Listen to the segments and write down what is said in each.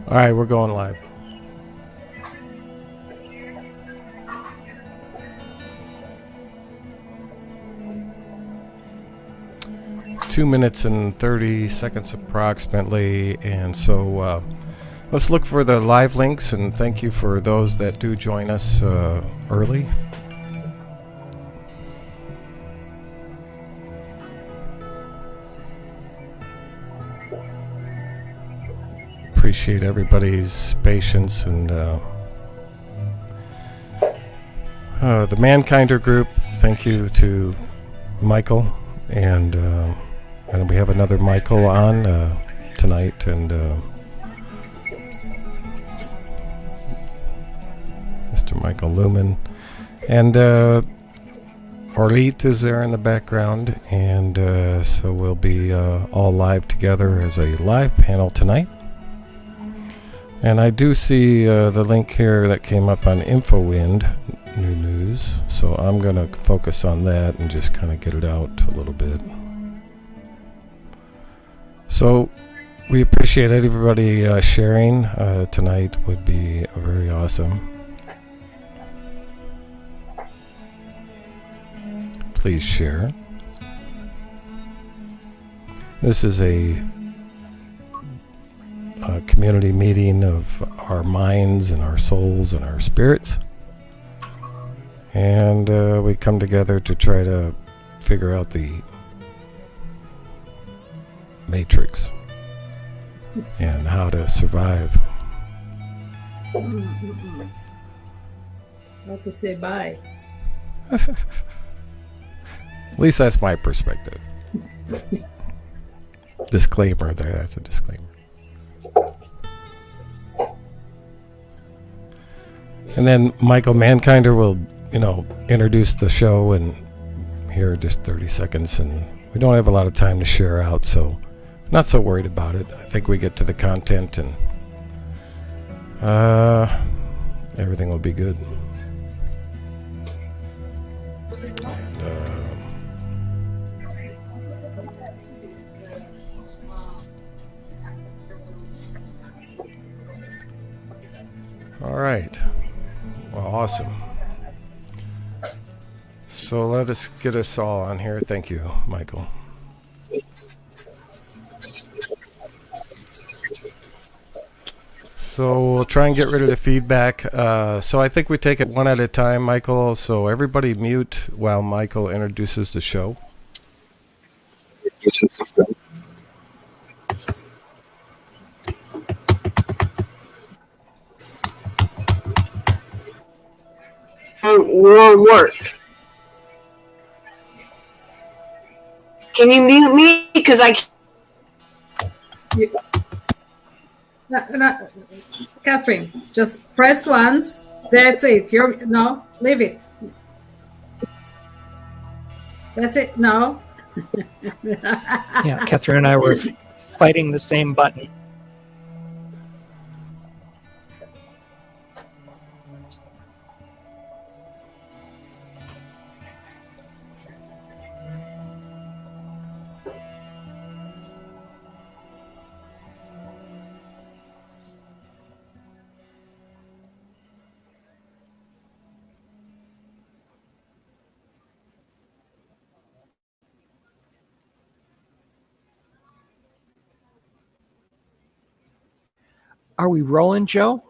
All right, we're going live. Two minutes and 30 seconds approximately, and so let's look for the live links, and thank you for those that do join us early. Appreciate everybody's patience and the ManKinder group. Thank you to Michael, and we have another Michael on tonight, and Mr. Michael Lumen, and Orit is there in the background, and so we'll be all live together as a live panel tonight. And I do see the link here that came up on InfoWind New News, so I'm going to focus on that and just kind of get it out a little bit. So we appreciate everybody sharing tonight. Would be very awesome. Please share. This is a community meeting of our minds and our souls and our spirits, and we come together to try to figure out the matrix and how to survive. Not to say bye. At least that's my perspective. Disclaimer there, that's a disclaimer. And then Michael ManKinder will, introduce the show and here just 30 seconds, and we don't have a lot of time to share out, so not so worried about it. I think we get to the content and everything will be good. And, all right. Well, awesome. So let us get us all on here. Thank you, Michael. So we'll try and get rid of the feedback. So I think we take it one at a time, Michael. So everybody mute while Michael introduces the show. Won't work. Can you mute me? Because I can't. Catherine, just press once. That's it. Leave it. That's it. No. Yeah, Catherine and I were fighting the same button. Are we rolling, Joe?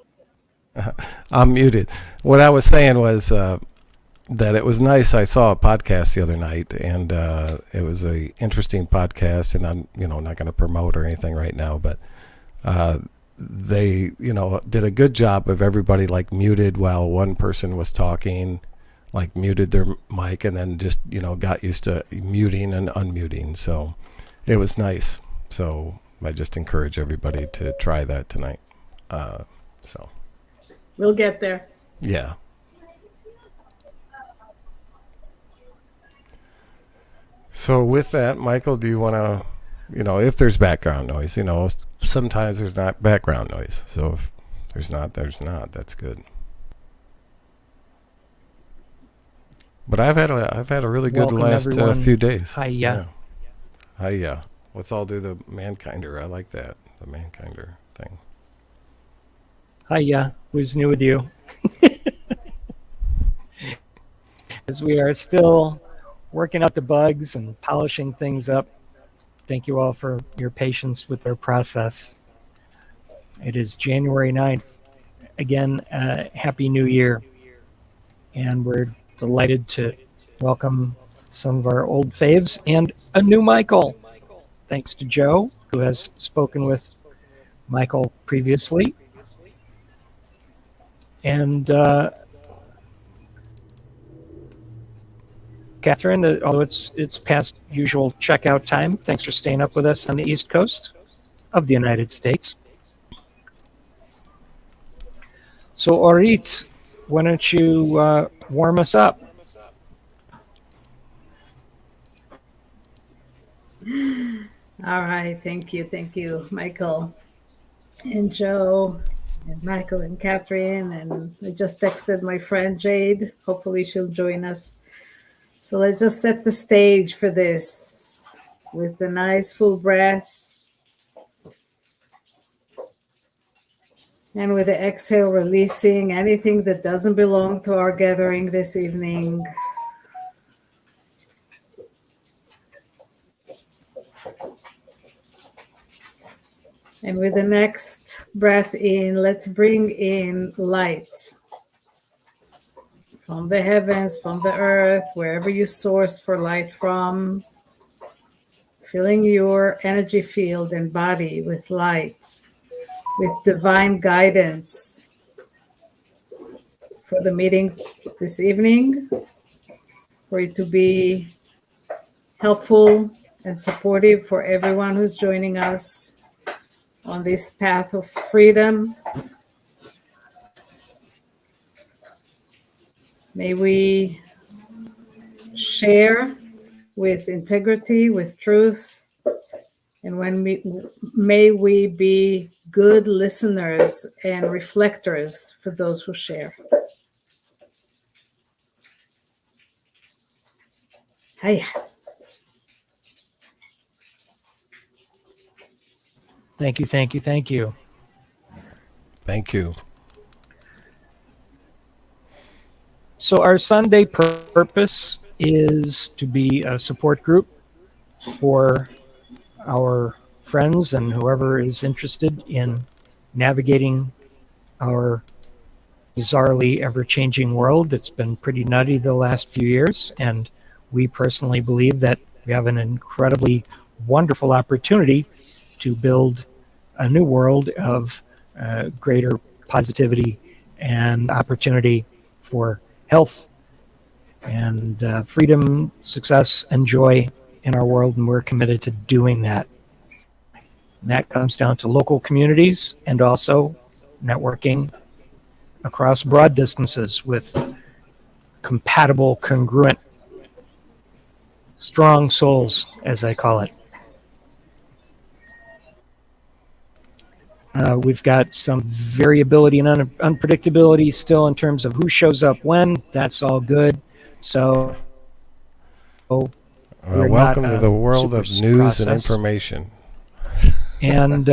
I'm muted. What I was saying was that it was nice. I saw a podcast the other night, and it was a interesting podcast. And I'm, not going to promote or anything right now, but they, did a good job of everybody like muted while one person was talking, like muted their mic, and then just got used to muting and unmuting. So it was nice. So I just encourage everybody to try that tonight. So We'll get there. yeah. So with that, Michael, do you want to, if there's background noise, sometimes there's not background noise. So if there's not, that's good. But I've had a really good Welcome, last few days. Hiya. Hiya. Let's all do the ManKinder. I like that, the ManKinder thing. Hiya, who's new with you? As we are still working out the bugs and polishing things up. Thank you all for your patience with our process. It is January 9th. Again, Happy New Year. And we're delighted to welcome some of our old faves and a new Michael. Thanks to Joe, who has spoken with Michael previously. And Catherine, although it's past usual checkout time, thanks for staying up with us on the East Coast of the United States. So, Orit, why don't you warm us up? All right, thank you, Michael and Joe and Michael and Catherine. And I just texted my friend Jade. Hopefully she'll join us. So let's just set the stage for this with a nice full breath. And with the exhale, releasing anything that doesn't belong to our gathering this evening. And with the next breath in, let's bring in light from the heavens, from the earth, wherever you source for light from, filling your energy field and body with light, with divine guidance for the meeting this evening, for it to be helpful and supportive for everyone who's joining us on this path of freedom. May we share with integrity, with truth, and may we be good listeners and reflectors for those who share. Hiya. Thank you. Thank you. So our Sunday purpose is to be a support group for our friends and whoever is interested in navigating our bizarrely ever-changing world. It's been pretty nutty the last few years, and we personally believe that we have an incredibly wonderful opportunity to build a new world of greater positivity and opportunity for health and freedom, success, and joy in our world, and we're committed to doing that. And that comes down to local communities and also networking across broad distances with compatible, congruent, strong souls, as I call it. We've got some variability and unpredictability still in terms of who shows up when. That's all good. So, welcome to the world of news and information. And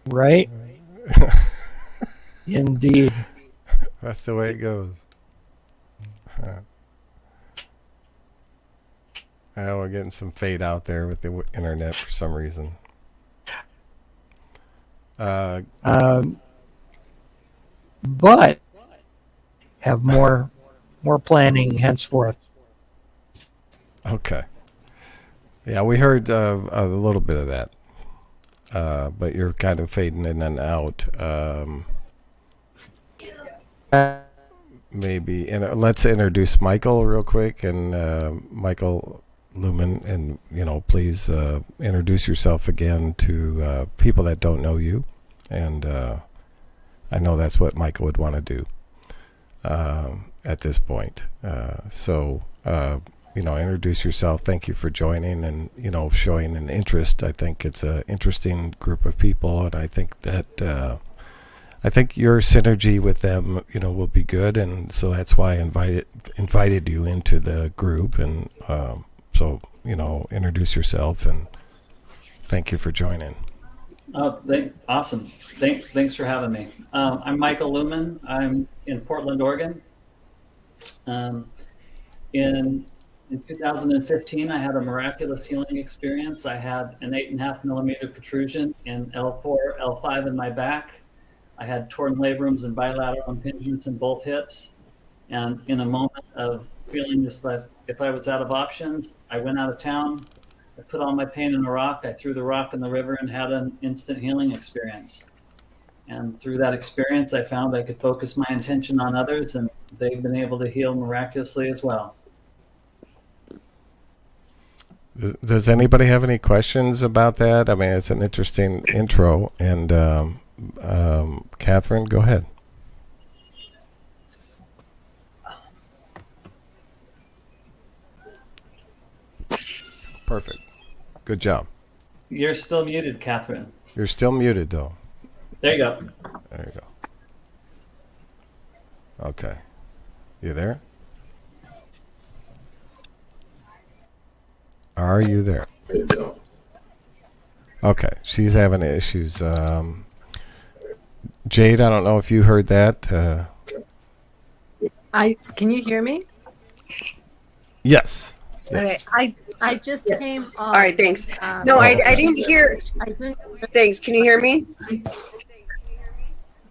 right, indeed. That's the way it goes. We're getting some fade out there with the internet for some reason. But have more planning henceforth. Okay. Yeah, we heard a little bit of that, but you're kind of fading in and out. Maybe let's introduce Michael real quick, and Michael Lumen, and please introduce yourself again to people that don't know you, and I know that's what Michael would want to do at this point. So introduce yourself. Thank you for joining and showing an interest. I think it's an interesting group of people, and I think that your synergy with them will be good, and so that's why I invited you into the group. And so introduce yourself, and thank you for joining. Oh, awesome. Thanks for having me. I'm Michael Lumen. I'm in Portland, Oregon. Um, in 2015, I had a miraculous healing experience. I had an 8.5 millimeter protrusion in L4, L5 in my back. I had torn labrums and bilateral impingements in both hips. And in a moment of feeling as if I was out of options, I went out of town. I put all my pain in a rock. I threw the rock in the river and had an instant healing experience. And through that experience, I found I could focus my intention on others, and they've been able to heal miraculously as well. Does anybody have any questions about that? I mean, it's an interesting intro. And Catherine, go ahead. Perfect. Good job. You're still muted, Catherine. You're still muted, though. There you go. There you go. Okay. You there? Are you there? Okay. She's having issues. Jade, I don't know if you heard that. Can you hear me? Yes. Okay. I just came on. All right, thanks. No, I didn't hear. I didn't. Thanks. Can you hear me?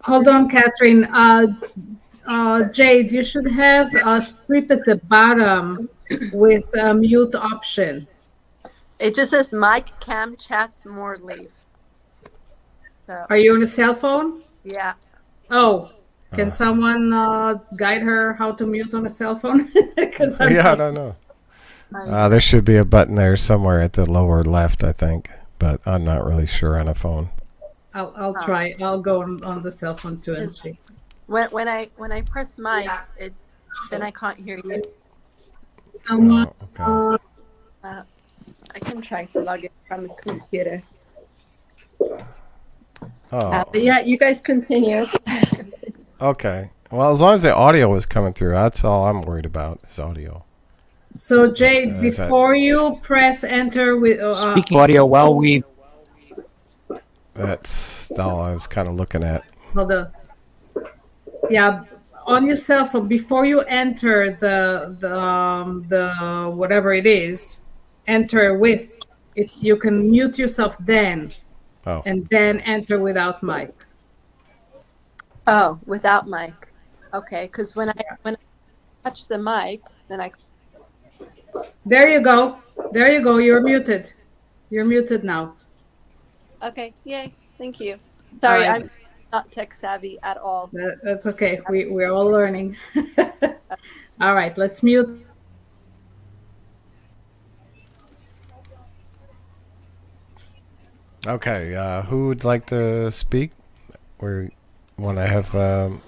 Hold on, Catherine. Jade, you should have a strip at the bottom with a mute option. It just says mic, cam, chat, more leave. So Are you on a cell phone? yeah. Oh, can someone guide her how to mute on a cell phone? Yeah, I don't know. There should be a button there somewhere at the lower left, I think, but I'm not really sure on a phone. I'll try. I'll go on the cell phone too and see. When I press mic, then I can't hear you. Someone. Oh, okay. I can try to log in from the computer. Oh, But yeah, you guys continue. okay. Well, as long as the audio is coming through, that's all I'm worried about is audio. So Jade, before you press enter with Speaking audio while we That's all I was kind of looking at. hold on. Yeah, on your cell phone before you enter the whatever it is, enter with it. You can mute yourself then, and then enter without mic. Oh, without mic. Okay, because when I touch the mic, then I. There you go. There you go. You're muted. You're muted now. Okay, yay! Thank you. Sorry, All right. I'm not tech savvy at all. That's okay. We're all learning. All right, let's mute. Okay, who would like to speak? We want to have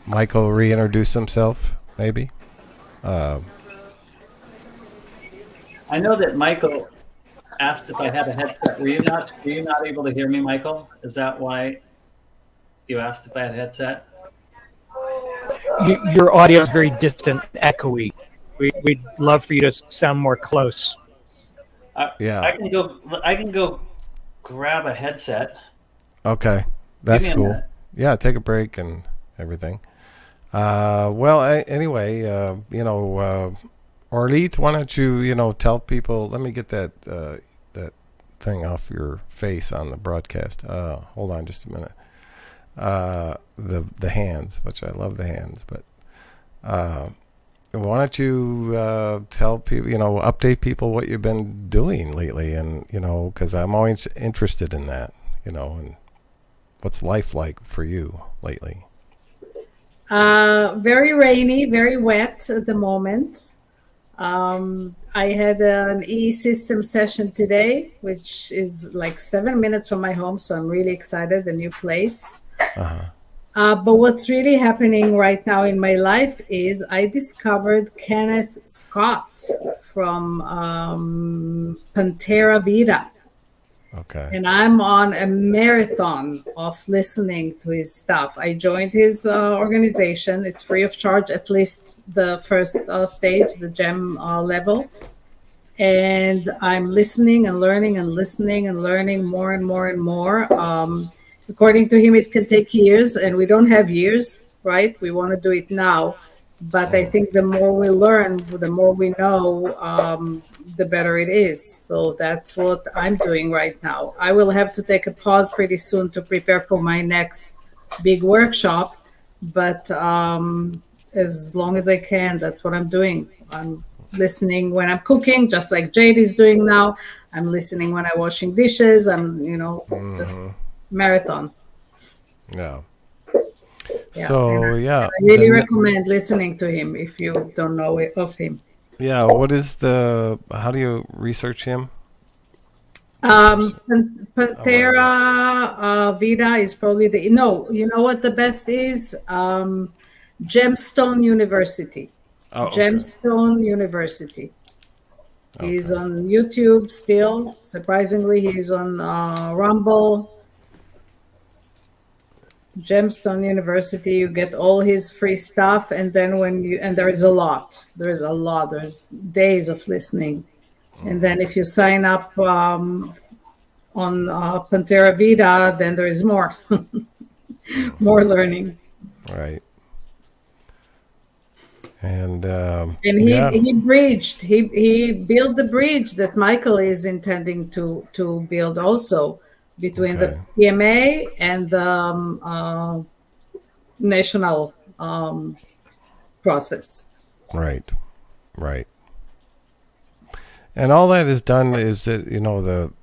Michael reintroduce himself, maybe? I know that Michael asked if I had a headset. Were you not able to hear me, Michael? Is that why you asked if I had a headset? your audio is very distant, echoey. We'd love for you to sound more close. Yeah. I can go grab a headset. Okay, that's Give me a cool. minute. Yeah, take a break and everything. Well, anyway, Orit, why don't you, tell people? Let me get that that thing off your face on the broadcast. Hold on, just a minute. The hands, which I love the hands, but why don't you tell people, update people what you've been doing lately, and because I'm always interested in that, and what's life like for you lately. Very rainy, very wet at the moment. I had an e-system session today, which is like 7 minutes from my home, so I'm really excited. The new place. But what's really happening right now in my life is I discovered Kenneth Scott from Pantera Vida. Okay. And I'm on a marathon of listening to his stuff. I joined his organization. It's free of charge, at least the first stage, the gem level. And I'm listening and learning and listening and learning more and more and more. according to him, it can take years, and we don't have years, right? We want to do it now. But I think the more we learn, the more we know, the better it is. So that's what I'm doing right now. I will have to take a pause pretty soon to prepare for my next big workshop. But as long as I can, that's what I'm doing. I'm listening when I'm cooking, just like Jade is doing now. I'm listening when I'm washing dishes. I'm, just marathon. Yeah. Yeah. So yeah, I really recommend listening to him if you don't know of him. yeah. What is how do you research him? Pantera Vida is probably you know what the best is? Gemstone University. Oh, okay. Gemstone University. He's on YouTube still. Surprisingly, he's on Rumble. Gemstone University, you get all his free stuff, and then there's a lot. There's days of listening, and then if you sign up on Pantera Vida, then there is more, more learning. Right. And he built the bridge that Michael is intending to build also between the PMA and the national process. Right. And all that is done is that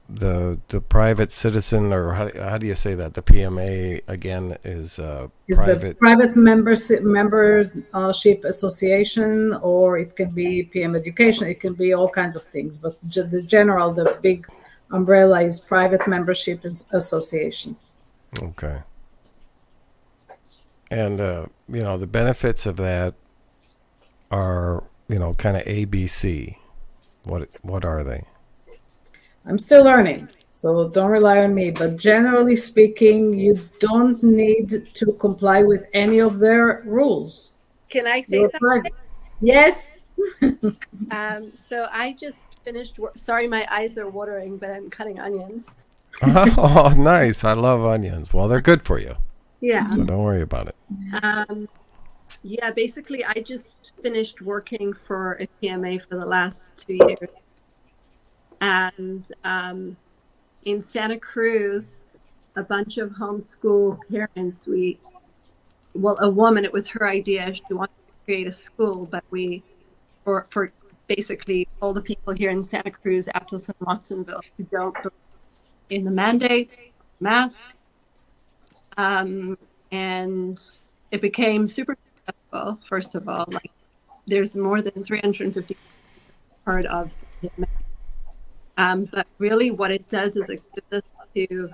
the private citizen, or how do you say that? The PMA again is private. The private membership association, or it can be PM education. It can be all kinds of things, but the big umbrella is private membership association. Okay. And the benefits of that are kind of ABC. What are they? I'm still learning, so don't rely on me. But generally speaking, you don't need to comply with any of their rules. Can I say something? Private. Yes. So I just finished. Sorry, my eyes are watering, but I'm cutting onions. Oh, nice! I love onions. Well, they're good for you. Yeah. So don't worry about it. Yeah, basically, I just finished working for a PMA for the last 2 years. And in Santa Cruz, a bunch of homeschool parents, a woman, it was her idea. She wanted to create a school, but for basically all the people here in Santa Cruz, Aptos, and Watsonville who don't believe in the mandates, masks. And it became super successful, first of all. Like, there's more than 350 part of it. But really what it does is it gives us to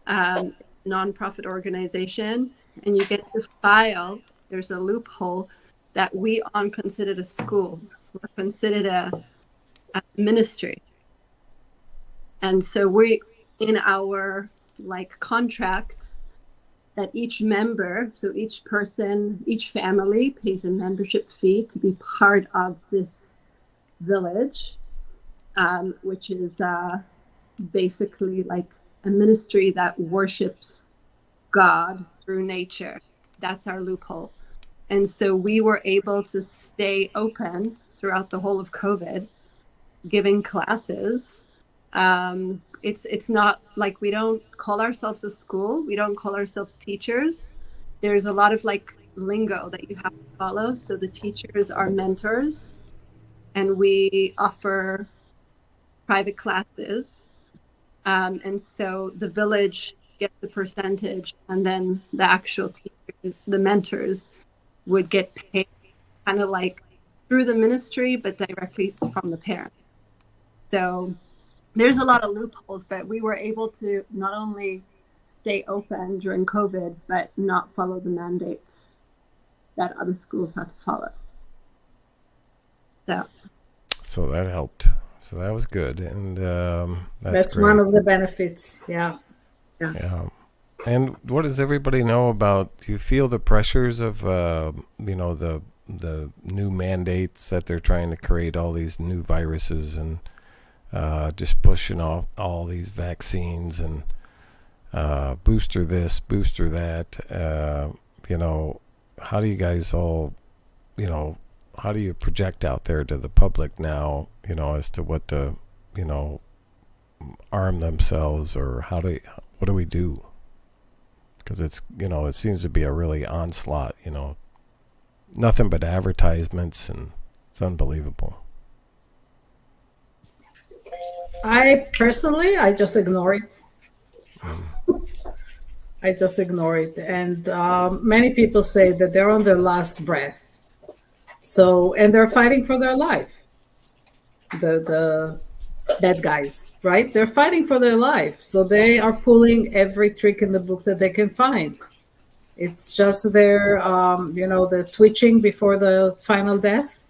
a nonprofit organization, and you get to file. There's a loophole that we aren't considered a school. We're considered a ministry. And so we, in our contracts, that each member, so each person, each family pays a membership fee to be part of this village, which is basically like a ministry that worships God through nature. That's our loophole. And so we were able to stay open throughout the whole of COVID, giving classes. It's not like we don't call ourselves a school. We don't call ourselves teachers. There's a lot of lingo that you have to follow. So the teachers are mentors, and we offer private classes. And so the village gets the percentage, and then the actual teachers, the mentors, would get paid kind of through the ministry, but directly from the parent. So there's a lot of loopholes, but we were able to not only stay open during COVID, but not follow the mandates that other schools had to follow. So that helped. So that was good, and that's great. One of the benefits. Yeah. And what does everybody know about? Do you feel the pressures of the new mandates that they're trying to create, all these new viruses and just pushing off all these vaccines, and booster this, booster that. How do you guys all, how do you project out there to the public now, as to what to, arm themselves, or what do we do? Because it's, it seems to be a really onslaught, nothing but advertisements, and it's unbelievable. I just ignore it. I just ignore it. And many people say that they're on their last breath. And they're fighting for their life. The bad guys, right? They're fighting for their life. So they are pulling every trick in the book that they can find. It's just their, the twitching before the final death.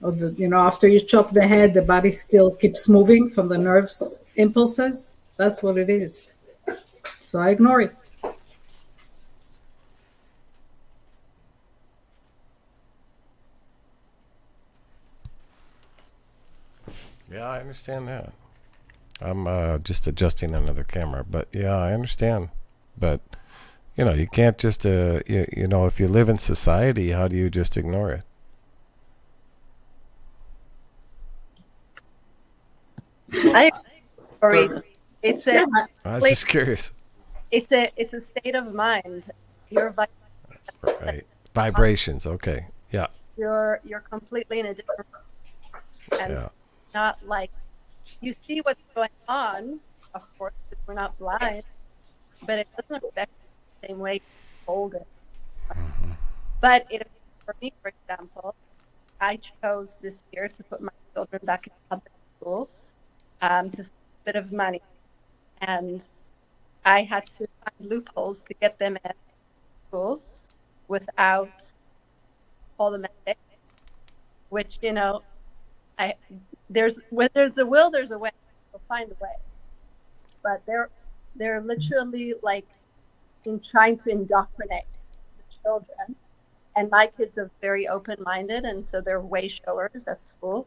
Or after you chop the head, the body still keeps moving from the nerves impulses. That's what it is. So I ignore it. Yeah, I understand that. I'm just adjusting another camera, but yeah, I understand. But you can't just if you live in society, how do you just ignore it? I agree. It's a. I was just curious. It's a state of mind. You're Right. Vibrations. Okay. Yeah. you're completely in a different, and Yeah. not like you see what's going on, of course, because we're not blind, but it doesn't affect you the same way you hold it. But for me, for example, I chose this year to put my children back in public school to save a bit of money, and I had to find loopholes to get them in school without all the mandate, which where there's a will, there's a way. We'll find a way. But they're literally like in trying to indoctrinate the children. And my kids are very open-minded, and so they're way showers at school.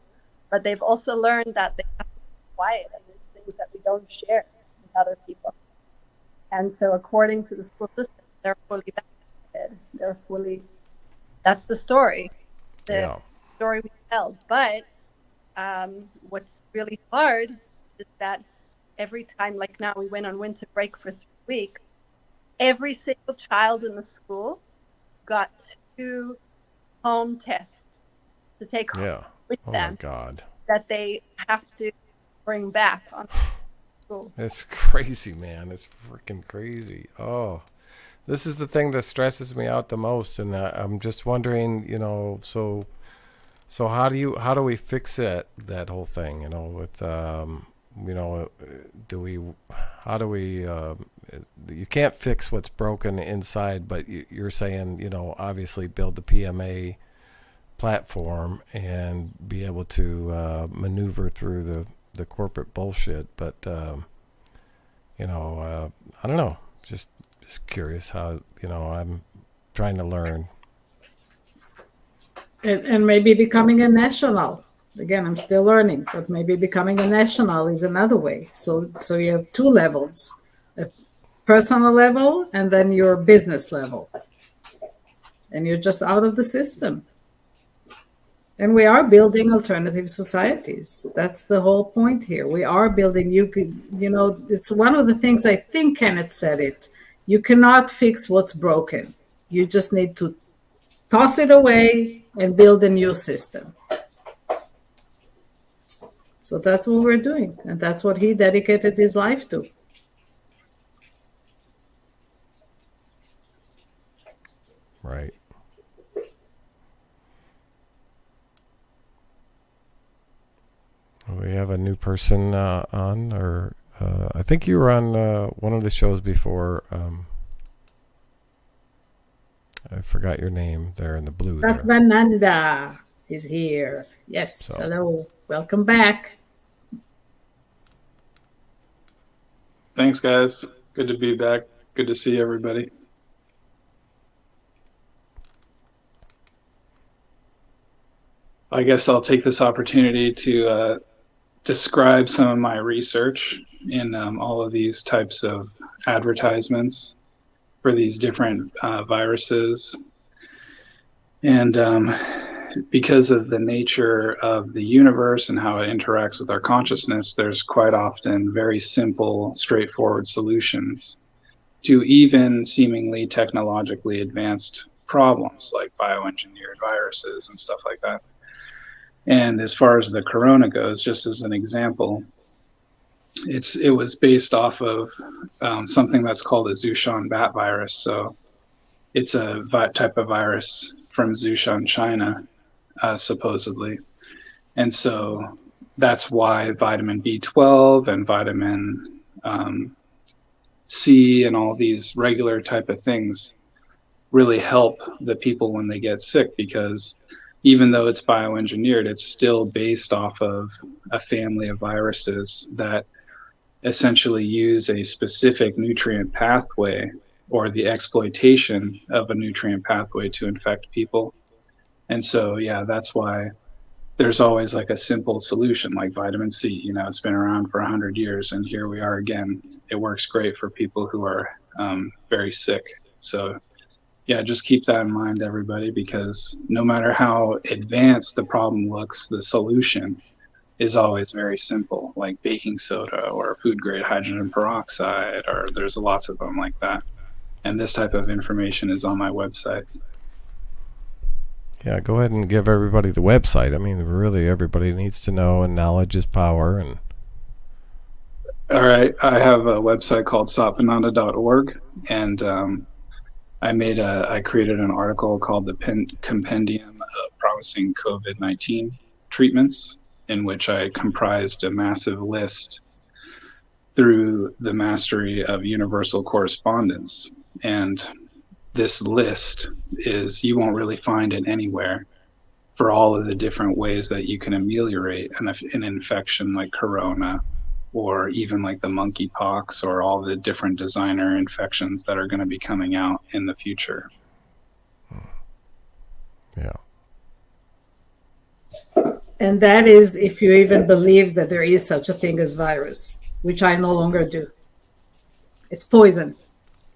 But they've also learned that they have to be quiet, and there's things that we don't share with other people. And so according to the school system, they're fully vaccinated. That's the story. The story we tell. But what's really hard is that every time, like now we went on winter break for 3 weeks, every single child in the school got 2 home tests to take home with them. My God. That they have to bring back on school. It's crazy, man. It's freaking crazy. Oh, this is the thing that stresses me out the most, and I'm just wondering, so how do we fix that whole thing? With you can't fix what's broken inside, but you're saying, obviously build the PMA platform and be able to maneuver through the corporate bullshit. But I don't know, just curious how, I'm trying to learn. And maybe becoming a national. Again, I'm still learning, but maybe becoming a national is another way. So you have 2 levels, a personal level and then your business level. And you're just out of the system. And we are building alternative societies. That's the whole point here. We are building, it's one of the things I think Kenneth said it. You cannot fix what's broken. You just need to toss it away and build a new system. So that's what we're doing. And that's what he dedicated his life to. Right. We have a new person on, or I think you were on one of the shows before. I forgot your name there in the blue. Satvananda is here. Yes. Hello. Welcome back. Thanks, guys. Good to be back. Good to see everybody. I guess I'll take this opportunity to describe some of my research. in all of these types of advertisements for these different viruses. And because of the nature of the universe and how it interacts with our consciousness, there's quite often very simple, straightforward solutions to even seemingly technologically advanced problems like bioengineered viruses and stuff like that. And as far as the corona goes, just as an example, it was based off of something that's called a Zhoushan bat virus. So it's a type of virus from Zhoushan, China, supposedly. And so that's why vitamin B12 and vitamin C and all these regular type of things really help the people when they get sick, because even though it's bioengineered, it's still based off of a family of viruses that essentially use a specific nutrient pathway or the exploitation of a nutrient pathway to infect people. And so, yeah, that's why there's always like a simple solution like vitamin C. You know, it's been around for 100 years, and here we are again. It works great for people who are very sick. So, yeah, just keep that in mind, everybody, because no matter how advanced the problem looks, the solution is always very simple, like baking soda or food grade hydrogen peroxide, or there's lots of them like that. And this type of information is on my website. Yeah, go ahead and give everybody the website. I mean, really, everybody needs to know, and knowledge is power. And all right, I have a website called satvananda.org, and I created an article called the Compendium of Promising COVID-19 Treatments, in which I comprised a massive list through the mastery of universal correspondence. And this list you won't really find it anywhere, for all of the different ways that you can ameliorate an infection like corona, or even like the monkeypox, or all the different designer infections that are going to be coming out in the future. yeah. And that is if you even believe that there is such a thing as virus, which I no longer do. It's poison.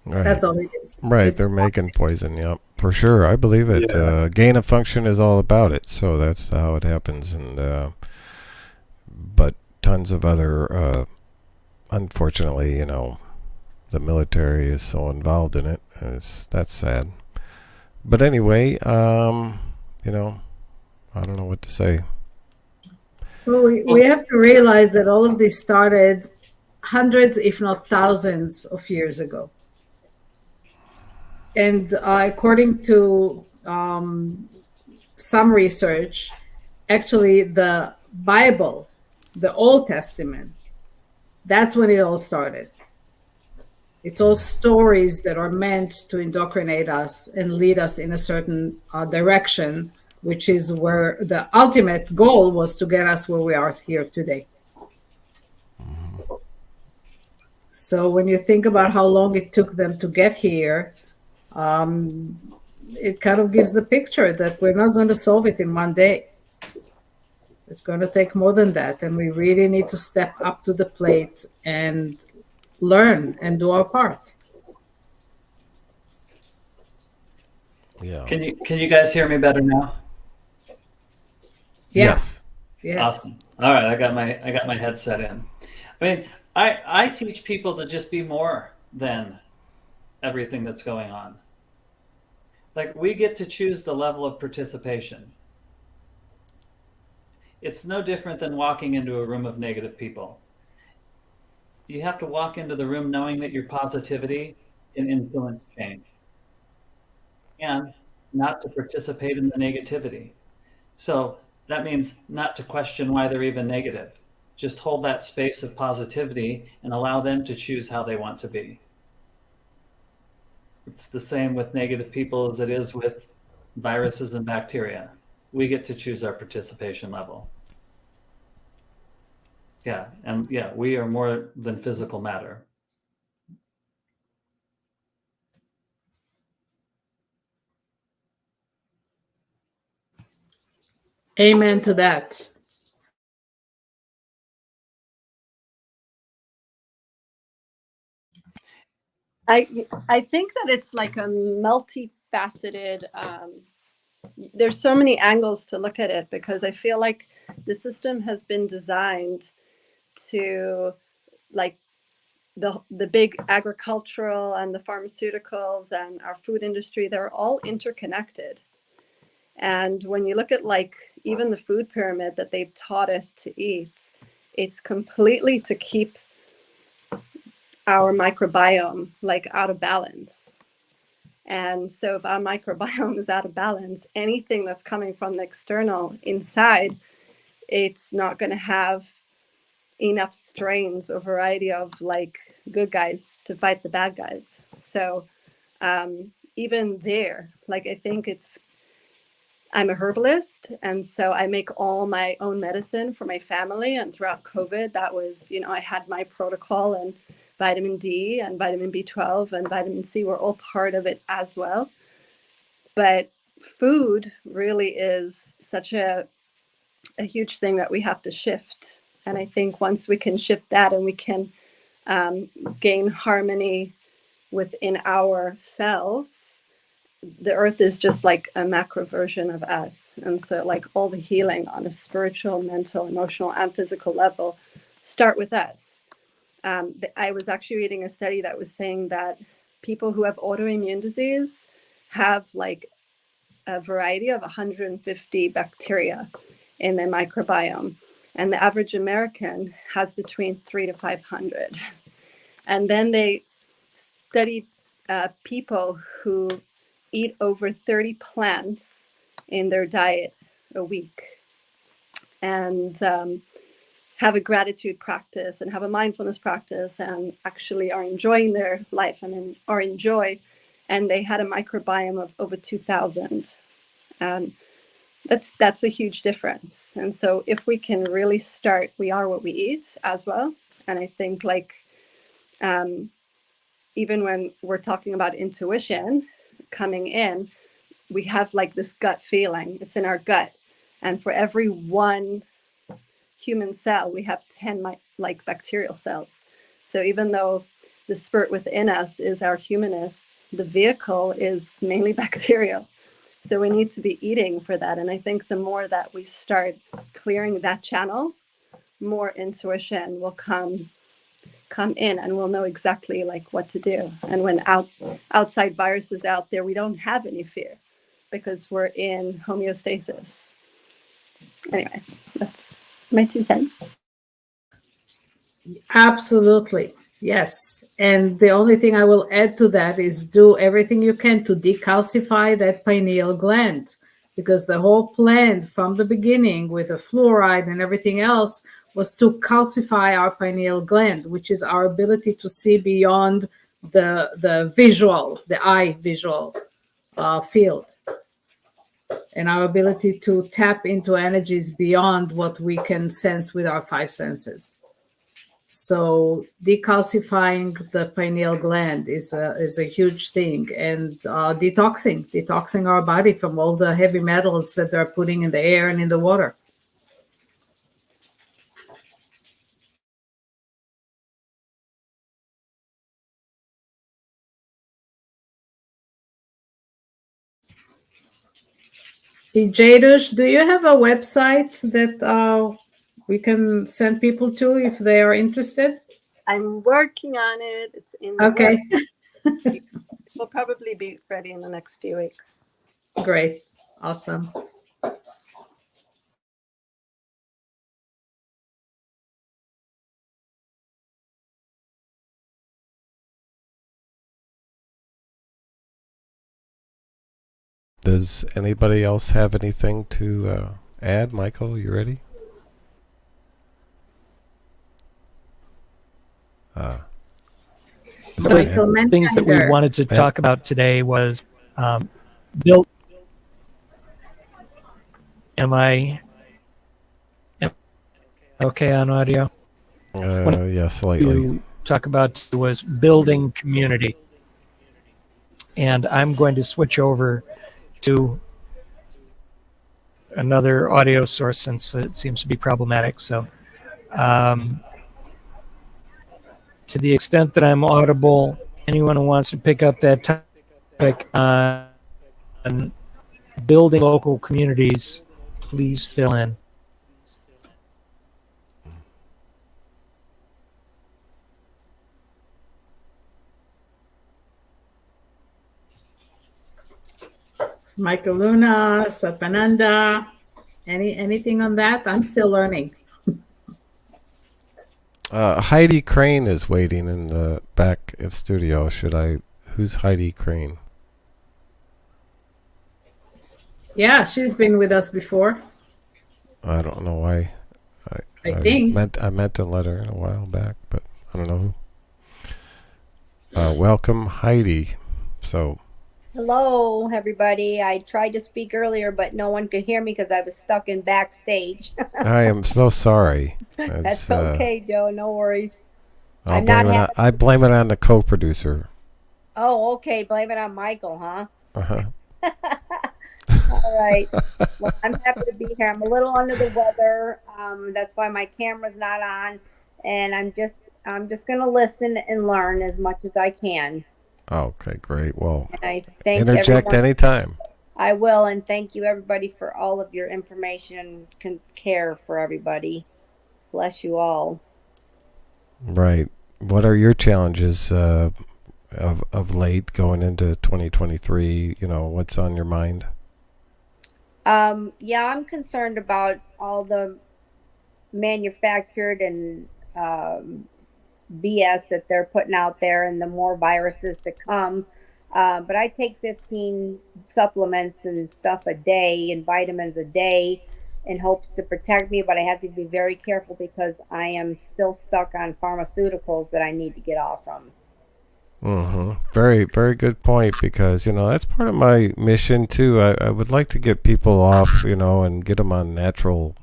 Right. That's all it is. Right, they're making poison, yep, for sure. I believe it. Yeah. Gain of function is all about it, so that's how it happens. And but tons of other, unfortunately, you know, the military is so involved in it. That's sad. But anyway, you know, I don't know what to say. Well, we have to realize that all of this started hundreds, if not thousands, of years ago. And according to some research, actually the Bible, the Old Testament, that's when it all started. It's all stories that are meant to indoctrinate us and lead us in a certain direction, which is where the ultimate goal was to get us where we are here today. So when you think about how long it took them to get here, it kind of gives the picture that we're not going to solve it in one day. It's going to take more than that. And we really need to step up to the plate and learn and do our part. Yeah. Can you guys hear me better now? Yeah. Yes. Yes. Awesome. All right, I got my headset in. I mean, I teach people to just be more than everything that's going on. Like, we get to choose the level of participation. It's no different than walking into a room of negative people. You have to walk into the room knowing that your positivity can influence change, and not to participate in the negativity. So that means not to question why they're even negative. Just hold that space of positivity and allow them to choose how they want to be. It's the same with negative people as it is with viruses and bacteria. We get to choose our participation level. Yeah, and yeah, we are more than physical matter. Amen to that. I think that it's like a multifaceted. There's so many angles to look at it, because I feel like the system has been designed to, like, the big agricultural and the pharmaceuticals and our food industry, they're all interconnected. And when you look at, like, even the food pyramid that they've taught us to eat, it's completely to keep our microbiome, like, out of balance. And so if our microbiome is out of balance, anything that's coming from the external inside, it's not going to have enough strains or variety of, like, good guys to fight the bad guys. So even there, like, I think I'm a herbalist, and so I make all my own medicine for my family. And throughout COVID, that was, I had my protocol, and vitamin D and vitamin B12 and vitamin C were all part of it as well. But food really is such a huge thing that we have to shift. And I think once we can shift that, and we can gain harmony within ourselves, the earth is just like a macro version of us. And so, like, all the healing on a spiritual, mental, emotional, and physical level start with us. I was actually reading a study that was saying that people who have autoimmune disease have, like, a variety of 150 bacteria in their microbiome, and the average American has between 300 to 500. And then they studied people who eat over 30 plants in their diet a week, and have a gratitude practice and have a mindfulness practice, and actually are enjoying their life and are in joy. And they had a microbiome of over 2,000. And that's a huge difference. And so if we can really start, we are what we eat as well. And I think, like, even when we're talking about intuition coming in, we have, like, this gut feeling. It's in our gut. And for every one human cell, we have 10 like bacterial cells. So even though the spirit within us is our humanness, the vehicle is mainly bacterial. So we need to be eating for that. And I think the more that we start clearing that channel, more intuition will come in, and we'll know exactly, like, what to do. And when outside viruses out there, we don't have any fear, because we're in homeostasis. Anyway, that's my 2 cents. Absolutely. Yes. And the only thing I will add to that is do everything you can to decalcify that pineal gland, because the whole plan from the beginning with the fluoride and everything else was to calcify our pineal gland, which is our ability to see beyond the visual, the eye visual field, and our ability to tap into energies beyond what we can sense with our 5 senses. So decalcifying the pineal gland is a huge thing, and detoxing our body from all the heavy metals that they're putting in the air and in the water. Jadush, do you have a website that we can send people to if they are interested? I'm working on it. It's in the Okay. works. We'll probably be ready in the next few weeks. Great. Awesome. Does anybody else have anything to add? Michael, you ready? Michael The things that we ManKinder. wanted to talk about today was build. Am I okay on audio? Yeah, slightly. To talk about was building community. And I'm going to switch over to another audio source since it seems to be problematic. So to the extent that I'm audible anyone who wants to pick up that topic on building local communities, please fill in. Michael Luna, Satpananda, anything on that? I'm still learning. Heidi Crane is waiting in the back studio. Who's Heidi Crane? Yeah, she's been with us before. I don't know why. I think. I meant to let her in a while back, but I don't know who. Welcome, Heidi. So, Hello, everybody. I tried to speak earlier, but no one could hear me because I was stuck in backstage. I am so sorry. That's okay, Joe. No worries. I blame it on the co-producer. Oh, okay. Blame it on Michael, huh? Uh-huh. All right. Well, I'm happy to be here. I'm a little under the weather. That's why my camera's not on, and I'm just gonna listen and learn as much as I can. Okay, great. Well, And I thank interject everyone. anytime. I will, and thank you everybody for all of your information and care for everybody. Bless you all. Right. What are your challenges of late going into 2023? What's on your mind? Yeah, I'm concerned about all the manufactured and BS that they're putting out there and the more viruses to come. But I take 15 supplements and stuff a day and vitamins a day in hopes to protect me, but I have to be very careful because I am still stuck on pharmaceuticals that I need to get off from. Mm-hmm. Very, very good point, because that's part of my mission too. I would like to get people off, and get them on natural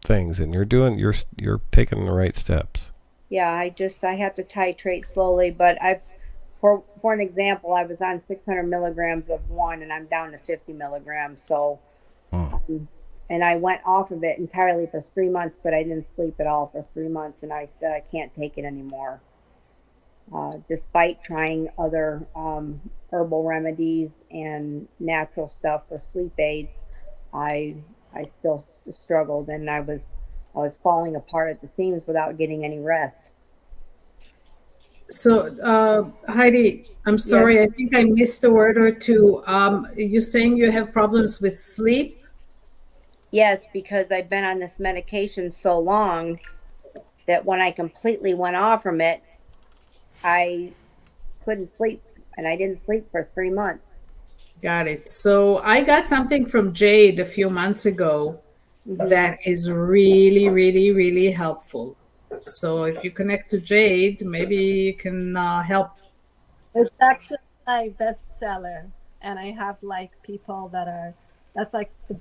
things, and you're taking the right steps. Yeah, I have to titrate slowly, but for an example, I was on 600 milligrams of one, and I'm down to 50 milligrams. So, and I went off of it entirely for 3 months, but I didn't sleep at all for 3 months, and I said I can't take it anymore. Despite trying other herbal remedies and natural stuff for sleep aids, I still struggled, and I was falling apart at the seams without getting any rest. So, Heidi, I'm sorry. Yes. I think I missed a word or two. You're saying you have problems with sleep? Yes, because I've been on this medication so long that when I completely went off from it, I couldn't sleep, and I didn't sleep for 3 months. Got it. So I got something from Jade a few months ago that is really, really, really helpful. So if you connect to Jade, maybe you can help. It's actually my bestseller, and I have people that's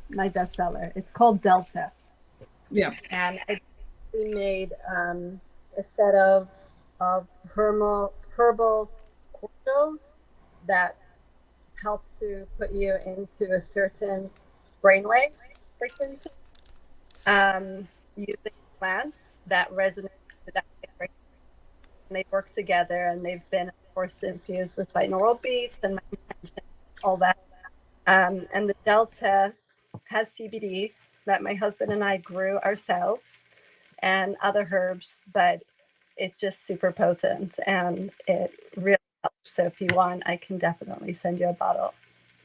my bestseller. It's called Delta. Yeah. And I made a set of herbal cordials that help to put you into a certain brainwave frequency, using plants that resonate with that frequency. And they work together, and they've been, of course, infused with binaural beats and all that. And the Delta has CBD that my husband and I grew ourselves, and other herbs, but it's just super potent, and it really helps. So if you want, I can definitely send you a bottle.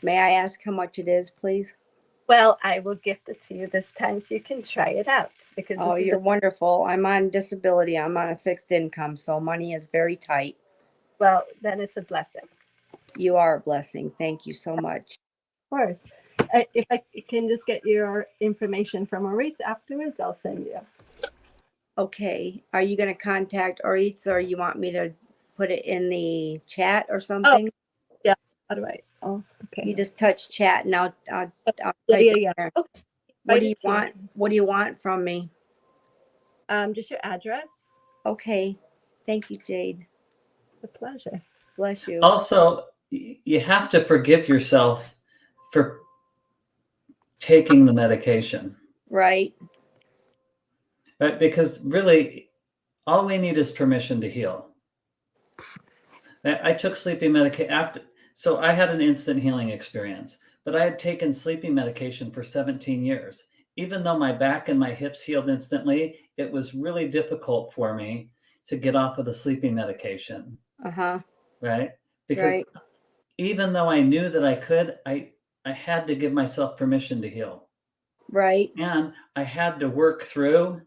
May I ask how much it is, please? Well, I will gift it to you this time so you can try it out. Because you're wonderful. I'm on disability. I'm on a fixed income, so money is very tight. Well, then it's a blessing. You are a blessing. Thank you so much. Of course. If I can just get your information from Orit afterwards, I'll send you. Okay. Are you going to contact Orit, or you want me to put it in the chat or something? Oh, yeah. How do I? Oh, okay. You just touch chat, and I'll yeah. Okay. What do you want? What do you want from me? Just your address. Okay. Thank you, Jade. A pleasure. Bless you. Also, you have to forgive yourself for taking the medication. Right. Right? Because really, all we need is permission to heal. I took sleeping medication after, so I had an instant healing experience, but I had taken sleeping medication for 17 years. Even though my back and my hips healed instantly, it was really difficult for me to get off of the sleeping medication. Right? Because Right. even though I knew that I could, I had to give myself permission to heal. Right. And I had to work through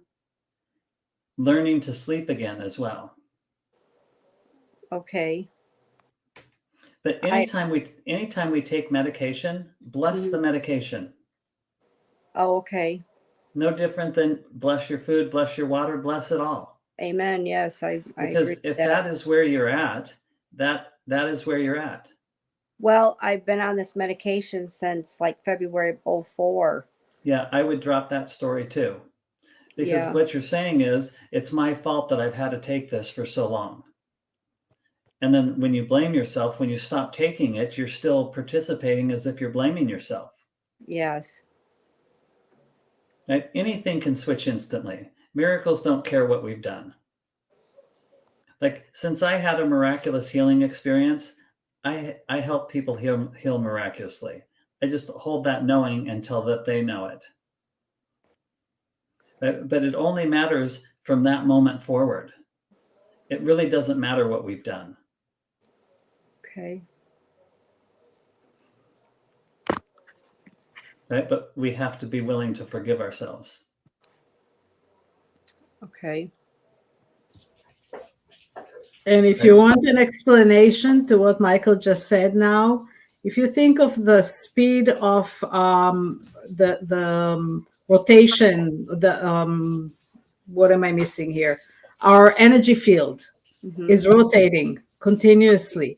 learning to sleep again as well. Okay. But anytime we take medication, bless the medication. Oh, okay. No different than bless your food, bless your water, bless it all. Amen. Yes, I Because agree if with that is where you're at, that is where you're at. Well, I've been on this medication since like February of 2004. Yeah, I would drop that story too. Because what you're saying is, it's my fault that I've had to take this for so long. And then when you blame yourself, when you stop taking it, you're still participating as if you're blaming yourself. Yes. Right? Anything can switch instantly. Miracles don't care what we've done. Like, since I had a miraculous healing experience, I help people heal miraculously. I just hold that knowing until that they know it. But it only matters from that moment forward. It really doesn't matter what we've done. Okay. Right? But we have to be willing to forgive ourselves. Okay. And if you want an explanation to what Michael just said now, if you think of the speed of the rotation, what am I missing here? Our energy field is rotating continuously,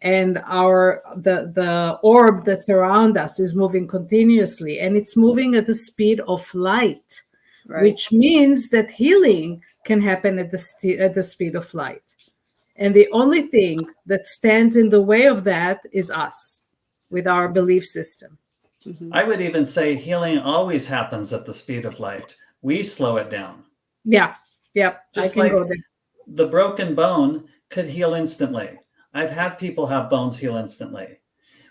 and the orb that's around us is moving continuously, and it's moving at the speed of light, which means that healing can happen at the speed of light. And the only thing that stands in the way of that is us, with our belief system. I would even say healing always happens at the speed of light. We slow it down. Yeah. Just like the broken bone could heal instantly. I've had people have bones heal instantly.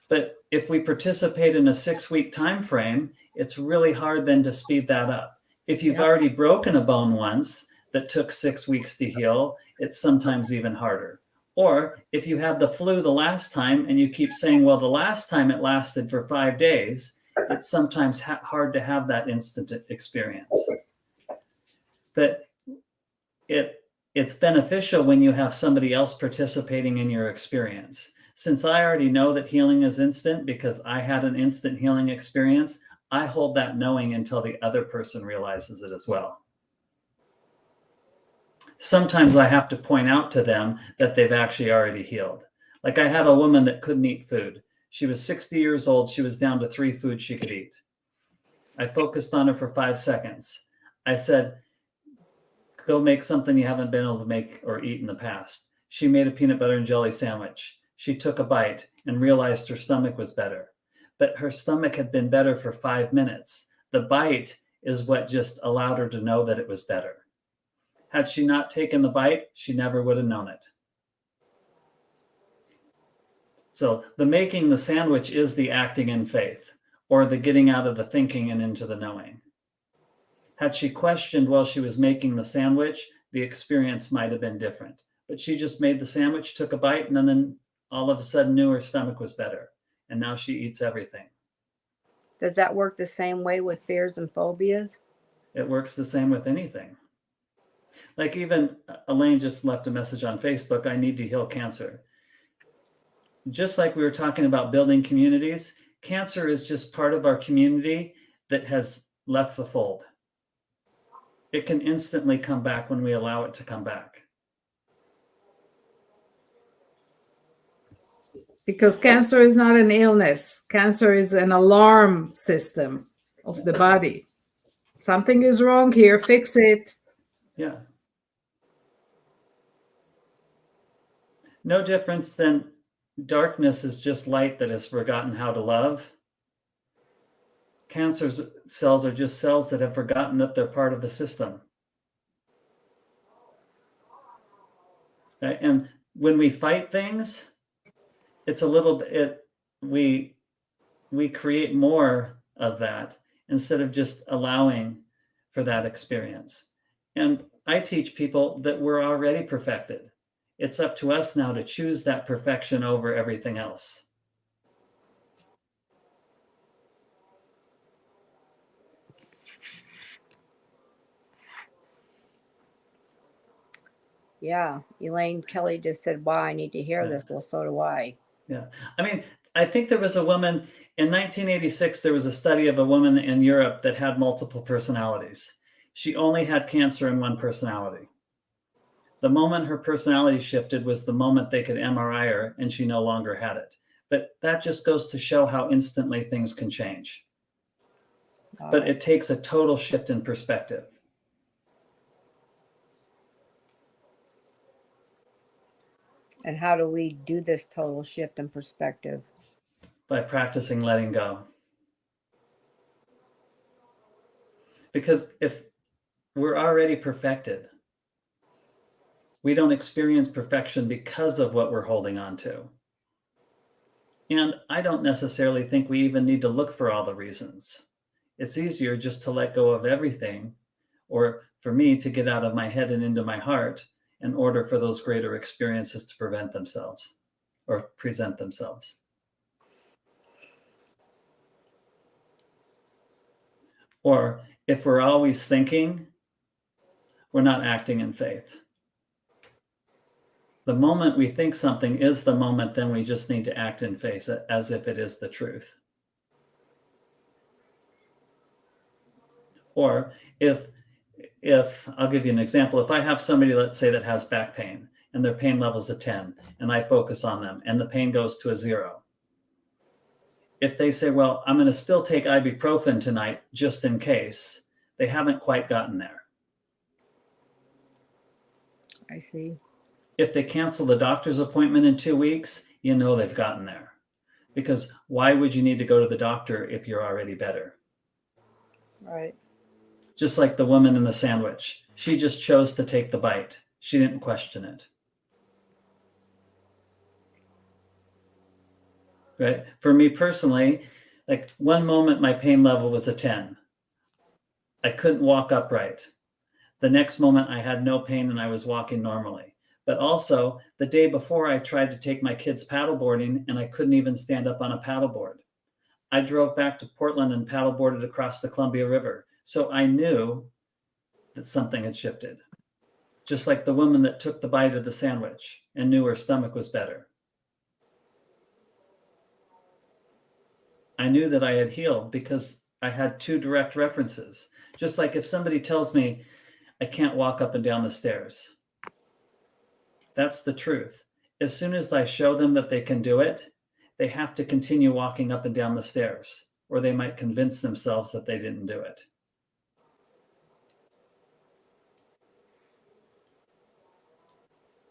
But if we participate in a 6-week time frame, it's really hard then to speed that up. If you've already broken a bone once that took 6 weeks to heal, it's sometimes even harder. Or if you had the flu the last time and you keep saying, well, the last time it lasted for 5 days, it's sometimes hard to have that instant experience. But it's beneficial when you have somebody else participating in your experience. Since I already know that healing is instant because I had an instant healing experience, I hold that knowing until the other person realizes it as well. Sometimes I have to point out to them that they've actually already healed. Like, I had a woman that couldn't eat food. She was 60 years old. She was down to 3 foods she could eat. I focused on her for 5 seconds. I said, go make something you haven't been able to make or eat in the past. She made a peanut butter and jelly sandwich. She took a bite and realized her stomach was better. But her stomach had been better for 5 minutes. The bite is what just allowed her to know that it was better. Had she not taken the bite, she never would have known it. So the making the sandwich is the acting in faith, or the getting out of the thinking and into the knowing. Had she questioned while she was making the sandwich, the experience might have been different. But she just made the sandwich, took a bite, and then all of a sudden knew her stomach was better. And now she eats everything. Does that work the same way with fears and phobias? It works the same with anything. Like, even Elaine just left a message on Facebook, I need to heal cancer. Just like we were talking about building communities, cancer is just part of our community that has left the fold. It can instantly come back when we allow it to come back. Because cancer is not an illness. Cancer is an alarm system of the body. Something is wrong here, fix it. Yeah. No difference than darkness is just light that has forgotten how to love. Cancer cells are just cells that have forgotten that they're part of the system. And when we fight things, it's a little bit, we create more of that instead of just allowing for that experience. And I teach people that we're already perfected. It's up to us now to choose that perfection over everything else. Yeah, Elaine Kelly just said, wow, I need to hear this. Well, so do I. Yeah. I mean, I think there was a woman in 1986, there was a study of a woman in Europe that had multiple personalities. She only had cancer in one personality. The moment her personality shifted was the moment they could MRI her and she no longer had it. But that just goes to show how instantly things can change. But it takes a total shift in perspective. And how do we do this total shift in perspective? By practicing letting go. Because if we're already perfected, we don't experience perfection because of what we're holding on to. And I don't necessarily think we even need to look for all the reasons. It's easier just to let go of everything, or for me to get out of my head and into my heart in order for those greater experiences to prevent themselves or present themselves. Or if we're always thinking, we're not acting in faith. The moment we think something is the moment, then we just need to act in faith as if it is the truth. Or if I'll give you an example, if I have somebody, let's say, that has back pain and their pain level is a 10 and I focus on them and the pain goes to a 0. If they say, well, I'm going to still take ibuprofen tonight just in case, they haven't quite gotten there. I see. If they cancel the doctor's appointment in 2 weeks, you know they've gotten there. Because why would you need to go to the doctor if you're already better? Right. Just like the woman in the sandwich. She just chose to take the bite. She didn't question it. Right? For me personally, like one moment my pain level was a 10. I couldn't walk upright. The next moment I had no pain and I was walking normally. But also the day before I tried to take my kids paddleboarding and I couldn't even stand up on a paddleboard. I drove back to Portland and paddleboarded across the Columbia River. So I knew that something had shifted. Just like the woman that took the bite of the sandwich and knew her stomach was better. I knew that I had healed because I had 2 direct references. Just like if somebody tells me I can't walk up and down the stairs. That's the truth. As soon as I show them that they can do it, they have to continue walking up and down the stairs, or they might convince themselves that they didn't do it.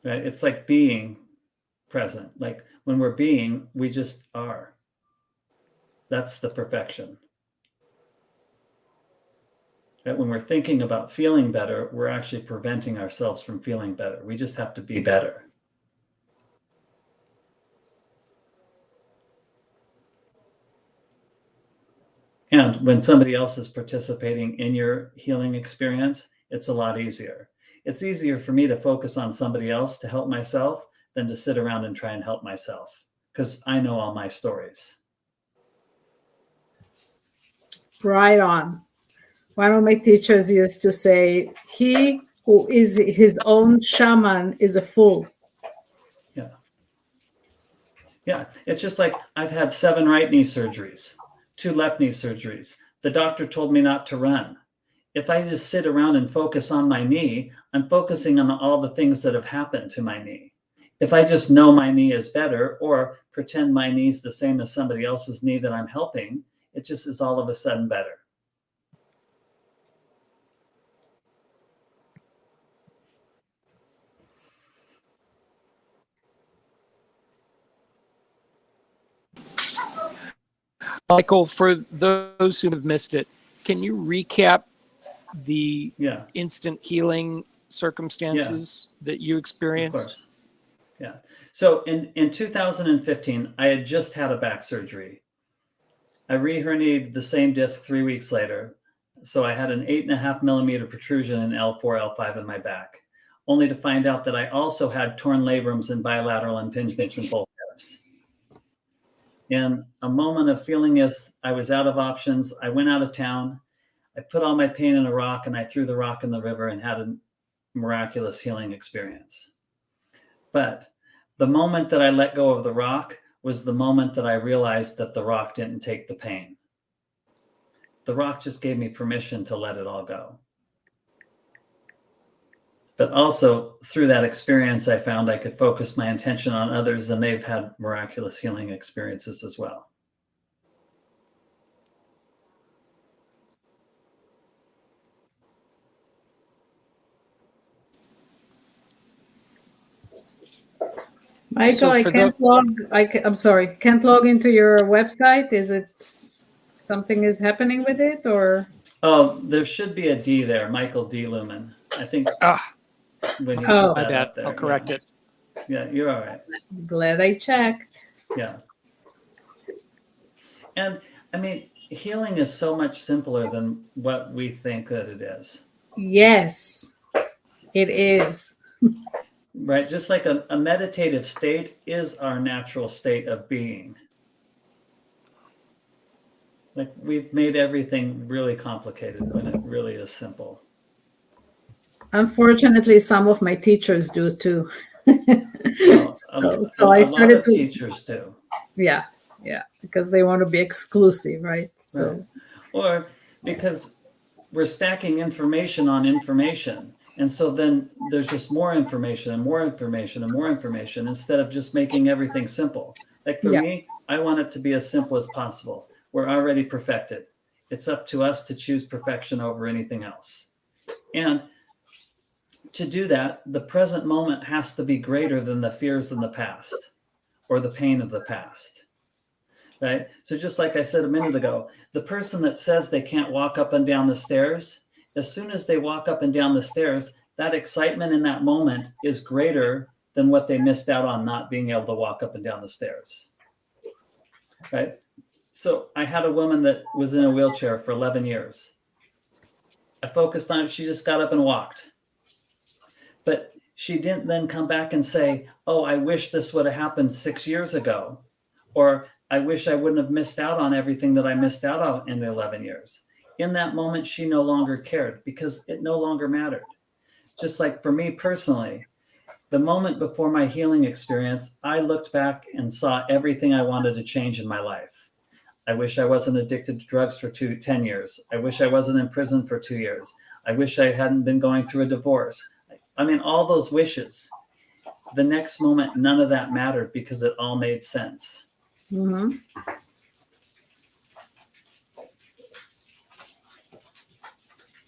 Right? It's like being present. Like when we're being, we just are. That's the perfection. Right? When we're thinking about feeling better, we're actually preventing ourselves from feeling better. We just have to be better. And when somebody else is participating in your healing experience, it's a lot easier. It's easier for me to focus on somebody else to help myself than to sit around and try and help myself, because I know all my stories. Right on. One of my teachers used to say, he who is his own shaman is a fool. Yeah. Yeah. It's just like I've had 7 right knee surgeries, 2 left knee surgeries. The doctor told me not to run. If I just sit around and focus on my knee, I'm focusing on all the things that have happened to my knee. If I just know my knee is better or pretend my knee's the same as somebody else's knee that I'm helping, it just is all of a sudden better. Michael, for those who have missed it, can you recap the instant healing circumstances that you Of experienced? course. Yeah. So in 2015, I had just had a back surgery. I reherniated the same disc 3 weeks later. So I had an 8.5 millimeter protrusion in L4, L5 in my back, only to find out that I also had torn labrums and bilateral impingements in both hips. In a moment of feeling as I was out of options, I went out of town. I put all my pain in a rock and I threw the rock in the river and had a miraculous healing experience. But the moment that I let go of the rock was the moment that I realized that the rock didn't take the pain. The rock just gave me permission to let it all go. But also through that experience, I found I could focus my attention on others, and they've had miraculous healing experiences as well. Michael, So I for can't log. I'm sorry, can't log into your website. Is it something is happening with it, or? Oh, there should be a D there, Michael D. Lumen. I think when you Oh. put My that bad. up there. I'll correct it. Yeah, you're all right. Glad I checked. Yeah. And I mean, healing is so much simpler than what we think that it is. Yes, it is. Right? Just like a meditative state is our natural state of being. Like we've made everything really complicated when it really is simple. Unfortunately, some of my teachers do too. Well, so I started lot of to. teachers do. Yeah, because they want to be exclusive, right? So. Right. Or because we're stacking information on information. And so then there's just more information and more information and more information instead of just making everything simple. Like for me, I want it to be as simple as possible. We're already perfected. It's up to us to choose perfection over anything else. And to do that, the present moment has to be greater than the fears in the past or the pain of the past. Right? So just like I said a minute ago, the person that says they can't walk up and down the stairs, as soon as they walk up and down the stairs, that excitement in that moment is greater than what they missed out on not being able to walk up and down the stairs. Right? So I had a woman that was in a wheelchair for 11 years. I focused on it. She just got up and walked. But she didn't then come back and say, oh, I wish this would have happened 6 years ago. Or I wish I wouldn't have missed out on everything that I missed out on in the 11 years. In that moment, she no longer cared because it no longer mattered. Just like for me personally, the moment before my healing experience, I looked back and saw everything I wanted to change in my life. I wish I wasn't addicted to drugs for 10 years. I wish I wasn't in prison for 2 years. I wish I hadn't been going through a divorce. I mean, all those wishes. The next moment, none of that mattered because it all made sense. Mm-hmm.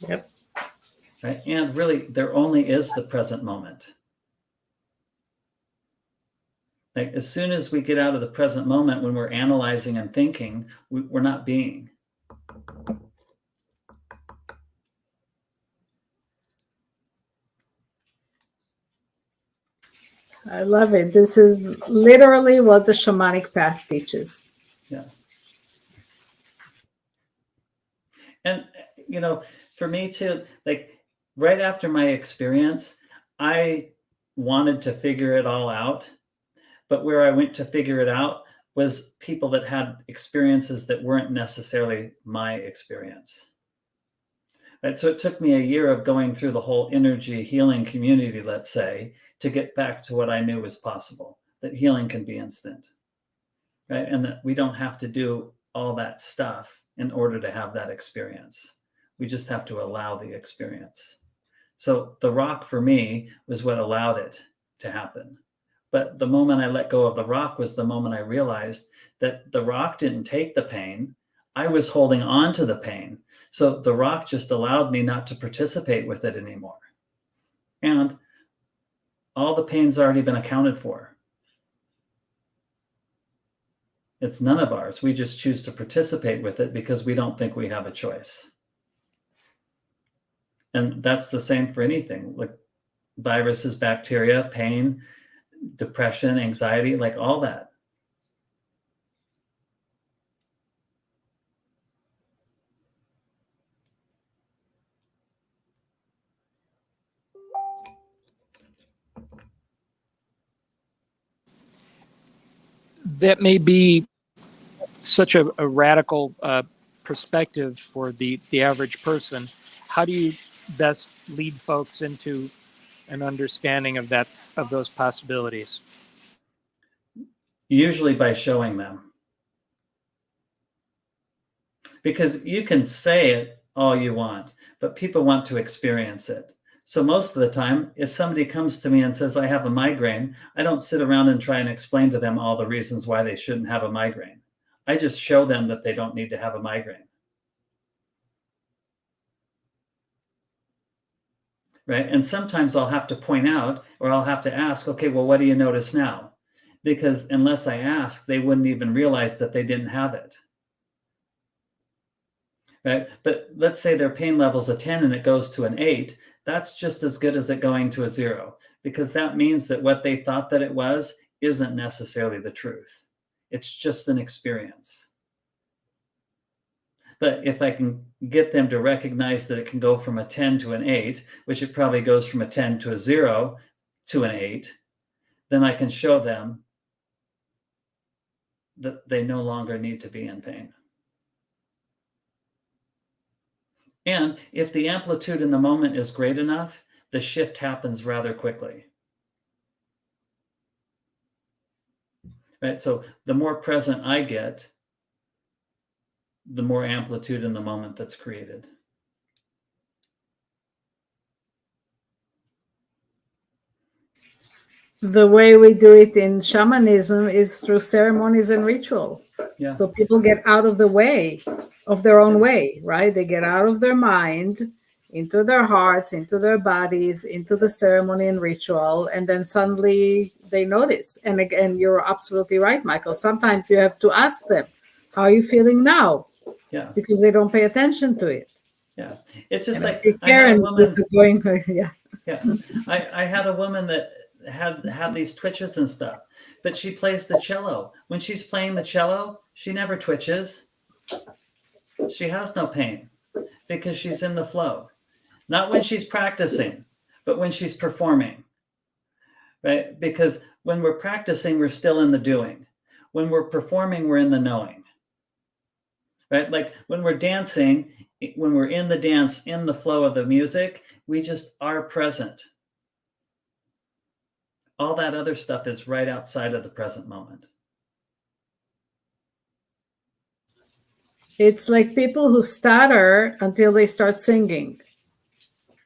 Yep. Right? And really, there only is the present moment. Like as soon as we get out of the present moment, when we're analyzing and thinking, we're not being. I love it. This is literally what the shamanic path teaches. Yeah. And, you know, for me too, like right after my experience, I wanted to figure it all out. But where I went to figure it out was people that had experiences that weren't necessarily my experience. Right? So it took me a year of going through the whole energy healing community, let's say, to get back to what I knew was possible, that healing can be instant. Right? And that we don't have to do all that stuff in order to have that experience. We just have to allow the experience. So the rock for me was what allowed it to happen. But the moment I let go of the rock was the moment I realized that the rock didn't take the pain. I was holding on to the pain. So the rock just allowed me not to participate with it anymore. And all the pain's already been accounted for. It's none of ours. We just choose to participate with it because we don't think we have a choice. And that's the same for anything, like viruses, bacteria, pain. depression, anxiety, like all that. That may be such a radical perspective for the average person. How do you best lead folks into an understanding of those possibilities? Usually by showing them. Because you can say it all you want, but people want to experience it. So most of the time, if somebody comes to me and says, I have a migraine, I don't sit around and try and explain to them all the reasons why they shouldn't have a migraine. I just show them that they don't need to have a migraine. Right? And sometimes I'll have to point out, or I'll have to ask, okay, well, what do you notice now? Because unless I ask, they wouldn't even realize that they didn't have it. Right? But let's say their pain level's a 10 and it goes to an 8. That's just as good as it going to a 0, because that means that what they thought that it was isn't necessarily the truth. It's just an experience. But if I can get them to recognize that it can go from a 10 to an 8, which it probably goes from a 10 to a 0 to an 8, then I can show them that they no longer need to be in pain. And if the amplitude in the moment is great enough, the shift happens rather quickly. Right? So the more present I get, the more amplitude in the moment that's created. The way we do it in shamanism is through ceremonies and ritual. Yeah. So people get out of the way of their own way, right? They get out of their mind into their hearts, into their bodies, into the ceremony and ritual, and then suddenly they notice. And again, you're absolutely right, Michael. Sometimes you have to ask them, how are you feeling now? Yeah. Because they don't pay attention to it. Yeah. It's just And like I see I had a Karen woman. going, yeah. Yeah. I had a woman that had these twitches and stuff, but she plays the cello. When she's playing the cello, she never twitches. She has no pain because she's in the flow. Not when she's practicing, but when she's performing, right? Because when we're practicing, we're still in the doing. When we're performing, we're in the knowing, right? Like when we're dancing, when we're in the dance, in the flow of the music, we just are present. All that other stuff is right outside of the present moment. It's like people who stutter until they start singing.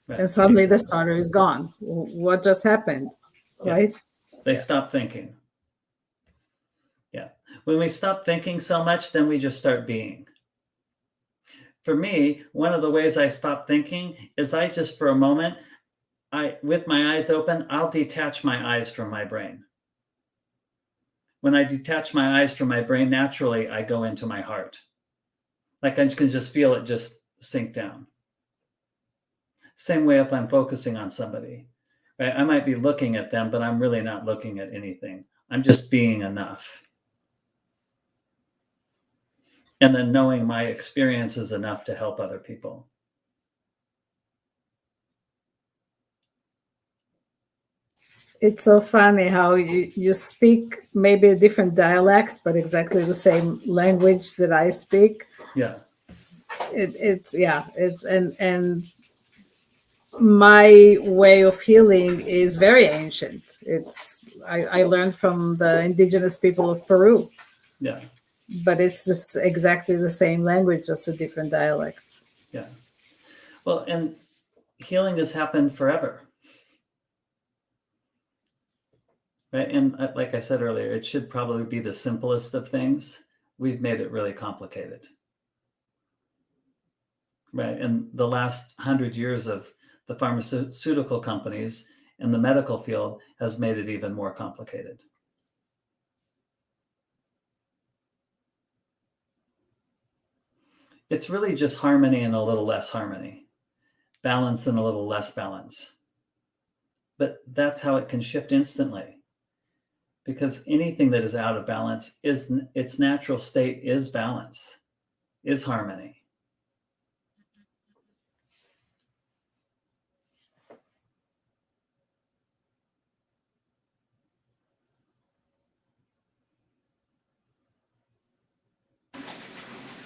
Right. And suddenly the stutter is gone. What just happened, right? They stop thinking. Yeah. When we stop thinking so much, then we just start being. For me, one of the ways I stop thinking is I just, for a moment, with my eyes open, I'll detach my eyes from my brain. When I detach my eyes from my brain, naturally, I go into my heart. Like I can just feel it just sink down. Same way if I'm focusing on somebody, right? I might be looking at them, but I'm really not looking at anything. I'm just being enough. And then knowing my experience is enough to help other people. It's so funny how you speak maybe a different dialect, but exactly the same language that I speak. Yeah. And my way of healing is very ancient. I learned from the indigenous people of Peru. Yeah. But it's exactly the same language, just a different dialect. Yeah. Well, and healing has happened forever. Right? And like I said earlier, it should probably be the simplest of things. We've made it really complicated. Right? And the last 100 years of the pharmaceutical companies and the medical field has made it even more complicated. It's really just harmony and a little less harmony, balance and a little less balance. But that's how it can shift instantly. because anything that is out of balance is its natural state is balance, is harmony.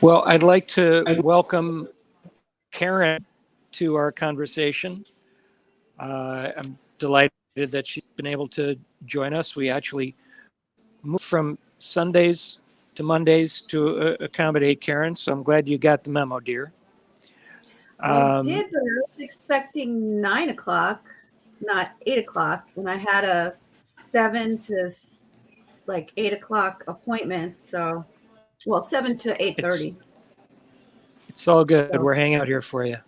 Well, I'd like to welcome Karen to our conversation. I'm delighted that she's been able to join us. We actually moved from Sundays to Mondays to accommodate Karen, so I'm glad you got the memo, dear. I did, but I was expecting 9 o'clock, not 8 o'clock, and I had a 7 to like 8 o'clock appointment. So, well, 7 to 8:30. It's all good. So- We're hanging out here for you.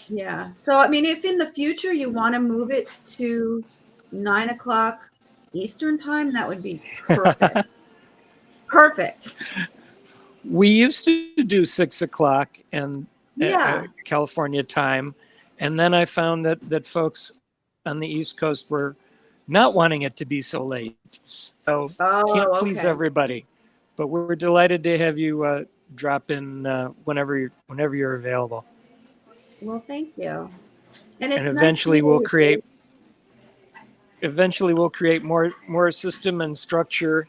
Yeah. So, I mean, if in the future you want to move it to 9 o'clock Eastern time, that would be perfect. Perfect. We used to do 6 o'clock and Yeah. California time, and then I found that folks on the East Coast were not wanting it to be so late. So can't please okay. everybody, but we're delighted to have you drop in whenever you're available. Well, thank you. And it's And nice to eventually meet we'll you. create more system and structure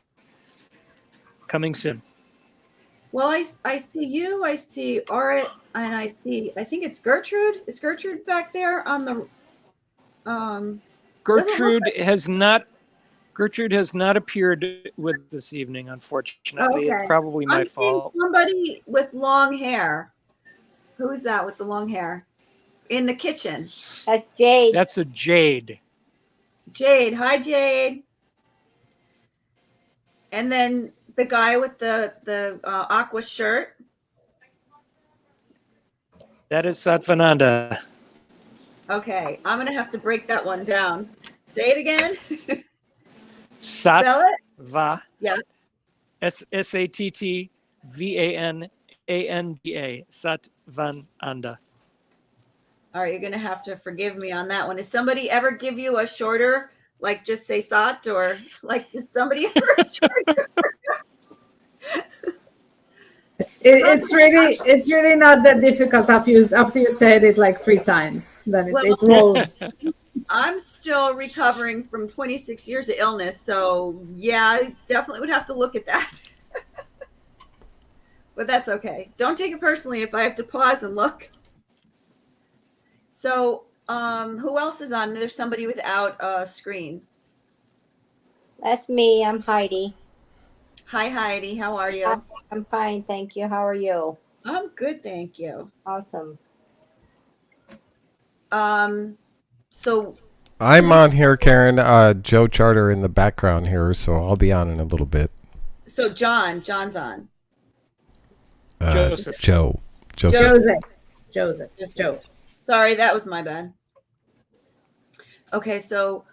coming soon. Well, I see you, I see Orit, and I think it's Gertrude. Is Gertrude back there on the Gertrude has not appeared with this evening, unfortunately. Okay. It's probably my I'm seeing fault. somebody with long hair. Who is that with the long hair? In the kitchen. That's Jade. That's a Jade. Jade. Hi, Jade. And then the guy with the aqua shirt. That is Satvananda. Okay, I'm gonna have to break that one down. Say it again. Spell it. Satva. Yeah. Sattvanda. Satvananda. All right, you're gonna have to forgive me on that one. Does somebody ever give you a shorter, like just say Sat, or like did somebody ever shorter? It's really not that difficult after you said it like 3 times. Then it rolls. I'm still recovering from 26 years of illness, so yeah, I definitely would have to look at that. But that's okay. Don't take it personally if I have to pause and look. So, who else is on? There's somebody without a screen. That's me. I'm Heidi. Hi, Heidi. How are you? I'm fine, thank you. How are you? I'm good, thank you. Awesome. So I'm on here, Karen. Joe Charter in the background here, so I'll be on in a little bit. So John's on. Joseph. Joe. Joseph. Sorry, that was my bad. Okay, so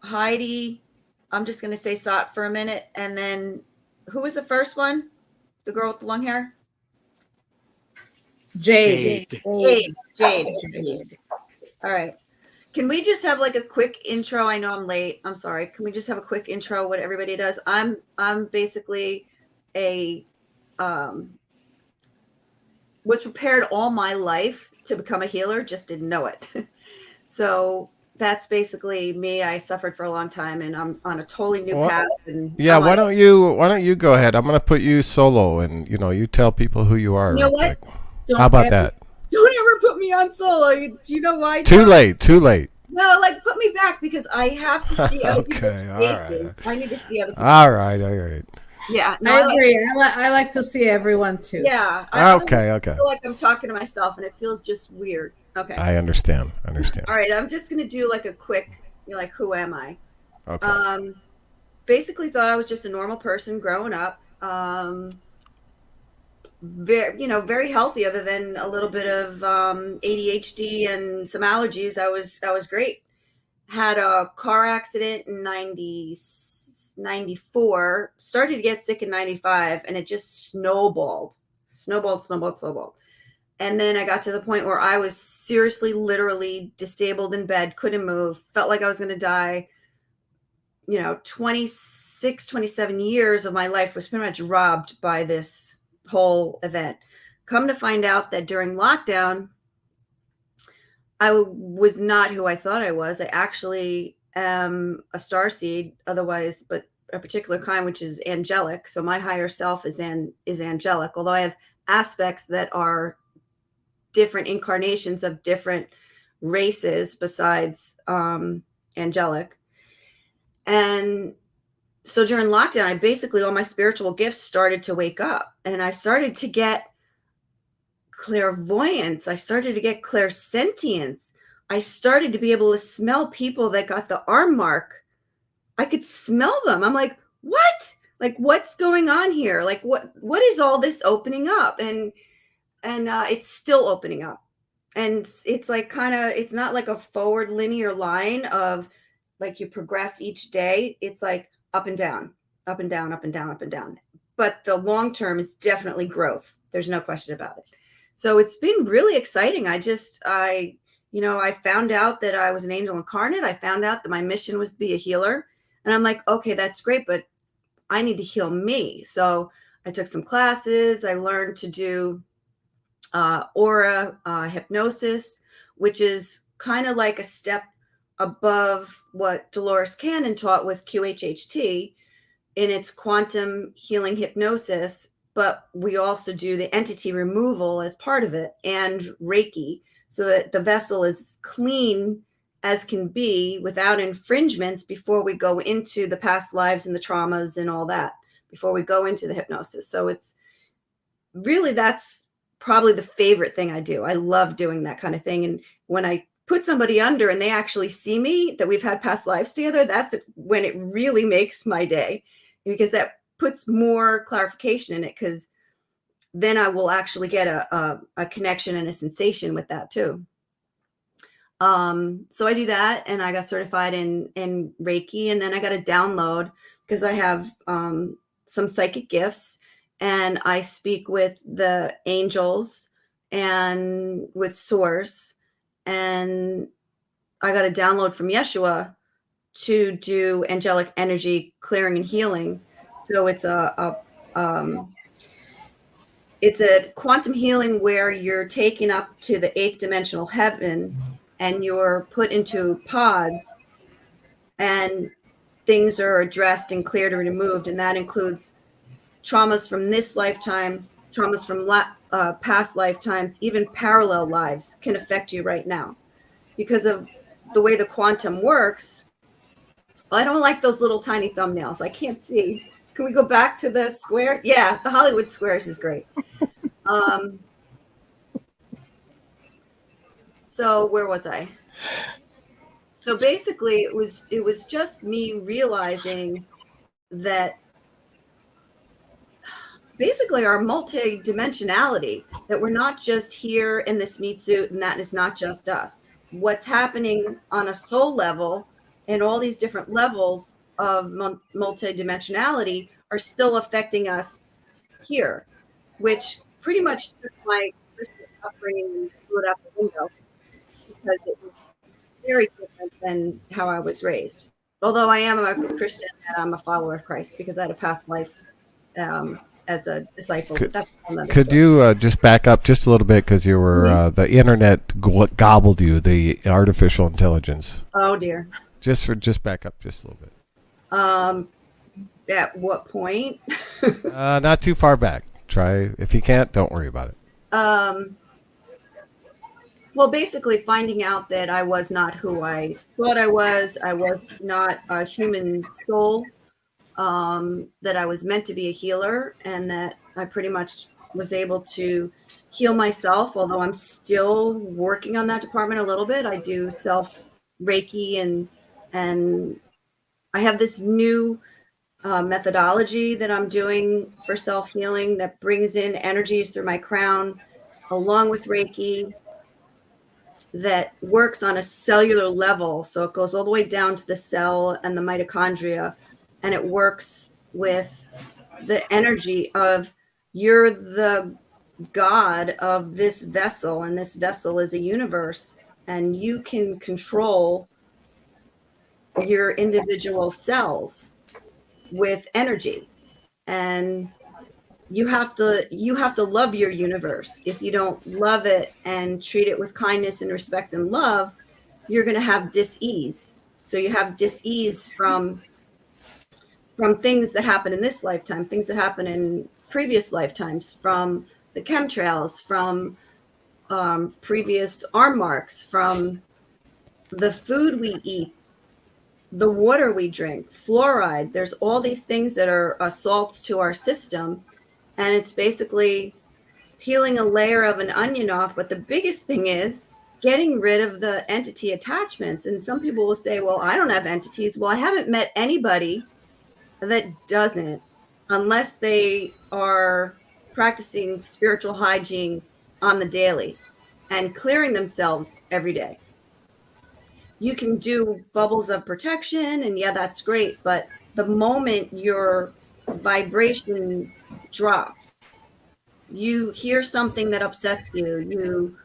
Heidi, I'm just gonna say Sat for a minute, and then who was the first one? The girl with the long hair? Jade. Jade. All right. Can we just have like a quick intro? I know I'm late. I'm sorry. Can we just have a quick intro what everybody does? I'm basically was prepared all my life to become a healer, just didn't know it. So that's basically me. I suffered for a long time, and I'm on a totally new path. And Yeah, why don't you go ahead? I'm gonna put you solo, and you tell people who you are. You know real what? quick. How about that? Don't ever put me on solo. Do you know why? Too late. No, like put me back because I have to see other people's Okay, all faces. right. I need to see other people. All right. Yeah, no, I agree. I like to see everyone too. Yeah. I Okay. feel like I'm talking to myself, and it feels just weird. Okay. I understand. All right. I'm just gonna do like a quick, like, who am I? Okay. Basically, thought I was just a normal person growing up. Very healthy, other than a little bit of ADHD and some allergies. I was great. Had a car accident in 94, started to get sick in 95, and it just snowballed. And then I got to the point where I was seriously, literally disabled in bed, couldn't move, felt like I was going to die. 26, 27 years of my life was pretty much robbed by this whole event. Come to find out that during lockdown, I was not who I thought I was. I actually am a starseed, otherwise, but a particular kind, which is angelic. So my higher self is angelic, although I have aspects that are different incarnations of different races besides angelic. And so during lockdown, I basically, all my spiritual gifts started to wake up, and I started to get clairvoyance. I started to get clairsentience. I started to be able to smell people that got the arm mark. I could smell them. I'm like, what? Like, what's going on here? Like, what is all this opening up? And it's still opening up. And it's like it's not like a forward linear line of like you progress each day. It's like up and down, up and down, up and down, up and down. But the long term is definitely growth. There's no question about it. So it's been really exciting. I found out that I was an angel incarnate. I found out that my mission was to be a healer. And I'm like, okay, that's great, but I need to heal me. So I took some classes. I learned to do aura hypnosis, which is kind of like a step above what Dolores Cannon taught with QHHT in its quantum healing hypnosis. But we also do the entity removal as part of it and Reiki, so that the vessel is clean as can be without infringements before we go into the past lives and the traumas and all that, before we go into the hypnosis. So it's really, that's probably the favorite thing I do. I love doing that kind of thing. And when I put somebody under and they actually see me, that we've had past lives together, that's when it really makes my day, because that puts more clarification in it, because then I will actually get a connection and a sensation with that too. So I do that, and I got certified in Reiki, and then I got a download because I have some psychic gifts, and I speak with the angels and with Source, and I got a download from Yeshua to do angelic energy clearing and healing. So it's a quantum healing where you're taken up to the 8th dimensional heaven and you're put into pods, and things are addressed and cleared and removed. And that includes traumas from this lifetime, traumas from past lifetimes, even parallel lives can affect you right now because of the way the quantum works. I don't like those little tiny thumbnails. I can't see. Can we go back to the square? Yeah, the Hollywood Squares is great. So where was I? So basically it was just me realizing that basically our multi-dimensionality, that we're not just here in this meat suit and that is not just us. What's happening on a soul level and all these different levels of multi-dimensionality are still affecting us here, which pretty much took my Christian upbringing and threw it out the window, because it was very different than how I was raised. Although I am a Christian and I'm a follower of Christ because I had a past life as a disciple. Could you just back up just a little bit, because you were the internet gobbled you, the artificial intelligence. Oh dear. Just back up just a little bit. At what point? Not too far back. Try. If you can't, don't worry about it. Well, basically finding out that I was not who I thought I was not a human soul, that I was meant to be a healer, and that I pretty much was able to heal myself, although I'm still working on that department a little bit. I do self Reiki, and I have this new methodology that I'm doing for self-healing that brings in energies through my crown along with Reiki, that works on a cellular level. So it goes all the way down to the cell and the mitochondria, and it works with the energy of, you're the God of this vessel, and this vessel is a universe, and you can control your individual cells with energy. And you have to love your universe. If you don't love it and treat it with kindness and respect and love, you're going to have dis-ease. So you have dis-ease from things that happen in this lifetime, things that happen in previous lifetimes, from the chemtrails, from previous arm marks, from the food we eat, the water we drink, fluoride. There's all these things that are assaults to our system. And it's basically peeling a layer of an onion off. But the biggest thing is getting rid of the entity attachments. And some people will say, well, I don't have entities. Well, I haven't met anybody that doesn't, unless they are practicing spiritual hygiene on the daily and clearing themselves every day. You can do bubbles of protection, and yeah, that's great. But the moment your vibration drops, you hear something that upsets you,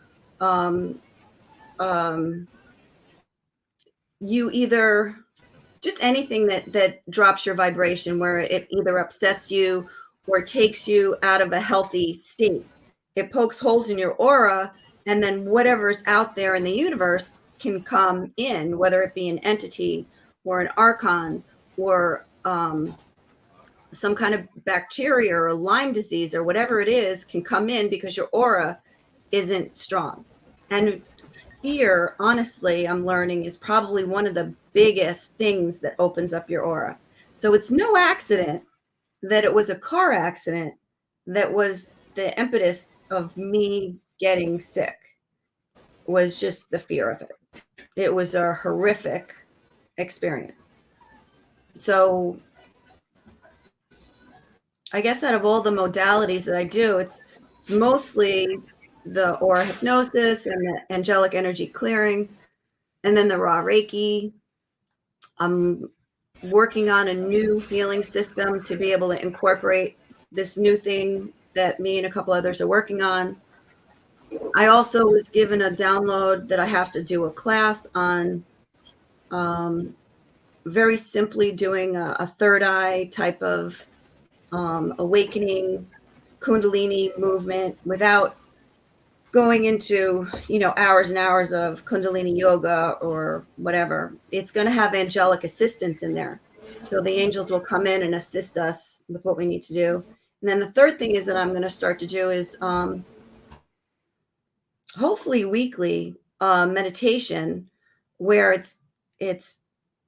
you either just anything that drops your vibration, where it either upsets you or takes you out of a healthy state. It pokes holes in your aura, and then whatever's out there in the universe can come in, whether it be an entity or an archon or some kind of bacteria or Lyme disease or whatever it is, can come in because your aura isn't strong. And fear, honestly, I'm learning, is probably one of the biggest things that opens up your aura. So it's no accident that it was a car accident that was the impetus of me getting sick, was just the fear of it. It was a horrific experience. So I guess out of all the modalities that I do, it's mostly the aura hypnosis and the angelic energy clearing, and then the raw Reiki. I'm working on a new healing system to be able to incorporate this new thing that me and a couple others are working on. I also was given a download that I have to do a class on very simply doing a third eye type of awakening Kundalini movement without going into, hours and hours of Kundalini yoga or whatever. It's going to have angelic assistance in there. So the angels will come in and assist us with what we need to do. And then the third thing is that I'm going to start to do is hopefully weekly meditation, where it's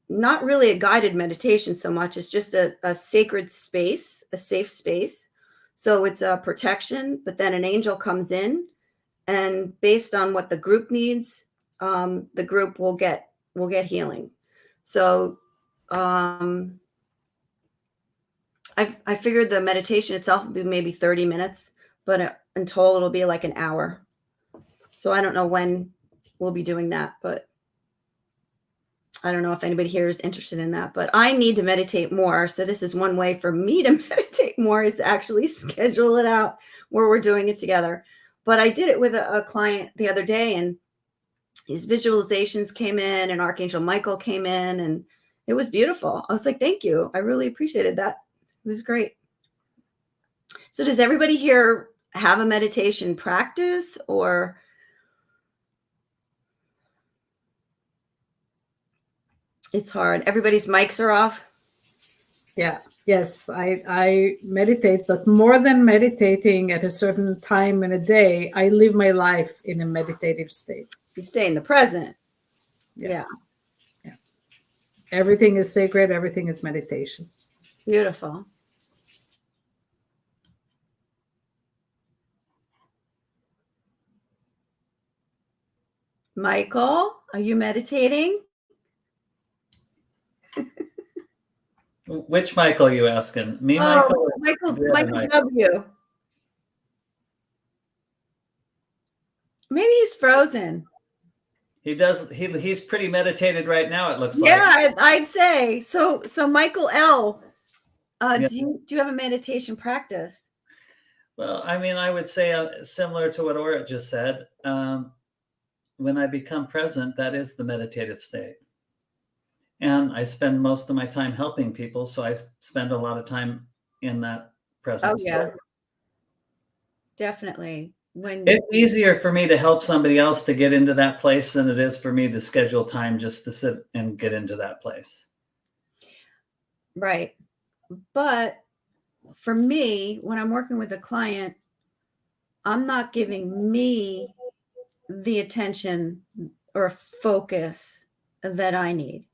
not really a guided meditation so much. It's just a sacred space, a safe space. So it's a protection, but then an angel comes in, and based on what the group needs, the group will get healing. So I figured the meditation itself would be maybe 30 minutes, but in total it'll be like an hour. So I don't know when we'll be doing that, but I don't know if anybody here is interested in that, but I need to meditate more. So this is one way for me to meditate more, is to actually schedule it out where we're doing it together. But I did it with a client the other day, and his visualizations came in, and Archangel Michael came in, and it was beautiful. I was like, thank you. I really appreciated that. It was great. So does everybody here have a meditation practice, or it's hard? Everybody's mics are off. Yeah. Yes, I meditate, but more than meditating at a certain time in a day, I live my life in a meditative state. You stay in the present. Yeah. Everything is sacred. Everything is meditation. Beautiful. Michael, are you meditating? Which Michael are you asking? Me, Michael? Michael W. Maybe he's frozen. He does. He's pretty meditated right now, it looks like. Yeah, I'd say so. So Michael L. Do you have a meditation practice? Well, I mean, I would say similar to what Orit just said. When I become present, that is the meditative state. and I spend most of my time helping people. So I spend a lot of time in that present Oh yeah, state. definitely. When It's easier for me to help somebody else to get into that place than it is for me to schedule time just to sit and get into that place. right. But for me, when I'm working with a client, I'm not giving me the attention or focus that I need.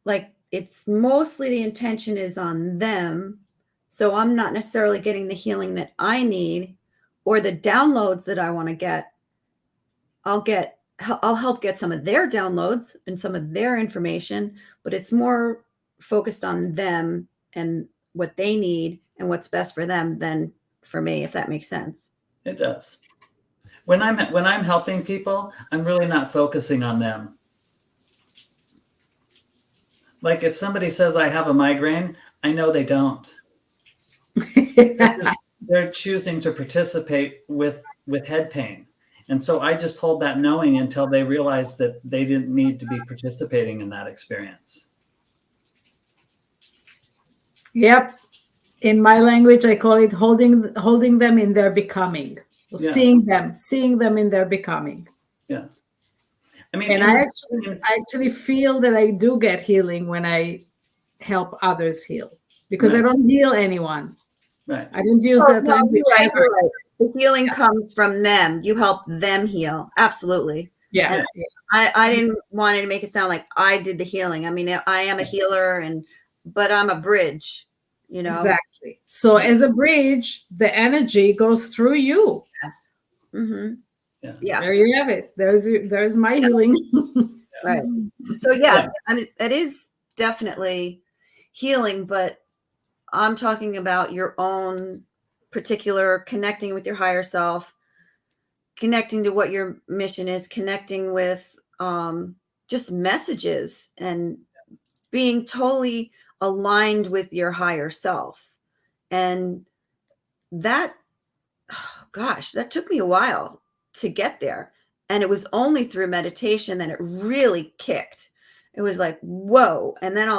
Like, it's mostly the intention is on them. So I'm not necessarily getting the healing that I need or the downloads that I want to get. I'll help get some of their downloads and some of their information, but it's more focused on them and what they need and what's best for them than for me, if that makes sense. It does. When I'm helping people, I'm really not focusing on them. Like if somebody says I have a migraine, I know they don't. They're choosing to participate with head pain. And so I just hold that knowing until they realize that they didn't need to be participating in that experience. Yep. In my language, I call it holding them in their becoming. Yeah. Seeing them in their becoming. Yeah. I mean, And I actually feel that I do get healing when I help others heal, because Right. I don't heal anyone. Right. I don't use that language. Right. The healing comes from them. You help them heal. Absolutely. Yeah. And I didn't want to make it sound like I did the healing. I mean, I am a healer, but I'm a bridge, you know? Exactly. So as a bridge, the energy goes through you. Yes. Mm-hmm. Yeah. There you have it. There's my healing. Right. So yeah, I mean, that is definitely healing, but I'm talking about your own particular connecting with your higher self, connecting to what your mission is, connecting with just messages and being totally aligned with your higher self. And that, oh gosh, that took me a while to get there. And it was only through meditation that it really kicked. It was like, whoa. And then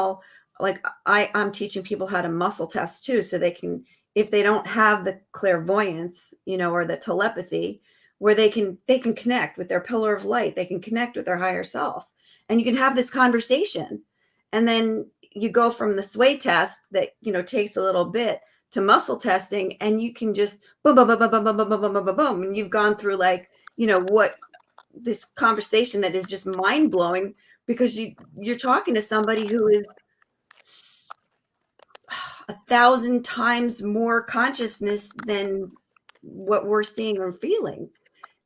I'm teaching people how to muscle test too, so they can, if they don't have the clairvoyance, or the telepathy, where they can connect with their pillar of light, they can connect with their higher self, and you can have this conversation. And then you go from the sway test that, takes a little bit to muscle testing, and you can just boom, boom, boom, boom, boom, boom, boom, boom, boom, boom, boom. And you've gone through what this conversation that is just mind blowing, because you're talking to somebody who is 1,000 times more consciousness than what we're seeing or feeling.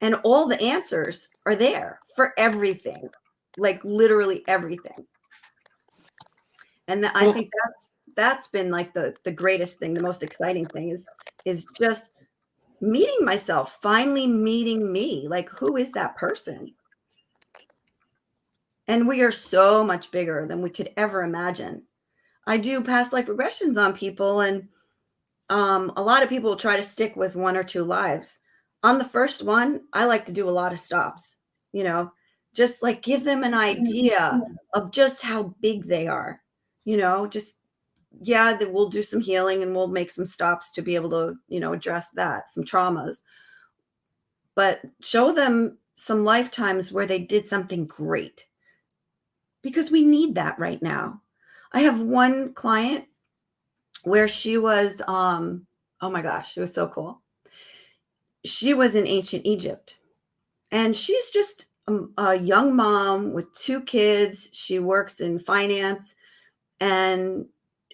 And all the answers are there for everything, like literally everything. And I think that's been like the greatest thing, the most exciting thing is just meeting myself, finally meeting me. Like, who is that person? And we are so much bigger than we could ever imagine. I do past life regressions on people, and a lot of people try to stick with 1 or 2 lives. On the first one, I like to do a lot of stops, just like give them an idea of just how big they are, that we'll do some healing and we'll make some stops to be able to, address that, some traumas, but show them some lifetimes where they did something great, because we need that right now. I have one client where she was, oh my gosh, it was so cool. She was in ancient Egypt, and she's just a young mom with 2 kids. She works in finance, and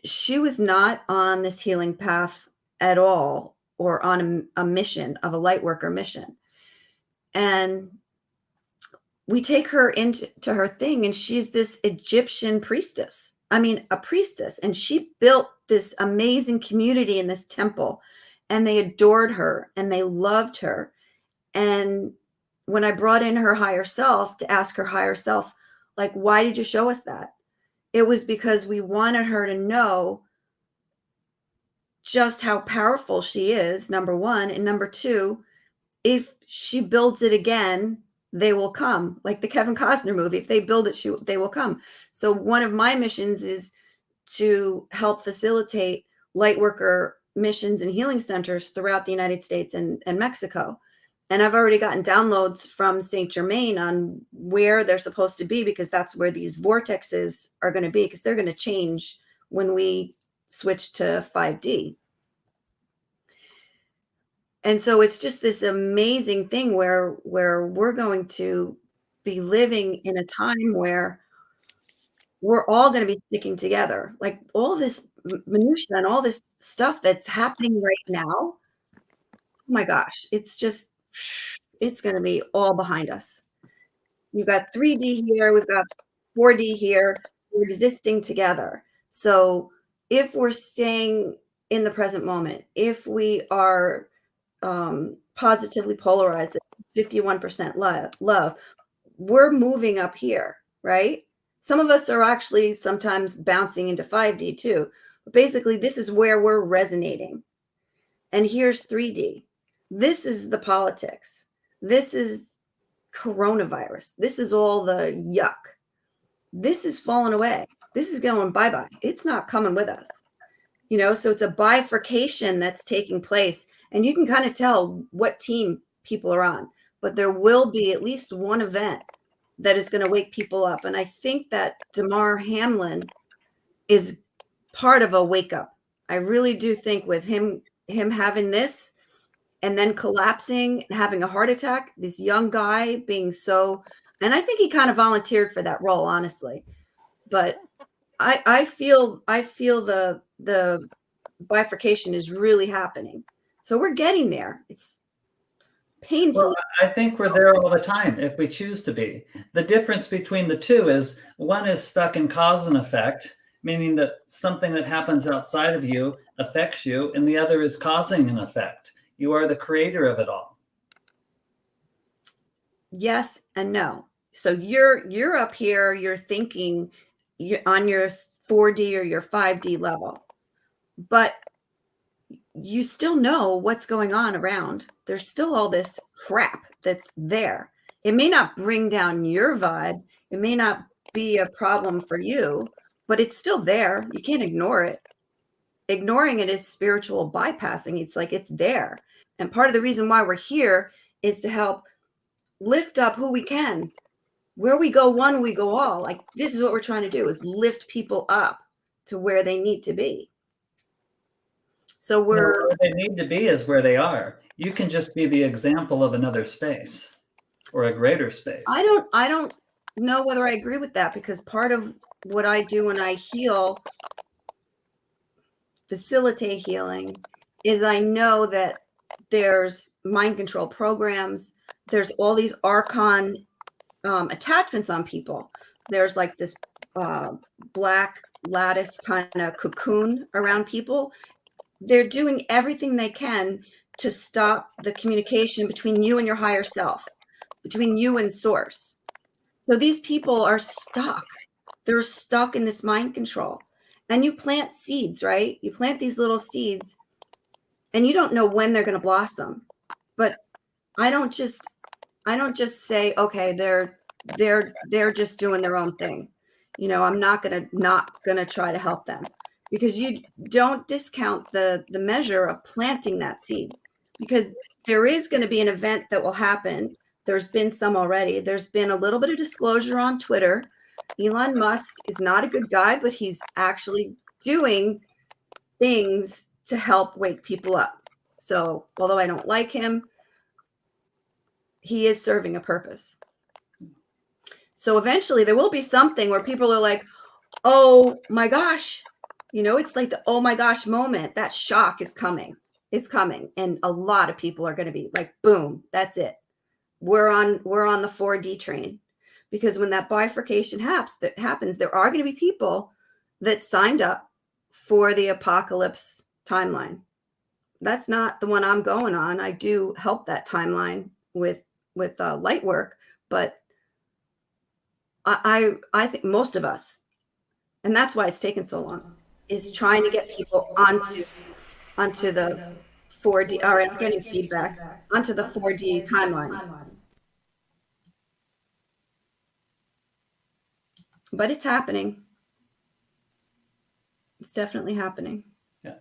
she was not on this healing path at all, or on a mission of a light worker mission. And we take her into her thing, and she's this Egyptian priestess. I mean, a priestess. And she built this amazing community in this temple, and they adored her and they loved her. And when I brought in her higher self to ask her higher self, like, why did you show us that? It was because we wanted her to know just how powerful she is, number one. And number two, if she builds it again, they will come. Like the Kevin Costner movie, if they build it, they will come. So one of my missions is to help facilitate light worker missions and healing centers throughout the United States and Mexico. And I've already gotten downloads from Saint Germain on where they're supposed to be, because that's where these vortexes are going to be, because they're going to change when we switch to 5D. And so it's just this amazing thing where we're going to be living in a time where we're all going to be sticking together. Like all this minutia and all this stuff that's happening right now. Oh my gosh, it's going to be all behind us. We've got 3D here, we've got 4D here, we're existing together. So if we're staying in the present moment, if we are positively polarized at 51% love, we're moving up here, right? Some of us are actually sometimes bouncing into 5D too. But basically, this is where we're resonating. And here's 3D. This is the politics. This is coronavirus. This is all the yuck. This is falling away. This is going bye-bye. It's not coming with us. You know, so it's a bifurcation that's taking place. And you can kind of tell what team people are on. But there will be at least one event that is going to wake people up. And I think that Damar Hamlin is part of a wake up. I really do think with him having this and then collapsing, having a heart attack, this young guy being so, and I think he kind of volunteered for that role, honestly. But I feel the bifurcation is really happening. So we're getting there. It's painful. Well, I think we're there all the time if we choose to be. The difference between the two is one is stuck in cause and effect, meaning that something that happens outside of you affects you, and the other is causing an effect. You are the creator of it all. Yes and no. So you're up here, you're thinking on your 4D or your 5D level, but you still know what's going on around. There's still all this crap that's there. It may not bring down your vibe. It may not be a problem for you, but it's still there. You can't ignore it. Ignoring it is spiritual bypassing. It's like it's there. And part of the reason why we're here is to help lift up who we can. Where we go one, we go all. Like this is what we're trying to do, is lift people up to where they need to be. So where they need to be is where they are. You can just be the example of another space or a greater space. I don't know whether I agree with that, because part of what I do when I heal, facilitate healing, is I know that there's mind control programs. There's all these archon attachments on people. There's like this black lattice kind of cocoon around people. They're doing everything they can to stop the communication between you and your higher self, between you and source. So these people are stuck. They're stuck in this mind control. And you plant seeds, right? You plant these little seeds and you don't know when they're going to blossom. But I don't just say, okay, they're just doing their own thing. You know, I'm not going to try to help them. Because you don't discount the measure of planting that seed, because there is going to be an event that will happen. There's been some already. There's been a little bit of disclosure on Twitter. Elon Musk is not a good guy, but he's actually doing things to help wake people up. So although I don't like him, he is serving a purpose. So eventually there will be something where people are like, oh my gosh. You know, it's like the oh my gosh moment. That shock is coming. It's coming. And a lot of people are going to be like, boom, that's it. We're on the 4D train. Because when that bifurcation happens, there are going to be people that signed up for the apocalypse timeline. That's not the one I'm going on. I do help that timeline with light work, but I think most of us, and that's why it's taken so long, is trying to get people onto the 4D. All right, I'm getting feedback. Onto the 4D timeline. but it's happening. It's definitely happening. Yeah.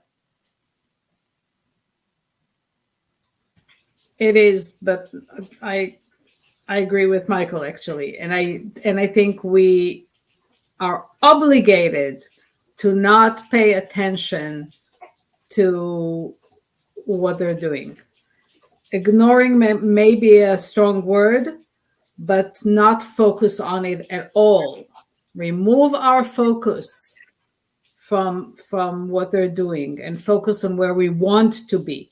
It is, but I agree with Michael actually, and I think we are obligated to not pay attention to what they're doing. Ignoring may be a strong word, but not focus on it at all. Remove our focus from what they're doing and focus on where we want to be.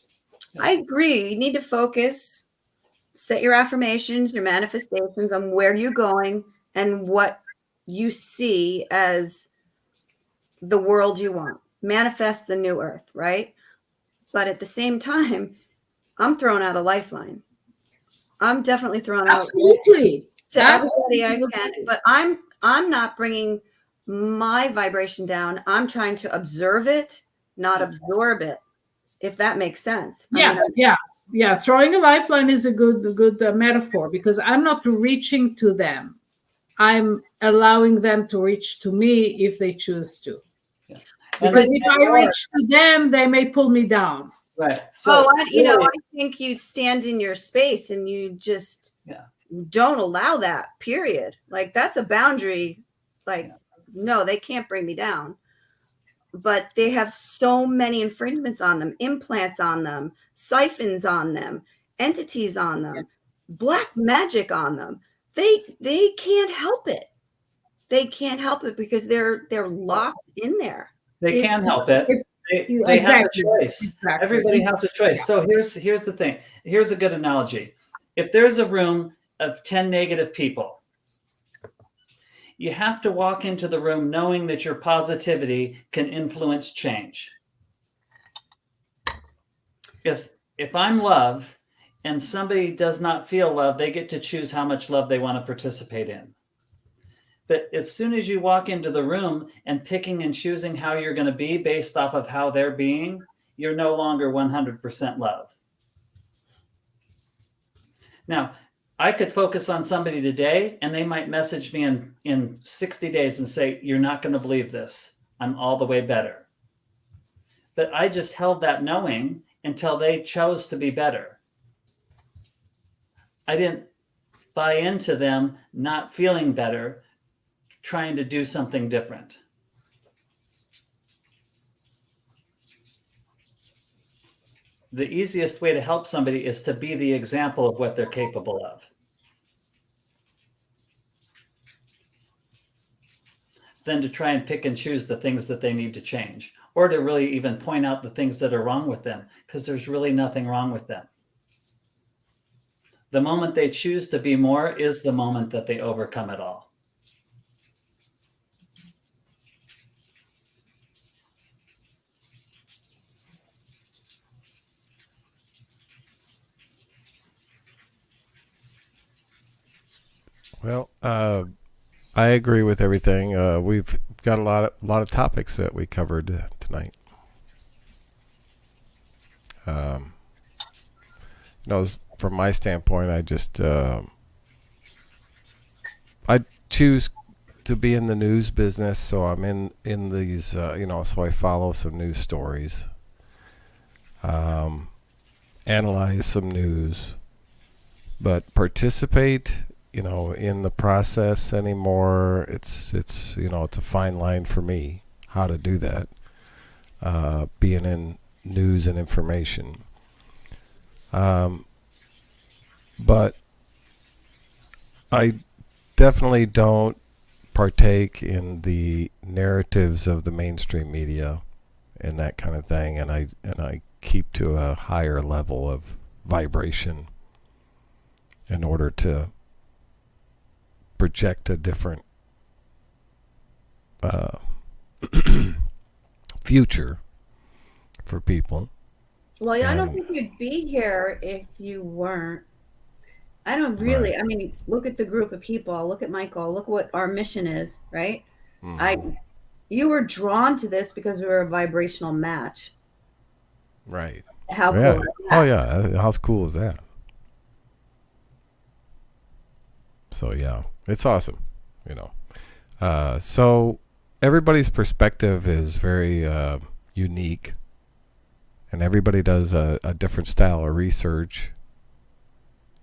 I agree. You need to focus, set your affirmations, your manifestations on where you're going and what you see as the world you want. Manifest the new earth, right? But at the same time, I'm throwing out a lifeline. I'm definitely throwing Absolutely. out to everybody I can, but I'm not bringing my vibration down. I'm trying to observe it, not absorb it, if that makes sense. Yeah. Throwing a lifeline is a good metaphor, because I'm not reaching to them. I'm allowing them to reach to me if they choose to. Yeah. Because if I reach to them, they may pull me down. Right. So, I think you stand in your space and you just don't allow that, period. Like, that's a boundary. Like, no, they can't bring me down. But they have so many infringements on them, implants on them, siphons on them, entities on them, black magic on them. They can't help it. They can't help it because they're locked in there. They can help it. They have a choice. Exactly. Everybody has a choice. Yeah. So here's the thing. Here's a good analogy. If there's a room of 10 negative people, you have to walk into the room knowing that your positivity can influence change. If I'm love and somebody does not feel love, they get to choose how much love they want to participate in. But as soon as you walk into the room and picking and choosing how you're going to be based off of how they're being, you're no longer 100% love. Now, I could focus on somebody today and they might message me in 60 days and say, you're not going to believe this. I'm all the way better. But I just held that knowing until they chose to be better. I didn't buy into them not feeling better, trying to do something different. The easiest way to help somebody is to be the example of what they're capable of. Than to try and pick and choose the things that they need to change, or to really even point out the things that are wrong with them, because there's really nothing wrong with them. The moment they choose to be more is the moment that they overcome it all. Well, I agree with everything. We've got a lot of topics that we covered tonight. From my standpoint, I just I choose to be in the news business, so I'm in these. So I follow some news stories, analyze some news, but participate in the process anymore. It's a fine line for me how to do that, being in news and information. But I definitely don't partake in the narratives of the mainstream media and that kind of thing, and I keep to a higher level of vibration in order to project a different future for people. Well, I don't think you'd be here if you weren't. I don't really. Right. I mean, look at the group of people. Look at Michael. Look what our mission is, right? Mm-hmm. You were drawn to this because we were a vibrational match. Right. How cool is that? Oh yeah. How cool is that? So yeah, it's awesome. So everybody's perspective is very unique, and everybody does a different style of research.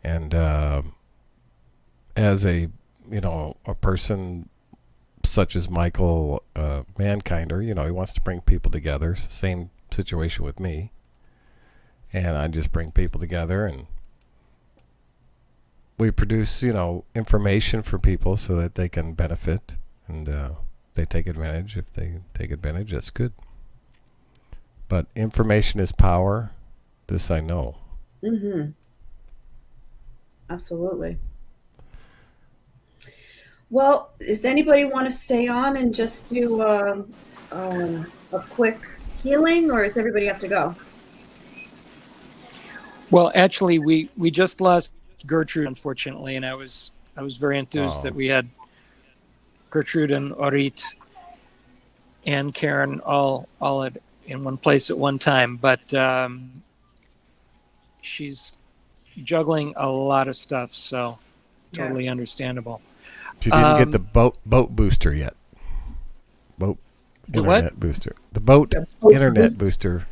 And as a person such as Michael ManKinder, he wants to bring people together. It's the same situation with me, and I just bring people together, and we produce information for people so that they can benefit, and they take advantage. If they take advantage, that's good. But information is power. This I know. Mm-hmm. Absolutely. Well, does anybody want to stay on and just do a quick healing, or does everybody have to go? Well, actually, we just lost Gertrude, unfortunately, and I was very enthused that we had Gertrude and Orit and Karen all in one place at one time. But she's juggling a lot of stuff, so totally understandable. She didn't get the boat booster yet. Internet booster. The boat internet booster.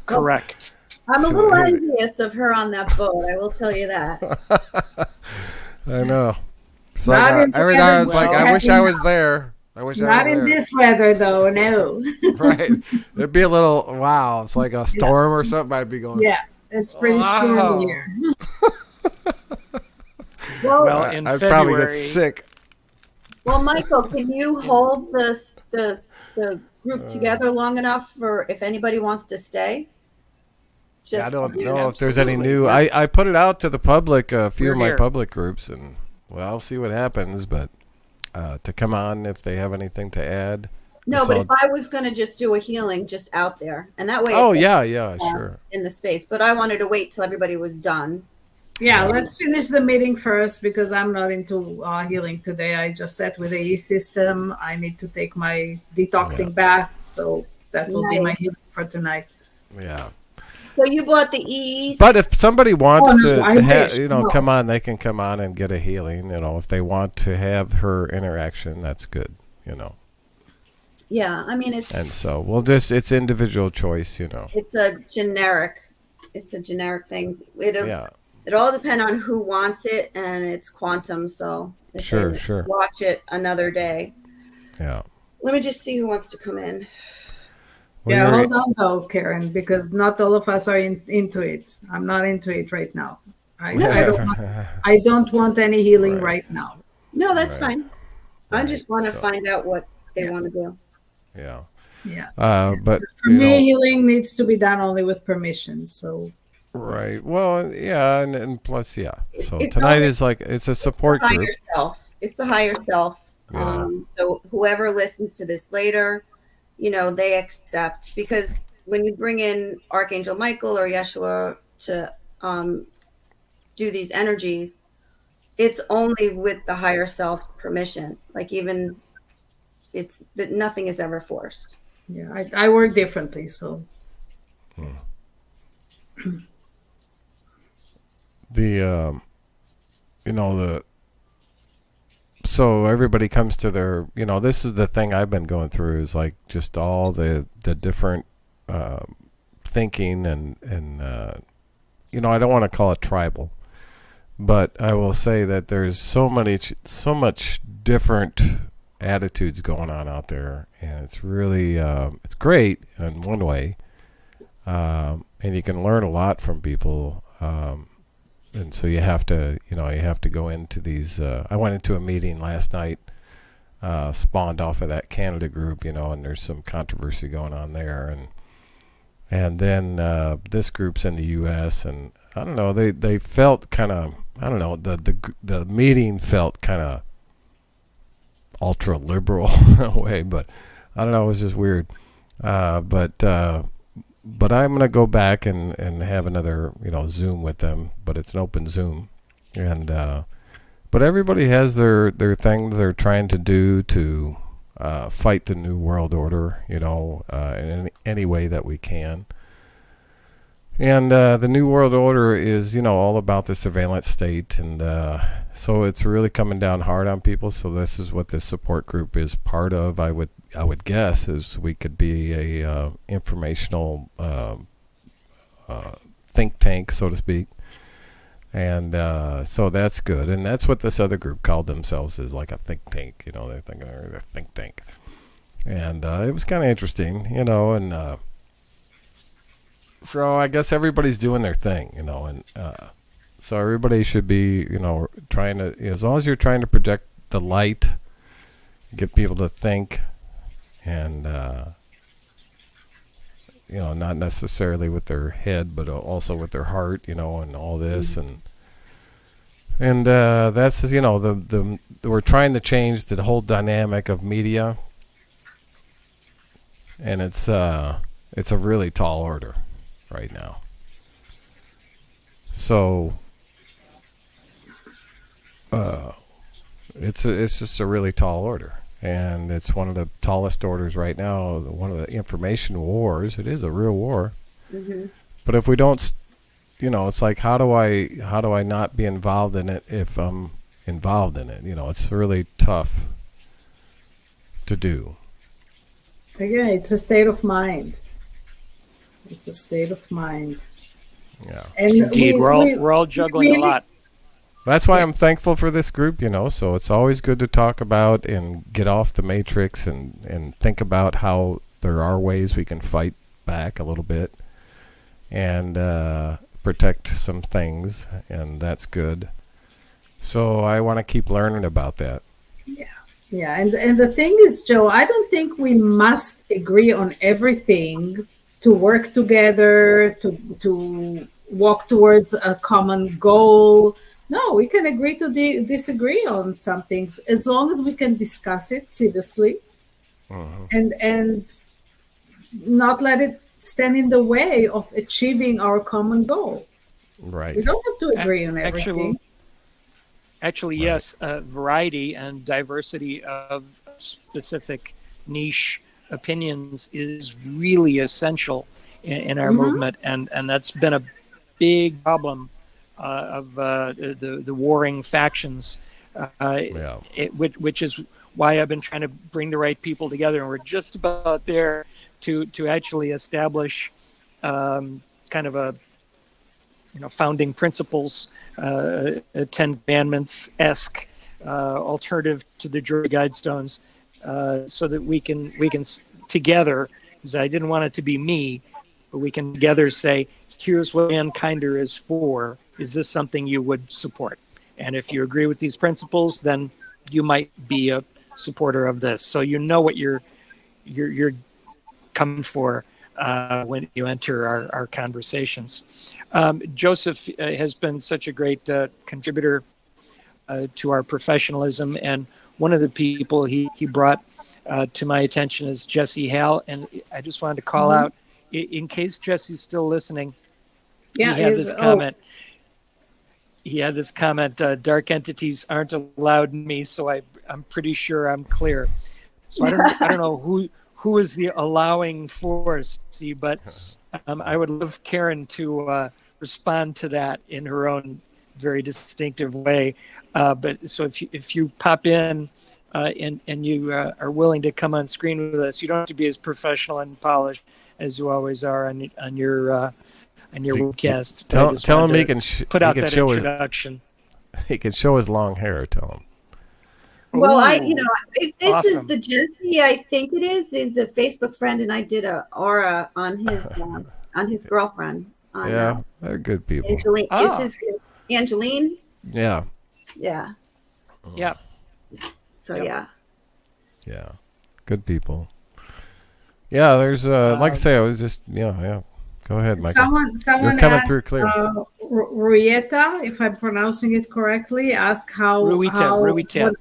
Correct. I'm a little envious of her on that boat. I will tell you that. I know. So every time I was like, I wish I was there. I wish I was there. Not in this weather, though. No. Right. It'd be a little wow. It's like a storm or something. I'd be going. Yeah, it's pretty stormy here. Well, in I'd February, probably get sick. Well, Michael, can you hold the group together long enough for if anybody wants to stay? I don't know if there's any new. I put it out to the public, a few of my public groups, and I'll see what happens. But to come on if they have anything to add. No, but if I was going to just do a healing just out there, and that way. Oh, sure. In the space. But I wanted to wait till everybody was done. Yeah, let's finish the meeting first because I'm not into healing today. I just sat with the E-system. I need to take my detoxing bath, so that will be my healing for tonight. Yeah. So you bought the E's. But if somebody wants come on, they can come on and get a healing. If they want to have her interaction, that's good. Yeah, I mean it's. And so it's individual choice. It's a generic thing. It all depends on who wants it, and it's quantum. So sure. Watch it another day. Yeah. Let me just see who wants to come in. Hold on though, Karen, because not all of us are into it. I'm not into it right now. I don't want any healing right now. No, that's fine. I just want to find out what they want to do. Yeah. Yeah. But for me, healing needs to be done only with permission. So. Right. Well, yeah, and plus, yeah. So tonight is it's a support group. It's the higher self. Yeah. So whoever listens to this later, they accept, because when you bring in Archangel Michael or Yeshua to do these energies, it's only with the higher self permission. Like even it's that nothing is ever forced. Yeah, I work differently, so. So everybody comes to their, this is the thing I've been going through is like just all the different thinking and I don't want to call it tribal, but I will say that there's so much different attitudes going on out there, and it's really it's great in one way, and you can learn a lot from people. And so you have to go into these. I went into a meeting last night, spawned off of that Canada group, and there's some controversy going on there, and then this group's in the U.S. and I don't know, they felt kind of, I don't know, the meeting felt kind of ultra liberal in a way, but I don't know, it was just weird. But I'm going to go back and have another, Zoom with them, but it's an open Zoom. And, but everybody has their thing they're trying to do to fight the New World Order, in any way that we can. And the New World Order is, all about the surveillance state, and so it's really coming down hard on people. So this is what this support group is part of. I would guess is we could be a informational think tank, so to speak. And so that's good, and that's what this other group called themselves, is like a think tank. They're thinking they're a think tank, and it was kind of interesting, and. So I guess everybody's doing their thing, and so everybody should be, trying to, as long as you're trying to project the light, get people to think, and not necessarily with their head, but also with their heart, and all this, and that's we're trying to change the whole dynamic of media, and it's a really tall order right now. So it's just a really tall order, and it's one of the tallest orders right now, one of the information wars. It is a real war. Mm-hmm. But if we don't, it's like, how do I not be involved in it if I'm involved in it? It's really tough to do. Again, it's a state of mind. It's a state of mind. Yeah. And Indeed, we're all juggling a lot. That's why I'm thankful for this group, so it's always good to talk about and get off the matrix and think about how there are ways we can fight back a little bit and protect some things, and that's good. So I want to keep learning about that. Yeah, and the thing is, Joe, I don't think we must agree on everything to work together, to walk towards a common goal. No, we can agree to disagree on some things, as long as we can discuss it seriously, and not let it stand in the way of achieving our common goal. Right. We don't have to agree on everything. Actually, Right. yes, variety and diversity of specific niche opinions is really essential in our movement, and that's been a big problem of the warring factions, which is why I've been trying to bring the right people together, and we're just about there to actually establish kind of a founding principles, 10 Commandments-esque alternative to the Druid Guidestones, so that we can together, because I didn't want it to be me, but we can together say, here's what ManKinder is for. Is this something you would support? And if you agree with these principles, then you might be a supporter of this. So you know what you're coming for when you enter our conversations. Joseph has been such a great contributor to our professionalism, and one of the people he brought to my attention is Jesse Hall, and I just wanted to call out, in case Jesse's still listening, he had this comment. He had this comment, dark entities aren't allowed in me, so I'm pretty sure I'm clear. So I don't know who is the allowing force, but I would love Karen to respond to that in her own very distinctive way. But so if you pop in and you are willing to come on screen with us, you don't have to be as professional and polished as you always are on your webcasts. Tell him he can put out he can that show introduction. He can show his long hair. Tell him. Well, Ooh, if this is awesome. the Jesse I think it is a Facebook friend, and I did a aura on his girlfriend. On, They're good people. Angeline. Ah. Is his Angeline? Yeah. Yeah. Yeah. So Yep. Yeah. Good people. Yeah, there's like I say, I was just Go ahead, Michael. Someone You're coming asked, through clear. Ruieta, if I'm pronouncing it correctly, asked Ruieta.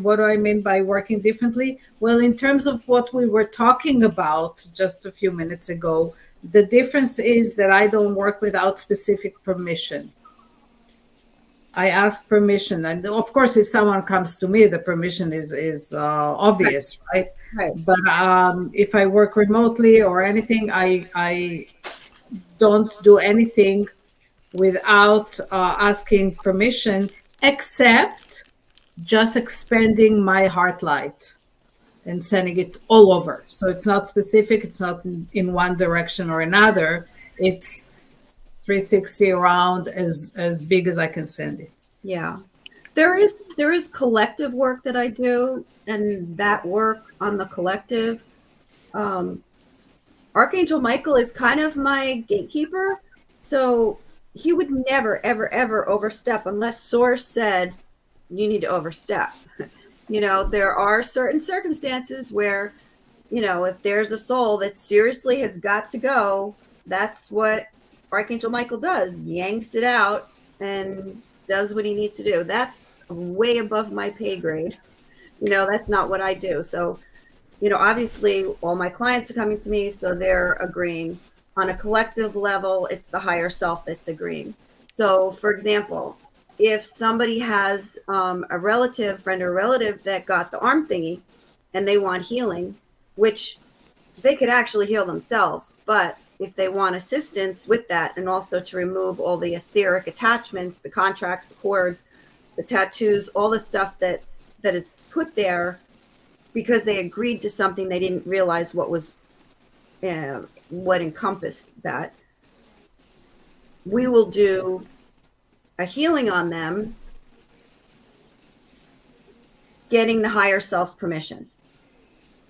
What do I mean by working differently? Well, in terms of what we were talking about just a few minutes ago, the difference is that I don't work without specific permission. I ask permission, and of course, if someone comes to me, the permission is obvious, right? Right. But if I work remotely or anything, I don't do anything without asking permission, except just expanding my Heartlight and sending it all over. So it's not specific. It's not in one direction or another. It's 360 around, as big as I can send it. Yeah. There is collective work that I do, and that work on the collective, Archangel Michael is kind of my gatekeeper. So he would never, ever, ever overstep unless Source said, you need to overstep. You know, there are certain circumstances where, you know, if there's a soul that seriously has got to go, that's what Archangel Michael does, yanks it out and does what he needs to do. That's way above my pay grade. You know, that's not what I do. So, you know, obviously all my clients are coming to me, so they're agreeing. On a collective level, it's the higher self that's agreeing. So, for example, if somebody has a relative, friend or relative that got the arm thingy and they want healing, which they could actually heal themselves, but if they want assistance with that, and also to remove all the etheric attachments, the contracts, the cords, the tattoos, all the stuff that is put there because they agreed to something they didn't realize what was what encompassed that, we will do a healing on them, getting the higher self's permission.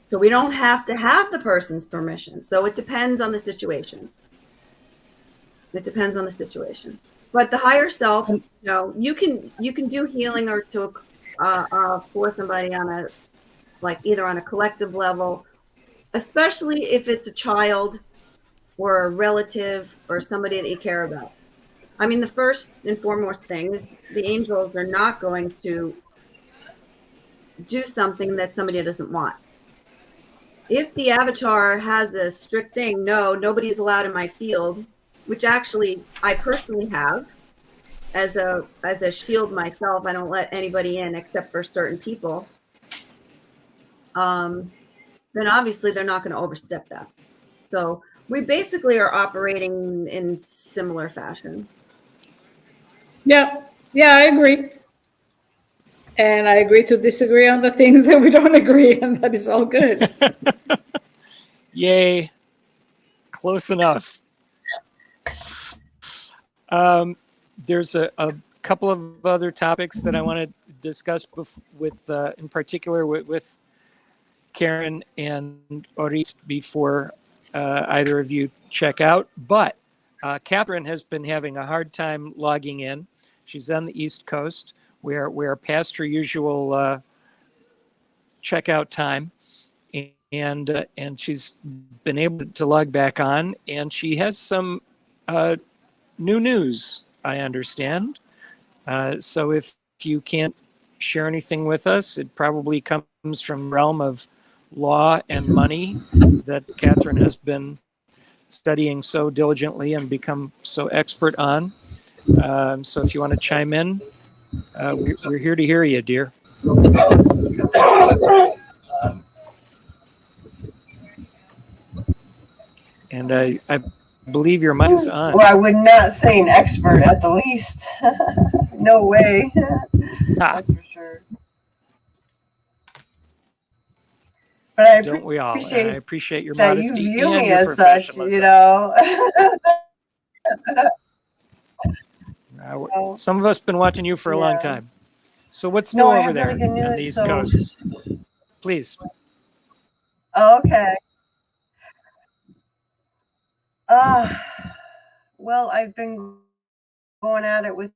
So we don't have to have the person's permission. So it depends on the situation. It depends on the situation. But the higher self, you know, you can do healing or to for somebody on a, like either on a collective level, especially if it's a child or a relative or somebody that you care about. I mean, the first and foremost thing is the angels are not going to do something that somebody doesn't want. If the avatar has a strict thing, no, nobody's allowed in my field, which actually I personally have as a shield myself. I don't let anybody in except for certain people. Then obviously they're not going to overstep that. So we basically are operating in similar fashion. Yeah, I agree. And I agree to disagree on the things that we don't agree, and that is all good. Yay. Close enough. There's a couple of other topics that I want to discuss with in particular with Karen and Orit before either of you check out. But Catherine has been having a hard time logging in. She's on the East Coast. We're past her usual checkout time, and she's been able to log back on, and she has some new news, I understand. So if you can't share anything with us, it probably comes from the realm of law and money that Catherine has been studying so diligently and become so expert on. So if you want to chime in, we're here to hear you, dear. And I believe your mic is on. Well, I would not say an expert at the least. No way. That's for sure. But I don't we all? And I appreciate your that modesty you view and me your as such, you know. Some of us been watching you for a long time. So what's new over there really good news, on the East Coast? Please. Okay. Well, I've been going at it with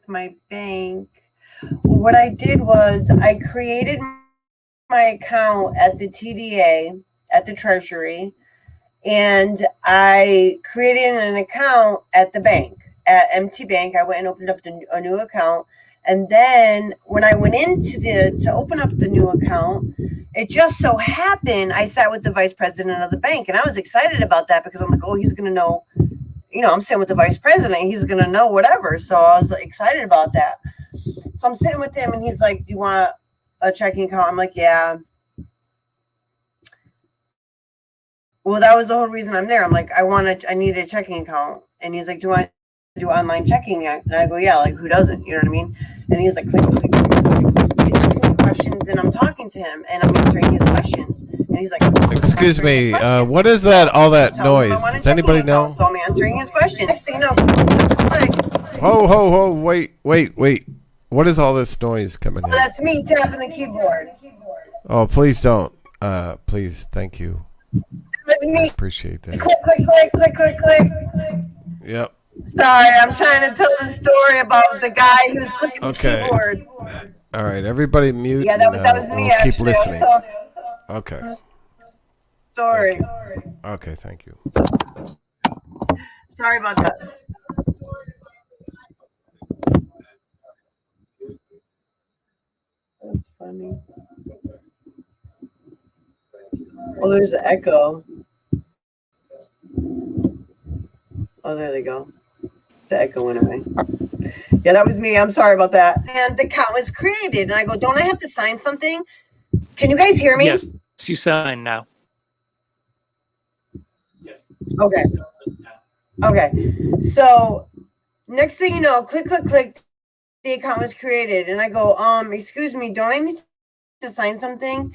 my bank. What I did was I created my account at the TDA, at the Treasury, and I created an account at the bank, at MT Bank. I went and opened up a new account. And then when I went into to open up the new account, it just so happened I sat with the vice president of the bank, and I was excited about that because I'm like, oh, he's going to know, you know, I'm sitting with the vice president, he's going to know whatever. So I was excited about that. So I'm sitting with him, and he's like, do you want a checking account? I'm like, yeah. Well, that was the whole reason I'm there. I'm like, I need a checking account. And he's like, do I do online checking? And I go, yeah, like who doesn't? You know what I mean? And he's like, click, click, click, click. He's asking me questions and I'm talking to him and I'm answering his questions. And he's like, Excuse me, what is that, all that noise? Does anybody know? So I'm answering his questions. Next thing you know, Ho, wait. What is all this noise coming in? that's me tapping the keyboard. Oh, please don't. Please, thank you. That's me. Appreciate that. Click, click, click, click, click, click. Yep. Sorry, I'm trying to tell the story about the guy who's clicking the keyboard. All right, everybody mute. Yeah, that was me. We'll keep listening. Okay. Story. Okay, thank you. Sorry about that. That's funny. Well, there's an echo. Oh, there they go. The echo went away. Yeah, that was me. I'm sorry about that. And the account was created. And I go, don't I have to sign something? Can you guys hear me? Yes, you sign now. Yes. Okay. Okay. So next thing you know, click, click, click. The account was created. And I go, excuse me, don't I need to sign something?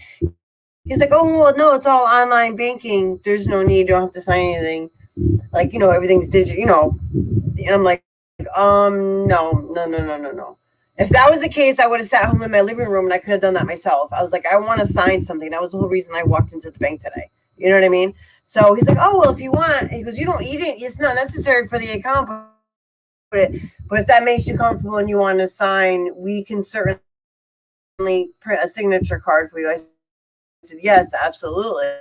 He's like, oh, well, no, it's all online banking. There's no need. You don't have to sign anything. Like, everything's digital, And I'm like, no. If that was the case, I would have sat home in my living room and I could have done that myself. I was like, I want to sign something. That was the whole reason I walked into the bank today. You know what I mean? So he's like, oh, well, if you want, he goes, you don't eat it. It's not necessary for the account. But if that makes you comfortable and you want to sign, we can certainly print a signature card for you. I said, yes, absolutely.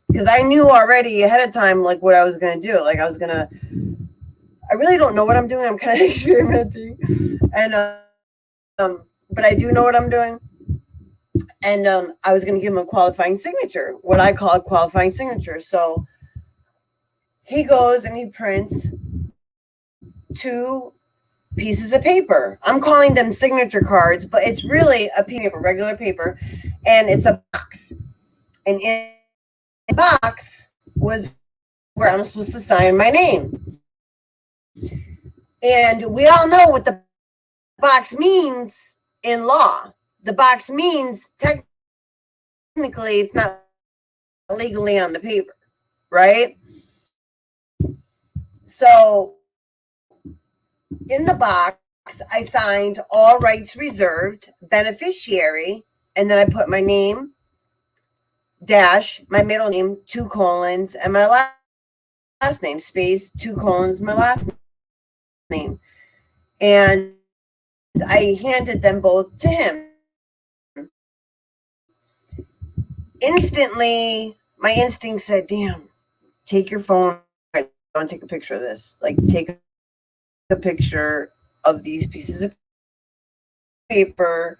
Because I knew already ahead of time, like, what I was going to do. Like, I really don't know what I'm doing. I'm kind of experimenting. And, but I do know what I'm doing. And I was going to give him a qualifying signature, what I call a qualifying signature. So he goes and he prints 2 pieces of paper. I'm calling them signature cards, but it's really a paper, regular paper, and it's a box. And in the box was where I'm supposed to sign my name. And we all know what the box means in law. The box means technically it's not legally on the paper, right? So in the box, I signed all rights reserved, beneficiary, and then I put my name, dash, my middle name, 2 colons, and my last name, space, 2 colons, my last name. And I handed them both to him. Instantly, my instinct said, damn, take your phone, don't take a picture of this. Like, take a picture of these pieces of paper,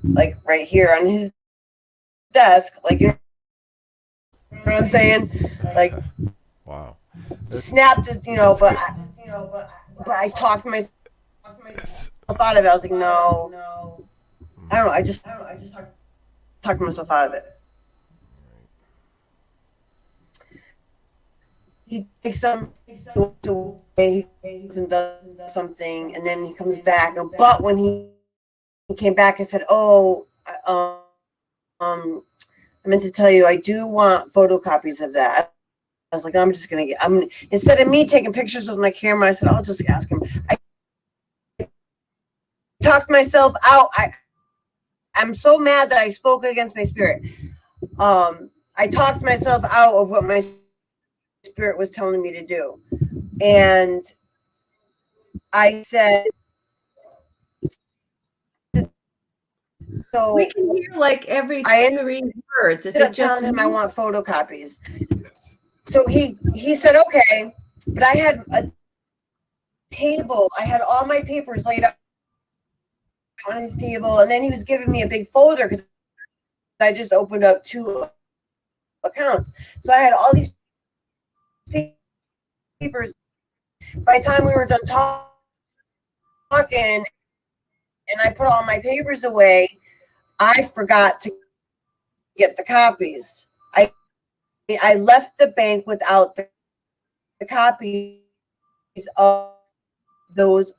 like right here on his desk, like, you know what I'm saying? Like, wow. Snapped it, but I talked myself out of it. I was like, no, I don't know. I just talked myself out of it. He takes some away and does something, and then he comes back. But when he came back, I said, "Oh, I meant to tell you, I do want photocopies of that." I was like, I'm instead of me taking pictures with my camera, I said, I'll just ask him. I talked myself out. I'm so mad that I spoke against my spirit. I talked myself out of what my spirit was telling me to do. And I said, so we can hear like every 3 words. Is it just telling him I want photocopies? So he said, okay, but I had a table. I had all my papers laid out on his table, and then he was giving me a big folder because I just opened up 2 accounts. So I had all these papers. By the time we were done talking, and I put all my papers away, I forgot to get the copies. I I left the bank without the copies of those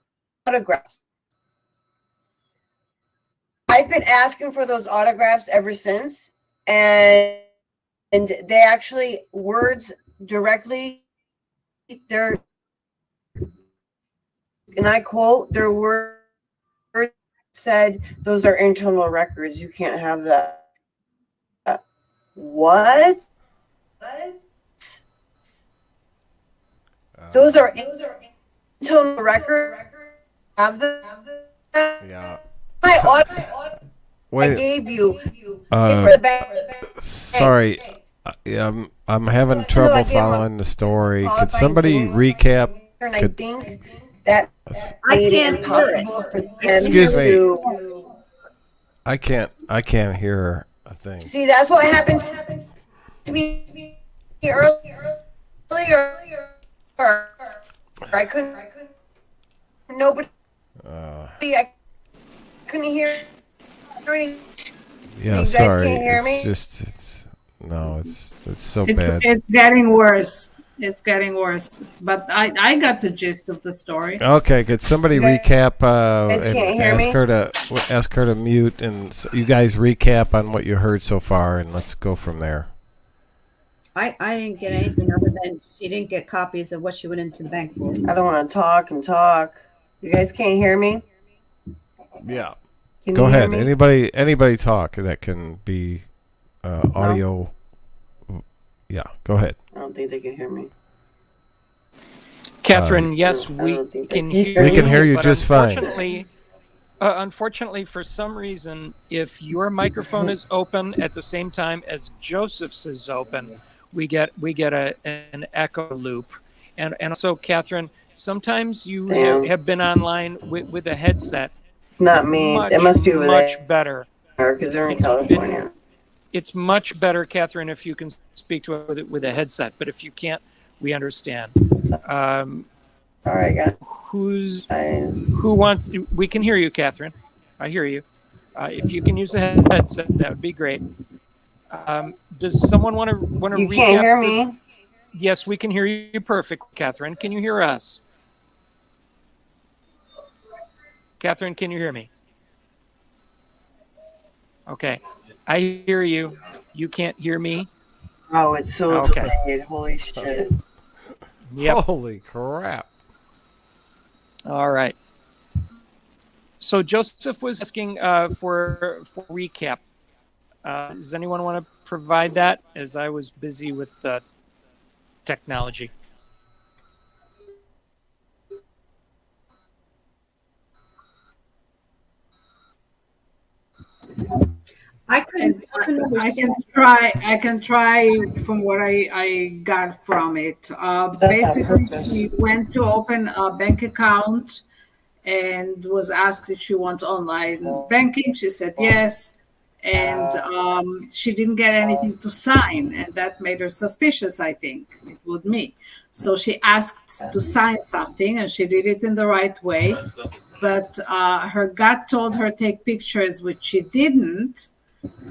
autographs. I've been asking for those autographs ever since, and they actually, words directly, they're, and I quote, their words said, "Those are internal records. You can't have that." What? Those are internal records. Have them? Yeah. My auto I Wait. gave you for the bank. Sorry. I'm having trouble following the story. Could somebody recap? And I think that I made it can't hear it. impossible for them Excuse me. to. I can't hear a thing. See, that's what happened to me earlier. I couldn't. Nobody. I couldn't hear. Yeah, guys sorry. can't hear It's me? just it's so bad. It's getting worse. It's getting worse. But I got the gist of the story. Okay, could somebody recap guys and can't hear ask her to mute, and you guys recap on what you heard so far, and let's go from there. I didn't get anything other than she didn't get copies of what she went into the bank for. I don't want to talk and talk. You guys can't hear me? Yeah. Can Go you hear ahead. me? Anybody talk that can be audio. Yeah, go ahead. I don't think they can hear me. Catherine, yes, I we don't think can they hear We can hear you but just fine. Unfortunately, for some reason, if your microphone is open at the same time as Joseph's is open, we get an echo loop. And also, Catherine, sometimes you have been online with a headset. Not me. It must be over much there. better. Because they're in California. It's much better, Catherine, if you can speak to it with a headset. But if you can't, we understand. All right, guys. Who wants? We can hear you, Catherine. I hear you. If you can use a headset, that would be great. Does someone want to recap? You can't hear me? Yes, we can hear you perfectly, Catherine. Can you hear us? Catherine, can you hear me? Okay. I hear you. You can't hear me? Oh, it's so Okay. delayed. Holy shit. Yep. Holy crap. All right. So Joseph was asking for recap. Does anyone want to provide that? As I was busy with technology. I couldn't I can try from what I got from it. Basically, she went to open a bank account and was asked if she wants online banking. She said yes, and she didn't get anything to sign, and that made her suspicious, I think, with me. So she asked to sign something, and she did it in the right way, but her gut told her take pictures, which she didn't.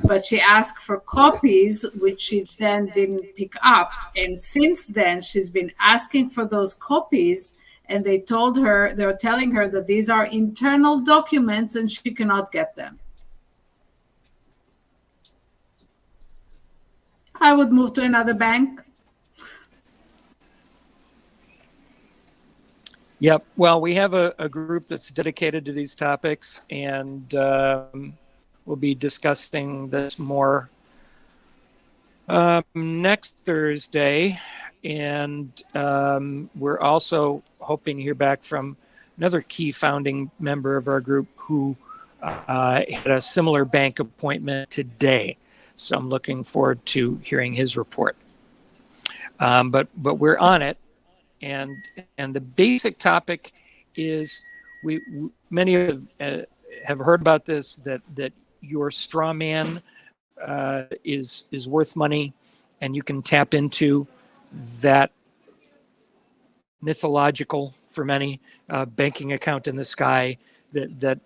But she asked for copies, which she then didn't pick up. And since then, she's been asking for those copies, and they were telling her that these are internal documents and she cannot get them. I would move to another bank. Yep. Well, we have a group that's dedicated to these topics, and we'll be discussing this more next Thursday. And we're also hoping to hear back from another key founding member of our group who had a similar bank appointment today. So I'm looking forward to hearing his report. But we're on it. And the basic topic is many have heard about this, that your straw man is worth money, and you can tap into that mythological, for many, banking account in the sky that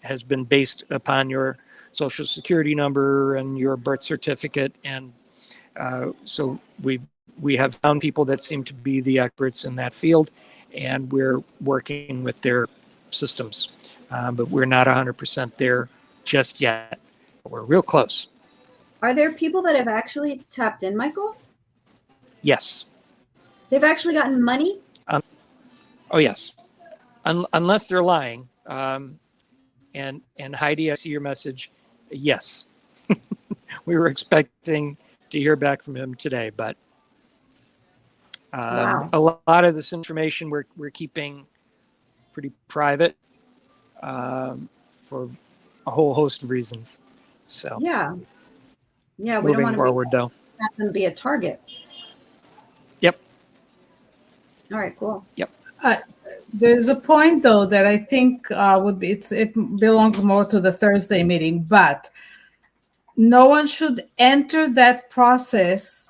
has been based upon your social security number and your birth certificate, and So we have found people that seem to be the experts in that field, and we're working with their systems. But we're not 100% there just yet. We're real close. Are there people that have actually tapped in, Michael? Yes. They've actually gotten money? Oh, yes. Unless they're lying. And Heidi, I see your message. Yes. We were expecting to hear back from him today, but Wow. a lot of this information we're keeping pretty private for a whole host of reasons. So Yeah. Yeah, we don't moving want forward, though. have them be a target. Yep. All right, cool. Yep. There's a point though that I think would be it belongs more to the Thursday meeting, but no one should enter that process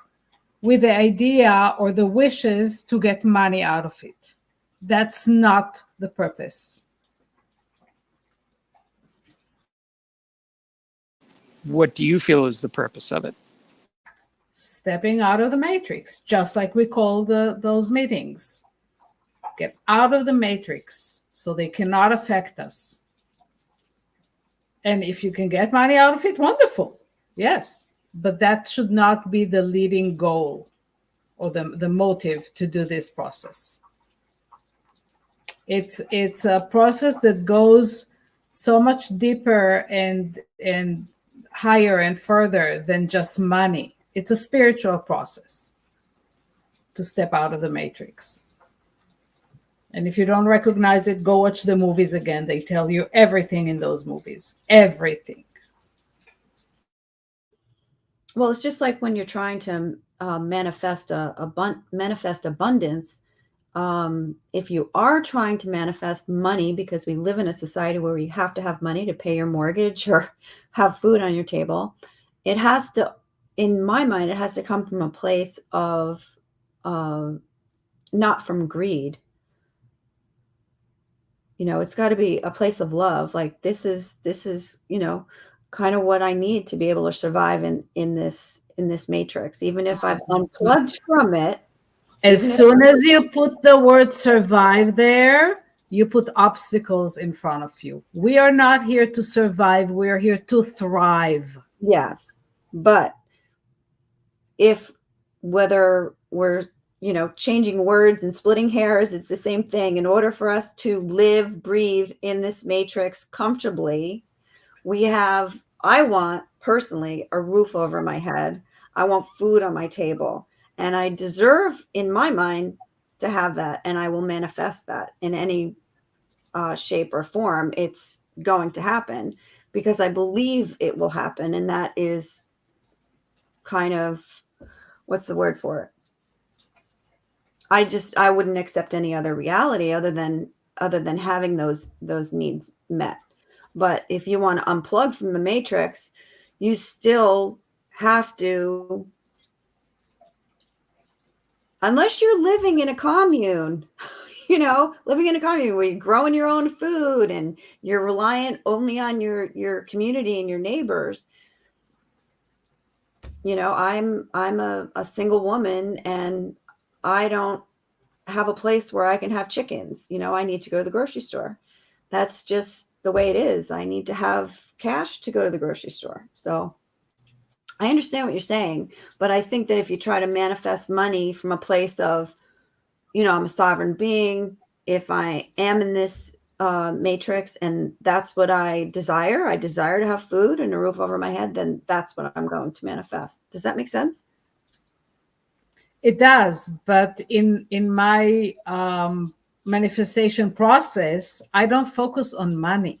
with the idea or the wishes to get money out of it. That's not the purpose. What do you feel is the purpose of it? Stepping out of the matrix, just like we call those meetings. Get out of the matrix so they cannot affect us. And if you can get money out of it, wonderful. Yes. But that should not be the leading goal or the motive to do this process. It's a process that goes so much deeper and higher and further than just money. It's a spiritual process to step out of the matrix. And if you don't recognize it, go watch the movies again. They tell you everything in those movies. Everything. Well, it's just like when you're trying to manifest manifest abundance. If you are trying to manifest money, because we live in a society where you have to have money to pay your mortgage or have food on your table, it has to, in my mind, it has to come from a place of not from greed. You know, it's got to be a place of love. Like this is, you know, kind of what I need to be able to survive in this matrix, even if I've unplugged from it. As soon as you put the word survive there, you put obstacles in front of you. We are not here to survive. We are here to thrive. Yes. But if whether we're, you know, changing words and splitting hairs, it's the same thing. In order for us to live, breathe in this matrix comfortably, I want personally a roof over my head. I want food on my table. And I deserve, in my mind, to have that. And I will manifest that in any shape or form. It's going to happen because I believe it will happen. And that is kind of, what's the word for it? I wouldn't accept any other reality other than having those needs met. But if you want to unplug from the matrix, you still have to, unless you're living in a commune, you know, living in a commune where you're growing your own food and you're reliant only on your community and your neighbors. You know, I'm a single woman and I don't have a place where I can have chickens. You know, I need to go to the grocery store. That's just the way it is. I need to have cash to go to the grocery store. So I understand what you're saying, but I think that if you try to manifest money from a place of, you know, I'm a sovereign being, if I am in this matrix and that's what I desire to have food and a roof over my head, then that's what I'm going to manifest. Does that make sense? It does, but in my manifestation process, I don't focus on money.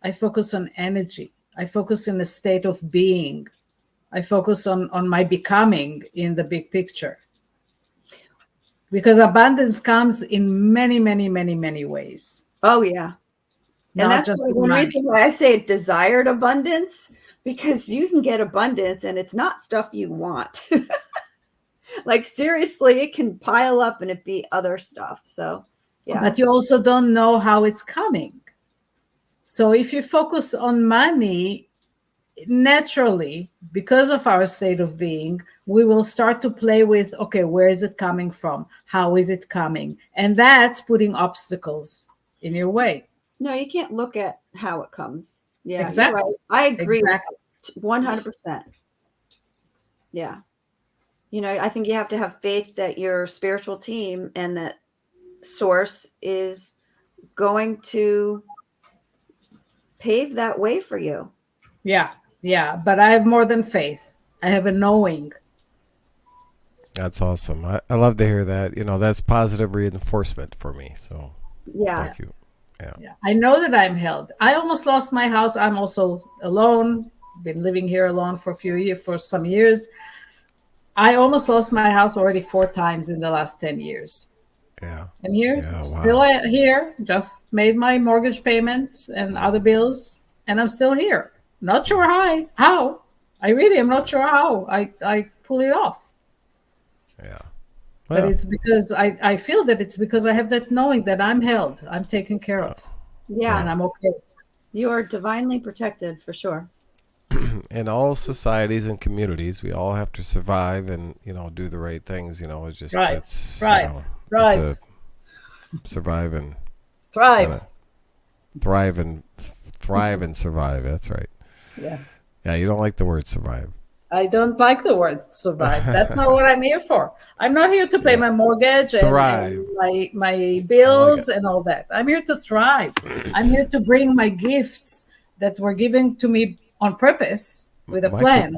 I focus on energy. I focus in a state of being. I focus on my becoming in the big picture. Because abundance comes in many, many, many, many ways. Oh, yeah. And that's one reason why I say desired abundance, because you can get abundance and it's not stuff you want. Like, seriously, it can pile up and it be other stuff. So, yeah. But you also don't know how it's coming. So if you focus on money, naturally, because of our state of being, we will start to play with, okay, where is it coming from? How is it coming? And that's putting obstacles in your way. No, you can't look at how it comes. Yeah, Exactly. you're right. I agree. Exactly. 100%. Yeah. You know, I think you have to have faith that your spiritual team and that source is going to pave that way for you. Yeah. Yeah. But I have more than faith. I have a knowing. That's awesome. I love to hear that. You know, that's positive reinforcement for me. So Yeah. thank you. Yeah. I know that I'm held. I almost lost my house. I'm also alone. Been living here alone for some years. I almost lost my house already 4 times in the last 10 years. Yeah. And here, Yeah, wow. still here, just made my mortgage payment and other bills, and I'm still here. Not sure how. I really am not sure how I pull it off. Yeah. But Well, it's because I feel that it's because I have that knowing that I'm held, I'm taken care of, Yeah. and I'm okay. You are divinely protected for sure. in all societies and communities, we all have to survive and, you know, do the right things. You know, it's just Right. it's, Right. You know, Right. it's a survive and Thrive. thrive and survive. That's right. Yeah. Yeah, you don't like the word survive. I don't like the word survive. That's not what I'm here for. I'm not here to pay my mortgage and Thrive. my bills and all that. I'm here to thrive. I'm here to bring my gifts that were given to me on purpose with a plan.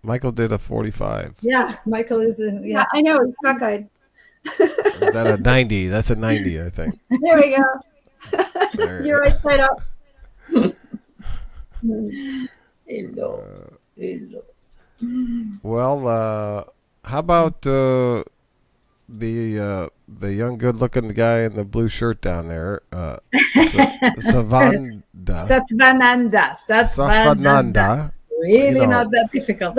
Michael did a 45. Yeah, Michael is. Yeah, I know. It's cockeyed. Is that a 90? That's a 90, I think. There we go. There You're right side up. Hello. Hello. Well, how about the young, good-looking guy in the blue shirt down there, Savananda. Satvananda. Really, You know, not that difficult.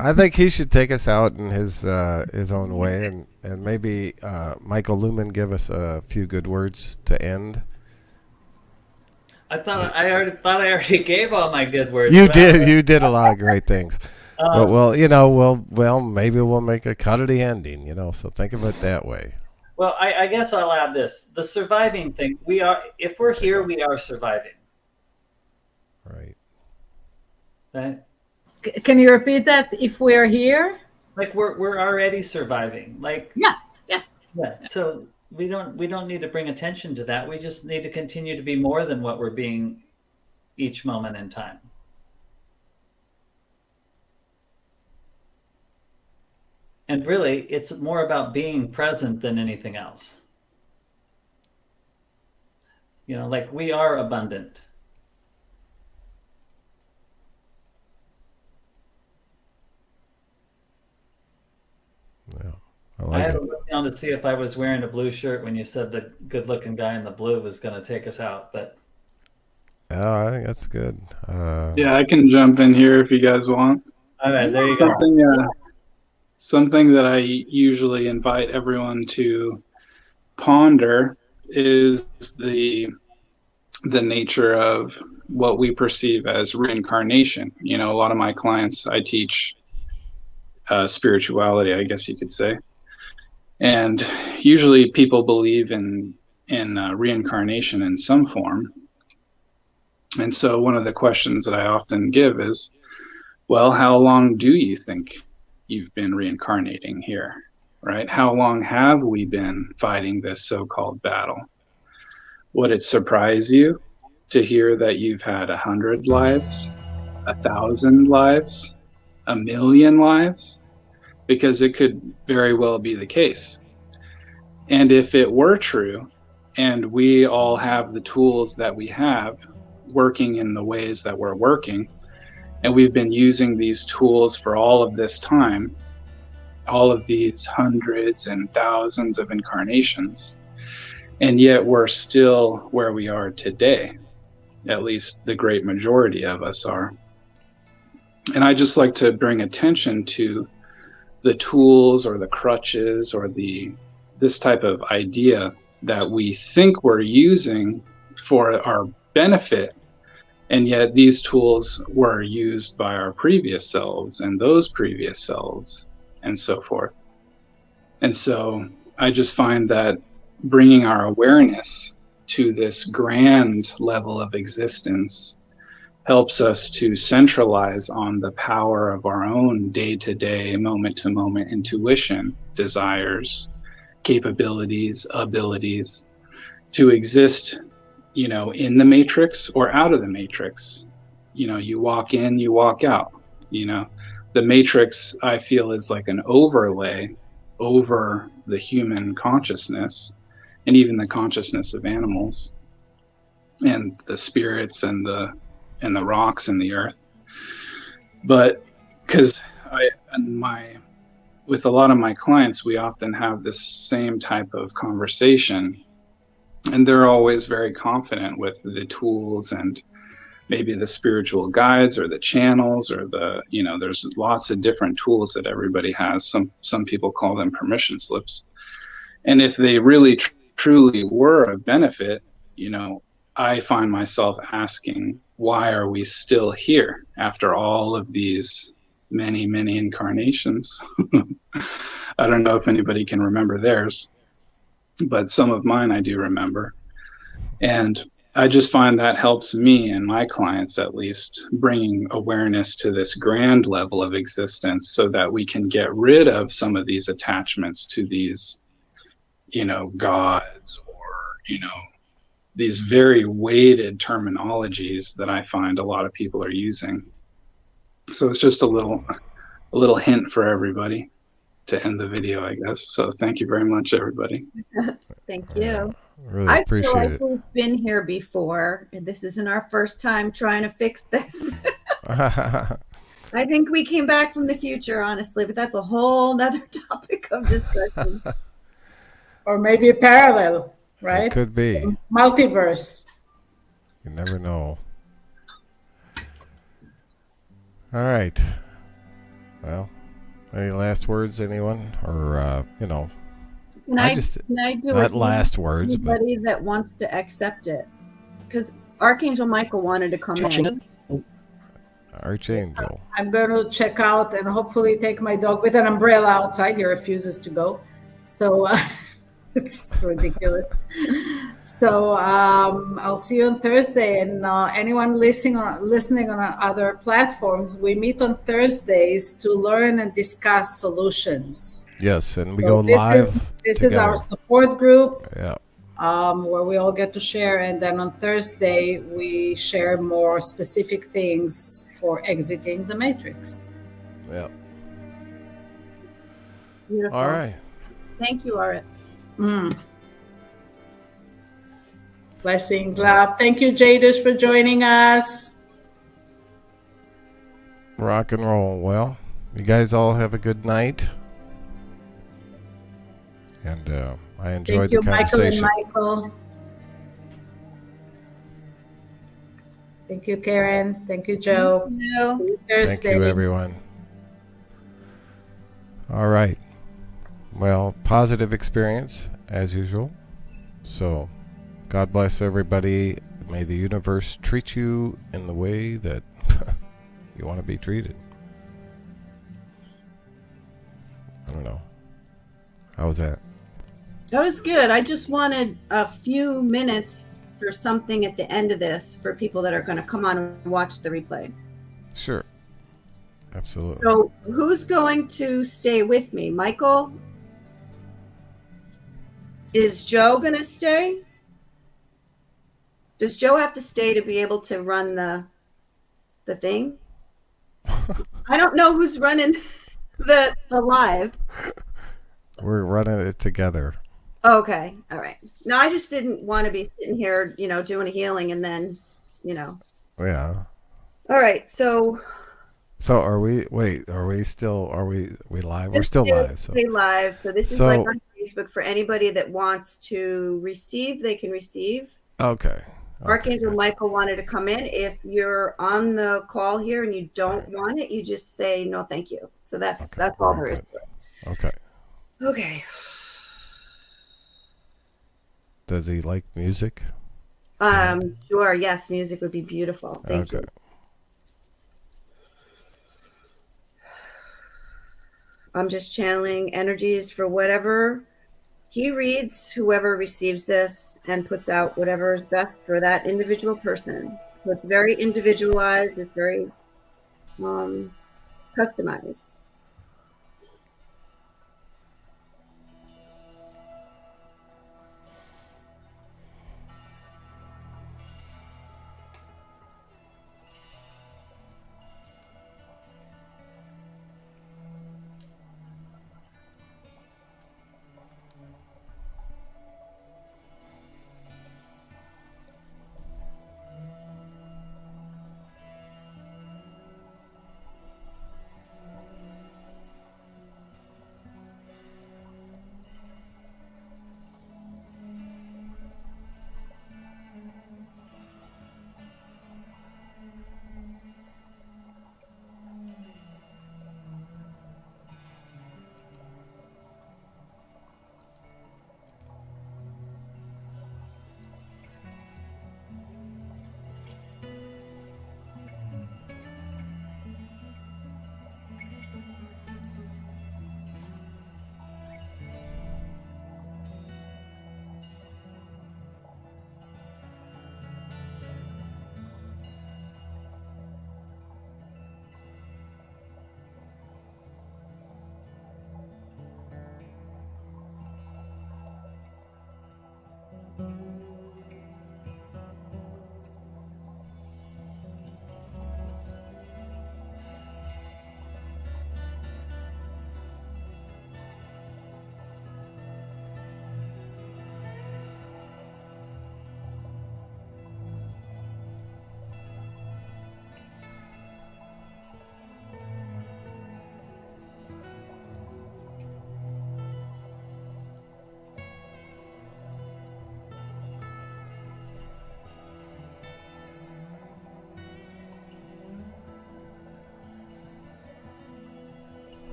I think he should take us out in his own way, and maybe Michael Lumen give us a few good words to end. I already gave all my good words. You did a lot of great things. But maybe we'll make a cut of the ending, you know. So think of it that way. Well, I guess I'll add this: the surviving thing. If we're here, we are surviving. Right. Right? Can you repeat that? If we're here, Like we're already surviving. Like yeah. So we don't need to bring attention to that. We just need to continue to be more than what we're being each moment in time. And really, it's more about being present than anything else. You know, like we are abundant. Yeah. I I like had it. to look down to see if I was wearing a blue shirt when you said the good-looking guy in the blue was going to take us out. But Oh, I think that's good. Yeah, I can jump in here if you guys want. all right, there you go. Something that I usually invite everyone to ponder is the nature of what we perceive as reincarnation. You know, a lot of my clients, I teach spirituality, I guess you could say, and usually people believe in reincarnation in some form. And so one of the questions that I often give is, well, how long do you think you've been reincarnating here, right? How long have we been fighting this so-called battle? Would it surprise you to hear that you've had 100 lives, 1,000 lives, 1,000,000 lives? Because it could very well be the case. And if it were true, and we all have the tools that we have working in the ways that we're working, and we've been using these tools for all of this time, all of these hundreds and thousands of incarnations, and yet we're still where we are today. At least the great majority of us are. And I just like to bring attention to the tools or the crutches or this type of idea that we think we're using for our benefit, And yet these tools were used by our previous selves and those previous selves and so forth. And so I just find that bringing our awareness to this grand level of existence helps us to centralize on the power of our own day-to-day, moment-to-moment intuition, desires, capabilities, abilities to exist, you know, in the matrix or out of the matrix. You know, you walk in, you walk out. You know, the matrix, I feel, is like an overlay over the human consciousness and even the consciousness of animals and the spirits and the rocks and the earth. But because with a lot of my clients, we often have this same type of conversation, and they're always very confident with the tools and maybe the spiritual guides or the channels or the, you know, there's lots of different tools that everybody has. Some people call them permission slips. And if they really truly were a benefit, you know, I find myself asking, why are we still here after all of these many, many incarnations? I don't know if anybody can remember theirs, but some of mine I do remember. And I just find that helps me and my clients, at least, bringing awareness to this grand level of existence so that we can get rid of some of these attachments to these, you know, gods or, you know, these very weighted terminologies that I find a lot of people are using. So it's just a little hint for everybody to end the video, I guess. So thank you very much, everybody. Thank you. Really appreciate I feel like it. we've been here before, and this isn't our first time trying to fix this. I think we came back from the future, honestly, but that's a whole nother topic of discussion. Or maybe a parallel, right? It could be. Multiverse. You never know. All right. Well, any last words, anyone? Or, you know, Can I do not it? last words, but Anybody that wants to accept it, because Archangel Michael wanted to come in. Archangel. I'm going to check out and hopefully take my dog with an umbrella outside. He refuses to go. So it's ridiculous. So I'll see you on Thursday. And anyone listening on other platforms, we meet on Thursdays to learn and discuss solutions. Yes, and we So go live. This is our support group. Yeah. Where we all get to share, and then on Thursday we share more specific things for exiting the matrix. Yeah. Beautiful. All right. Thank you, Orit. Blessings, love. Thank you, Jadis, for joining us. Rock and roll. Well, you guys all have a good night. And I enjoyed the conversation. Michael and Michael. Thank you, Karen. Thank you, Joe. Thank you. See you Thursday. Thank you, everyone. All right. Well, positive experience as usual. So, God bless everybody. May the universe treat you in the way that you want to be treated. I don't know. How was that? That was good. I just wanted a few minutes for something at the end of this for people that are going to come on and watch the replay. Sure. Absolutely. So who's going to stay with me? Michael? Is Joe going to stay? Does Joe have to stay to be able to run the thing? I don't know who's running the live. We're running it together. Okay. All right. No, I just didn't want to be sitting here, doing a healing and then, Yeah. All right. So are we live? We're still live. So stay live. So this is like on Facebook for anybody that wants to receive, they can receive. Okay. Archangel Michael wanted to come in. If you're on the call here and you don't want it, you just say no, thank you. So that's all there is to it. Okay. Okay. Does he like music? Sure. Yes, music would be beautiful. Thank you. I'm just channeling energies for whatever he reads, whoever receives this, and puts out whatever is best for that individual person. So it's very individualized. It's very customized.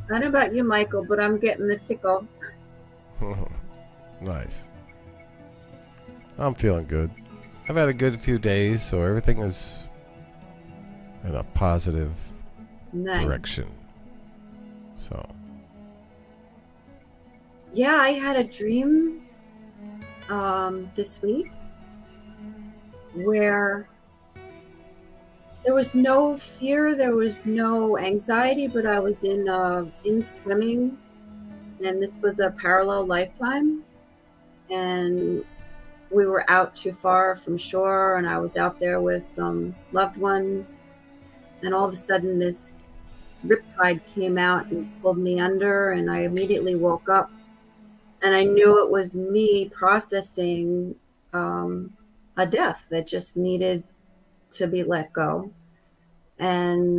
I don't know about you, Michael, but I'm getting the tickle. Nice. I'm feeling good. I've had a good few days, so everything is in a positive direction. So. Yeah, I had a dream this week where there was no fear, there was no anxiety, but I was in swimming, and this was a parallel lifetime, and we were out too far from shore, and I was out there with some loved ones, and all of a sudden this riptide came out and pulled me under, and I immediately woke up, and I knew it was me processing a death that just needed to be let go. And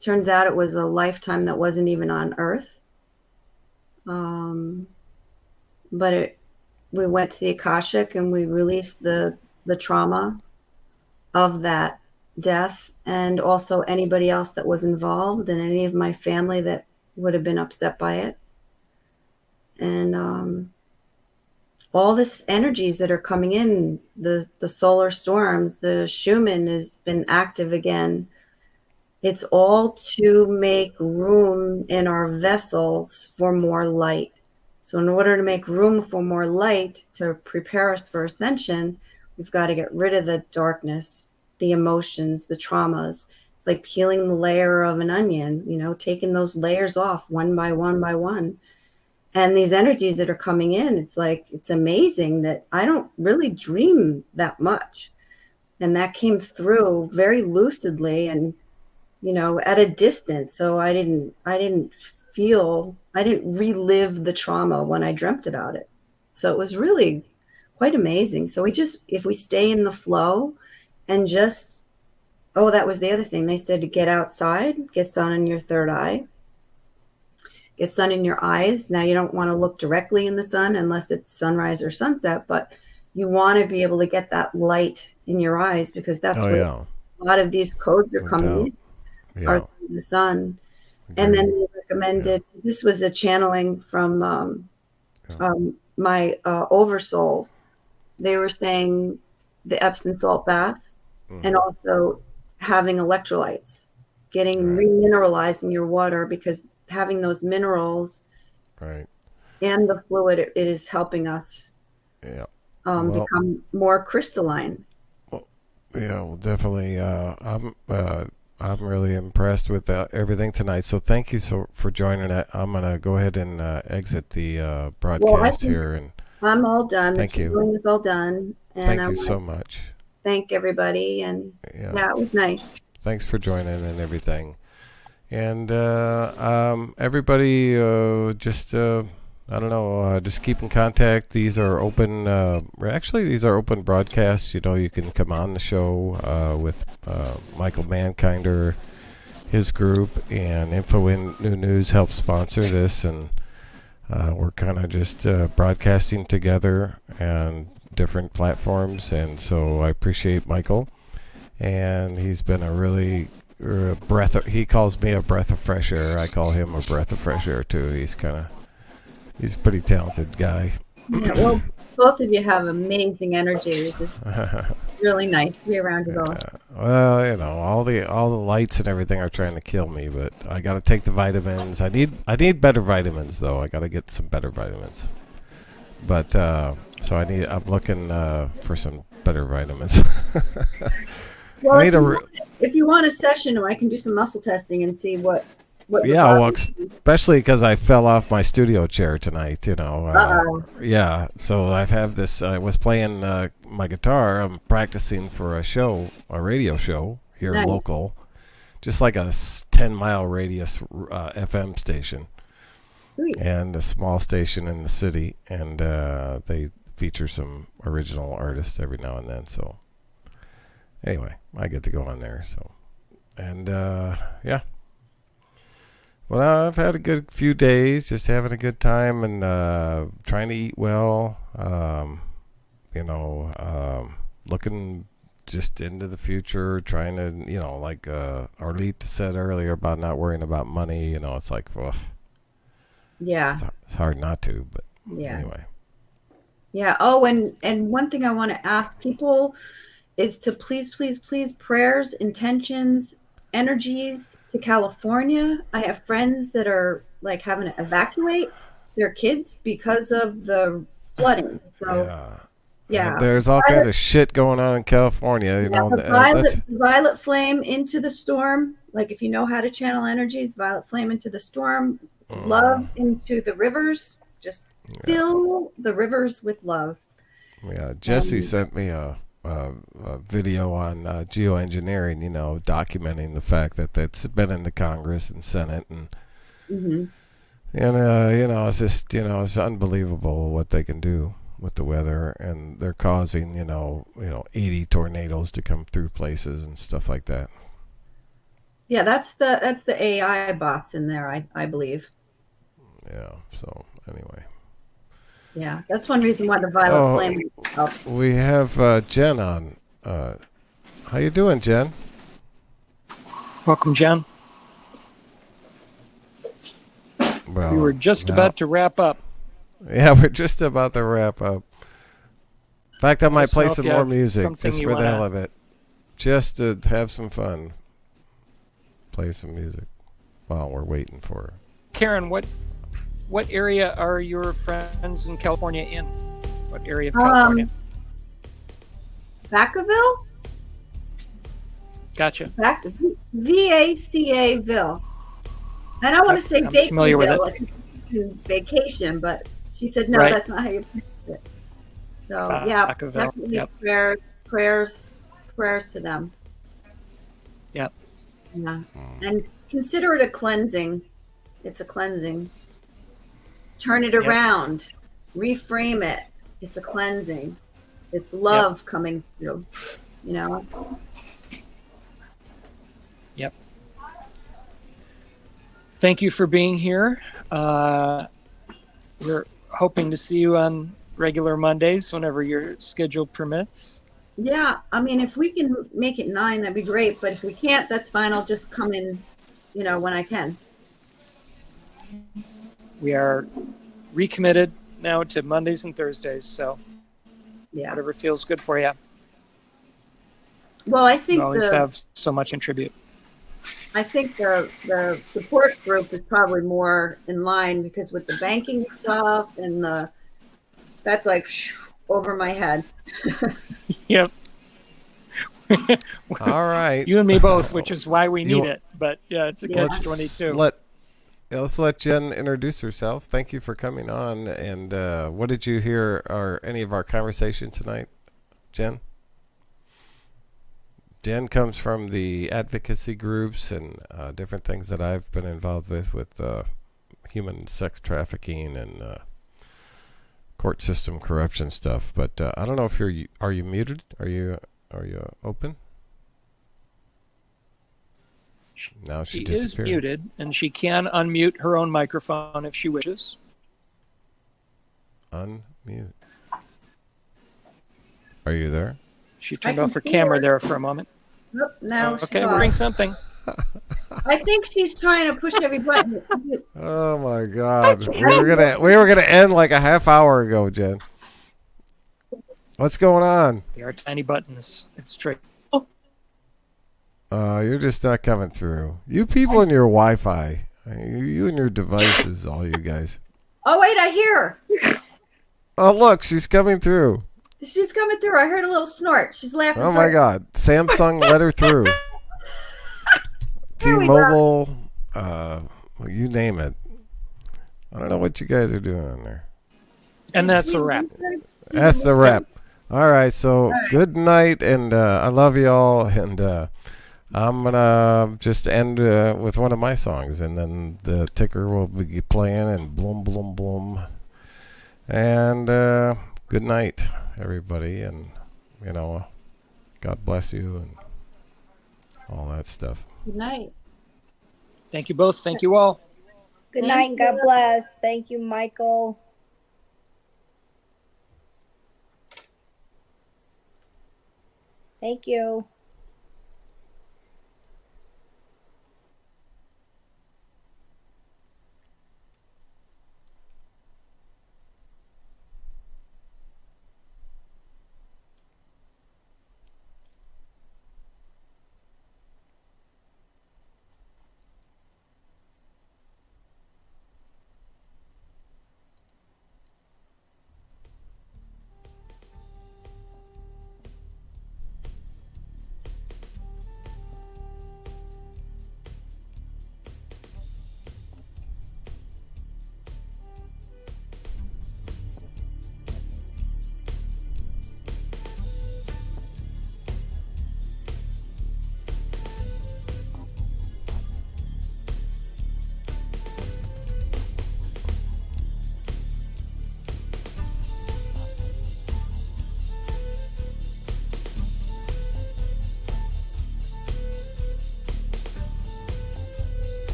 turns out it was a lifetime that wasn't even on Earth. But we went to the Akashic and we released the trauma of that death, and also anybody else that was involved and any of my family that would have been upset by it. And all this energies that are coming in, the solar storms, the Schumann has been active again. It's all to make room in our vessels for more light. So in order to make room for more light, to prepare us for ascension, we've got to get rid of the darkness, the emotions, the traumas. It's like peeling the layer of an onion, you know, taking those layers off one by one by one. And these energies that are coming in, it's like, it's amazing that I don't really dream that much. And that came through very lucidly and, you know, at a distance. So I didn't I didn't relive the trauma when I dreamt about it. So it was really quite amazing. So if we stay in the flow and just, oh, that was the other thing. They said to get outside, get sun in your third eye, get sun in your eyes. Now you don't want to look directly in the sun unless it's sunrise or sunset, but you want to be able to get that light in your eyes because that's where a lot of these codes are coming in, are through the sun. And then they recommended, this was a channeling from my oversoul. They were saying the Epsom salt bath and also having electrolytes, getting remineralized in your water, because having those minerals and the fluid, it is helping us become more crystalline. Well, definitely. I'm really impressed with everything tonight. So thank you for joining. I'm gonna go ahead and exit the broadcast here, and I'm all done. Thank you. The is all done. And thank you so much. Thank everybody, and it was nice. Thanks for joining and everything. And everybody, just I don't know, just keep in contact. These are open. Actually, these are open broadcasts. You know, you can come on the show with Michael ManKinder, his group, and Info in New News helps sponsor this, and we're kind of just broadcasting together and different platforms. And so I appreciate Michael, and he's been a really he calls me a breath of fresh air. I call him a breath of fresh air too. He's a pretty talented guy. Yeah, well, both of you have amazing energy. It's just really nice to be around you all. Well, you know, all the lights and everything are trying to kill me, but I got to take the vitamins. I need better vitamins though. I got to get some better vitamins. But so I'm looking for some better vitamins. Well, if you want a session, I can do some muscle testing and see what well, especially because I fell off my studio chair tonight, you know. Yeah, so I have this. I was playing my guitar. I'm practicing for a radio show here local, just like a 10-mile radius FM station. Sweet. And a small station in the city, and they feature some original artists every now and then. So anyway, I get to go on there. So, and yeah. Well, I've had a good few days, just having a good time and trying to eat well. Looking just into the future, trying to, you know, like Orit said earlier about not worrying about money. You know, it's like, yeah, it's hard not to, but anyway. Yeah. Oh, and one thing I want to ask people is to please prayers, intentions, energies to California. I have friends that are like having to evacuate their kids because of the flooding. So yeah. There's all kinds of shit going on in California. You know, the violet flame into the storm. Like if you know how to channel energies, violet flame into the storm, love into the rivers. Just fill the rivers with love. Yeah, Jesse sent me a video on geoengineering, you know, documenting the fact that that's been in the Congress and Senate, and you know, it's just, you know, it's unbelievable what they can do with the weather, and they're causing, you know, 80 tornadoes to come through places and stuff like that. Yeah, that's the AI bots in there, I believe. Yeah. So anyway. Yeah, that's one reason why the violet flame helps. We have Jen on. How you doing, Jen? Welcome, Jen. Well, we were just about to wrap up. Yeah, we're just about to wrap up. In fact, I might play some more music just for the hell of it. Just to have some fun. Play some music while we're waiting for her. Karen, what area are your friends in California in? What area of California? Vacaville? Gotcha. VACAville. I don't want to say Vacaville, like vacation, but she said no, that's not how you pronounce it. So yeah, definitely prayers to them. Yep. Yeah, and consider it a cleansing. It's a cleansing. Turn it around. Reframe it. It's a cleansing. It's love coming through, you know? Yep. Thank you for being here. We're hoping to see you on regular Mondays whenever your schedule permits. Yeah, I mean, if we can make it 9, that'd be great. But if we can't, that's fine. I'll just come in, you know, when I can. We are recommitted now to Mondays and Thursdays, so whatever feels good for you. Well, I think you always have so much in tribute. I think the support group is probably more in line because with the banking stuff and that's like over my head. Yep. All right. You and me both, which is why we need it. But yeah, it's a catch-22. Let's let Jen introduce herself. Thank you for coming on. And what did you hear? Any of our conversation tonight, Jen? Jen comes from the advocacy groups and different things that I've been involved with human sex trafficking and court system corruption stuff. But I don't know if are you muted? Are you open? Now she is muted, and she can unmute her own microphone if she wishes. Unmute. Are you there? She turned off her camera there for a moment. Nope, now okay, we're doing something. I think she's trying to push every button. Oh my God! We were gonna end like a half hour ago, Jen. What's going on? There are tiny buttons. It's straight. You're just not coming through. You people and your Wi-Fi. You and your devices, all you guys. Oh wait, I hear her. Oh look, she's coming through. She's coming through. I heard a little snort. She's laughing. Oh my God! Samsung let her through. T-Mobile, you name it. I don't know what you guys are doing on there. And that's a wrap. That's the wrap. All right, so good night, and I love you all, and I'm going to just end with one of my songs, and then the ticker will be playing, and bloom, bloom, bloom. And good night, everybody, and, God bless you, and all that stuff. Good night. Thank you both. Thank you all. Good night and God bless. Thank you, Michael. Thank you.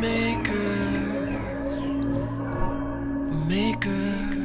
maker, maker.